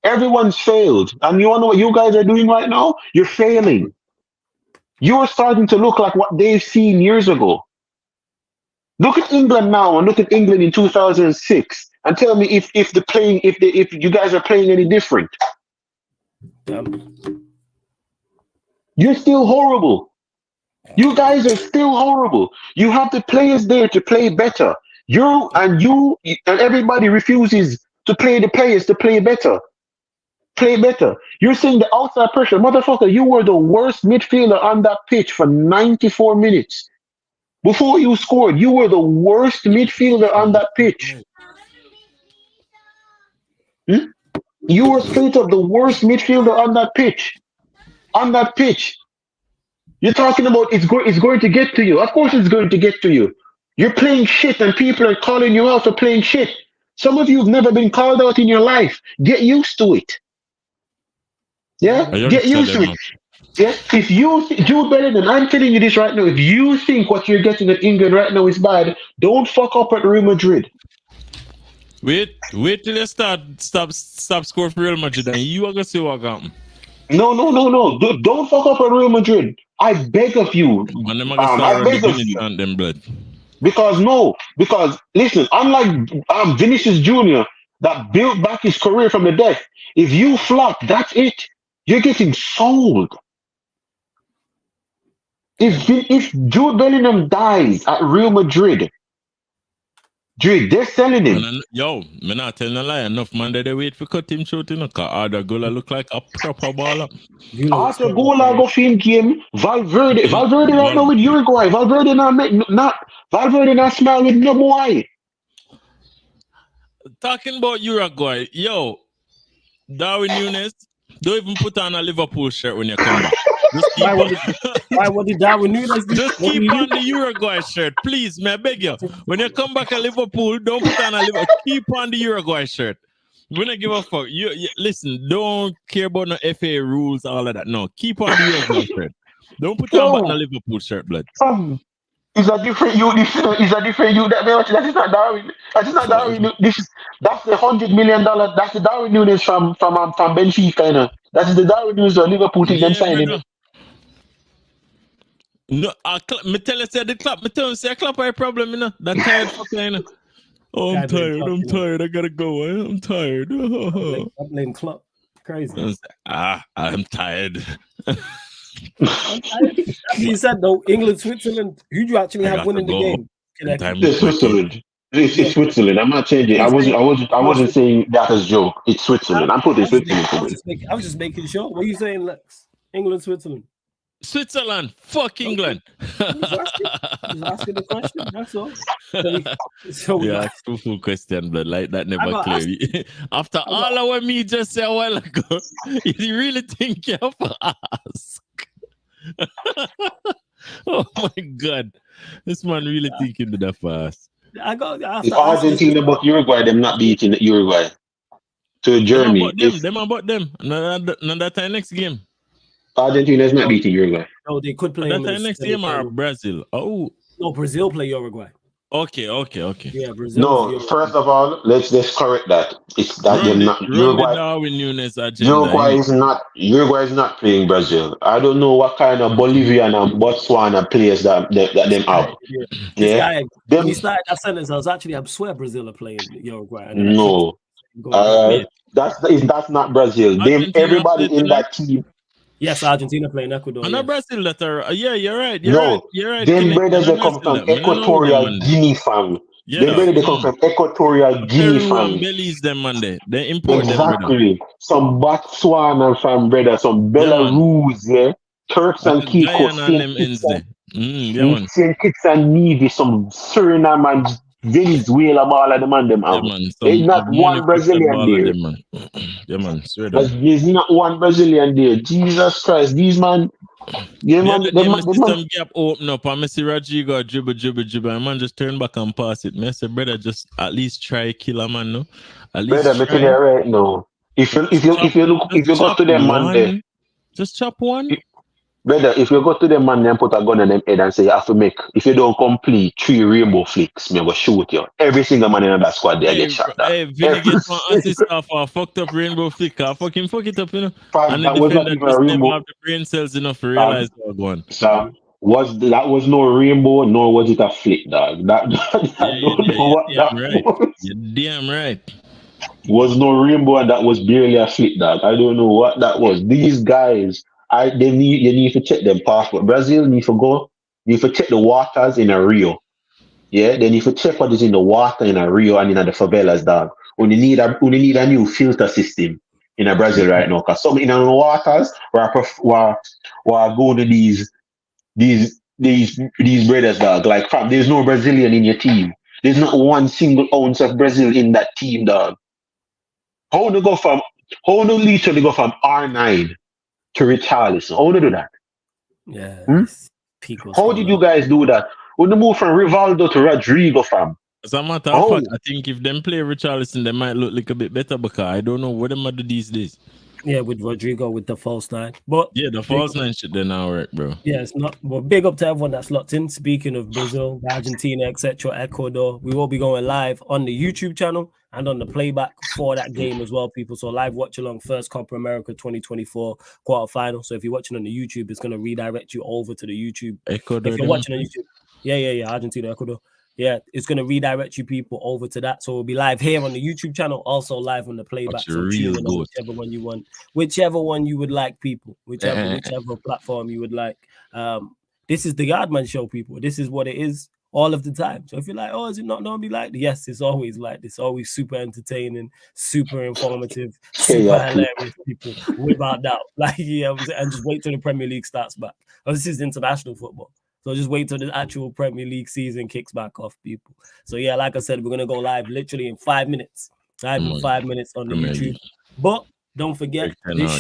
Everyone's failed, and you want to know what you guys are doing right now? You're failing. You're starting to look like what they've seen years ago. Look at England now, and look at England in 2006. And tell me if you guys are playing any different. You're still horrible. You guys are still horrible. You have the players there to play better. You and everybody refuses to play the players to play better. Play better. You're saying the outside pressure. Motherfucker, you were the worst midfielder on that pitch for 94 minutes. Before you scored, you were the worst midfielder on that pitch. You were straight up the worst midfielder on that pitch. On that pitch. You're talking about it's going to get to you. Of course it's going to get to you. You're playing shit and people are calling you out for playing shit. Some of you have never been called out in your life. Get used to it. Yeah? Get used to it. Yeah? If you Jude Bellingham, I'm telling you this right now. If you think what you're getting at England right now is bad, don't fuck up at Real Madrid. Wait till you stop score for Real Madrid and you are gonna see what happen. No. Don't fuck up at Real Madrid. I beg of you. I beg of you. Them blood. Because listen, unlike Vinicius Jr. that built back his career from the death, if you flop, that's it. You're getting sold. If Jude Bellingham dies at Real Madrid, they're selling him. Yo, I'm not telling a lie. Enough man that they wait for cut him short, you know, because Arda Gola look like a proper baller. Arda Gola go film game. Valverde right now with Uruguay. Valverde not smile with no boy. Talking about Uruguay, yo, Darwin Núñez, don't even put on a Liverpool shirt when you come back. Why did Darwin Núñez do? Just keep on the Uruguay shirt, please, man. I beg you. When you come back to Liverpool, don't put on a Liverpool. Keep on the Uruguay shirt. We don't give a fuck. You listen. Don't care about no FA rules, all of that. No, keep on the Uruguay shirt. Don't put on back the Liverpool shirt, blood. It's a different you. It's a different you. That is not Darwin. That is not Darwin. That's the $100 million. That's the Darwin Núñez from Benfica. You know. That is the Darwin Núñez of Liverpool team signing. No, me tell you say the clap. Me tell you say clap are a problem, you know. That tired fucker, you know. Oh, I'm tired. I gotta go. I'm tired. I'm playing club. Crazy. I'm tired. That being said, though, England, Switzerland, who do you actually have winning the game? It's Switzerland. It's Switzerland. I'm not changing. I wasn't saying that as a joke. It's Switzerland. I'm putting Switzerland. I was just making sure. What are you saying, Lex? England, Switzerland. Switzerland, fuck England. Just asking the question, that's all. So yeah, full question, but like that never clear. After all of what me just said a while ago, you really think you have to ask? Oh my God, this man really thinking that fast. If Argentina but Uruguay, them not beating Uruguay. To Germany. Them about them. Another time next game. Argentina is not beating Uruguay. No, they could play. That time next game or Brazil. Oh. No, Brazil play Uruguay. Okay. Yeah, Brazil. No, first of all, let's correct that. It's that they're not Uruguay. Uruguay is not playing Brazil. I don't know what kind of Bolivian and Botswana players that them have. Yeah. When you started that sentence, I swear Brazil are playing Uruguay. No. That's not Brazil. Everybody in that team. Yes, Argentina playing Ecuador. Not Brazil that are. Yeah, you're right. You're right. Them brothers they come from Equatorial Guinea fam. Them brothers they come from Equatorial Guinea fam. Belize them Monday. They import exactly. Them, some Botswana fam brother, some Belarus, yeah. Turks and Caicos, Saint Kitts and Nevis, some Suriname and Venezuela, all of them and them out. There's not one Brazilian there. There's not one Brazilian there. Jesus Christ, these man. Some gap open up. I see Rodrigo dribble. And man just turn back and pass it. I say, brother, just at least try kill a man, no. At least brother, tell you right now. If you go to them man there, just chop one. Brother, if you go to them man and put a gun on them head and say you have to make, if you don't complete 3 rainbow flicks, me go shoot you. Every single man in that squad there get shot down. Hey, Vinny gets one assist off a fucked up rainbow flick. Fuck it up, you know. And the defender just never have the brain cells enough to realize what going. So that was no rainbow, nor was it a flick, dog. You're damn right. Was no rainbow and that was barely a flick, dog. I don't know what that was. These guys. You need to check them passport. Brazil need to check the waters in a Rio. Yeah, they need to check what is in the water in a Rio and in the favelas, dog. We need a new filter system in a Brazil right now. Cause some in the waters we're going to these brothers, dog. Like fam, there's no Brazilian in your team. There's not one single ounce of Brazil in that team, dog. How to go from How do literally go from R9 to Richarlison? How do do that? Yeah. How did you guys do that? When you move from Rivaldo to Rodrigo, fam? As a matter of fact, I think if them play Richarlison, they might look like a bit better because I don't know what them do these days. Yeah, with Rodrigo with the false 9. But yeah, the false 9 shit then now work, bro. Yeah, it's not. Well, big up to everyone that's locked in. Speaking of Brazil, Argentina, etc., Ecuador, we will be going live on the YouTube channel and on the playback for that game as well, people. So live watch along first Copa America 2024 quarterfinal. So if you're watching on the YouTube, it's going to redirect you over to the YouTube. Ecuador, if you're watching on YouTube, yeah, Argentina, Ecuador. Yeah, it's going to redirect you people over to that. So we'll be live here on the YouTube channel, also live on the playback. So tune in on whichever one you want, whichever one you would like, people, whichever platform you would like. This is the Yardman show, people. This is what it is all of the time. So if you're like, oh, is it not normally like this? Yes, it's always like this. Always super entertaining, super informative, super hilarious, people, without doubt. Like, yeah, and just wait till the Premier League starts back. Oh, this is international football. So just wait till the actual Premier League season kicks back off, people. So yeah, like I said, we're gonna go live literally in 5 minutes. Live in 5 minutes on the YouTube. But don't forget this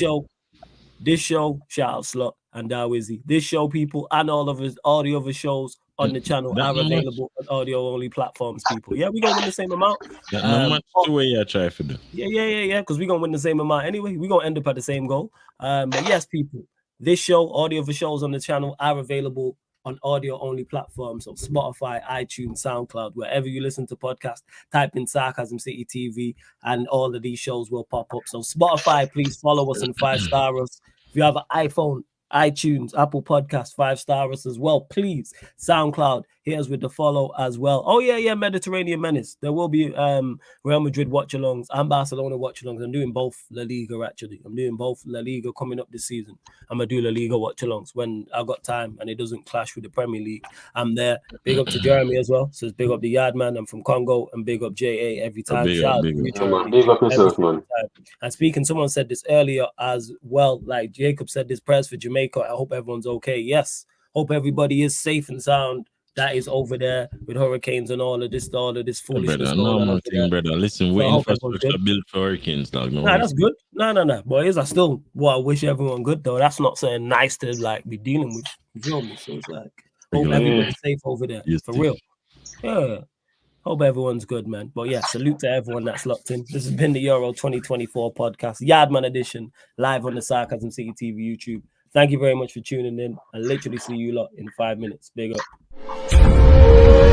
show, shout out Slot and Darwizzy. This show, people, and all the other shows on the channel are available on audio only platforms, people. Yeah, we're gonna win the same amount. Not much the way I try for them. Yeah, because we're gonna win the same amount anyway. We're gonna end up at the same goal. But yes, people, this show, all the other shows on the channel are available on audio only platforms, so Spotify, iTunes, SoundCloud, wherever you listen to podcasts, type in Sarcasm City TV and all of these shows will pop up. So Spotify, please follow us and 5-star us. If you have an iPhone, iTunes, Apple Podcast, 5-star us as well, please. SoundCloud, here's with the follow as well. Oh yeah, Mediterranean Menace. There will be Real Madrid watch-alongs and Barcelona watch-alongs. I'm doing both La Liga, actually. I'm doing both La Liga coming up this season. I'm going to do La Liga watch-alongs when I've got time and it doesn't clash with the Premier League. I'm there. Big up to Jeremy as well. So it's big up the Yardman. I'm from Congo and big up JA every time. Big up yourself, man. And speaking, someone said this earlier as well, like Jacob said this prayers for Jamaica. I hope everyone's okay. Yes. Hope everybody is safe and sound. That is over there with hurricanes and all of this foolishness. Brother. Listen, we're infrastructure built for hurricanes, dog. Nah, that's good. No. Boys, I still I wish everyone good though. That's not something nice to like be dealing with. You feel me? So it's like hope everybody's safe over there. For real. Yeah. Hope everyone's good, man. But yeah, salute to everyone that's locked in. This has been the Euro 2024 podcast, Yardman edition, live on the Sarcasm City TV YouTube. Thank you very much for tuning in. I'll literally see you lot in 5 minutes. Big up.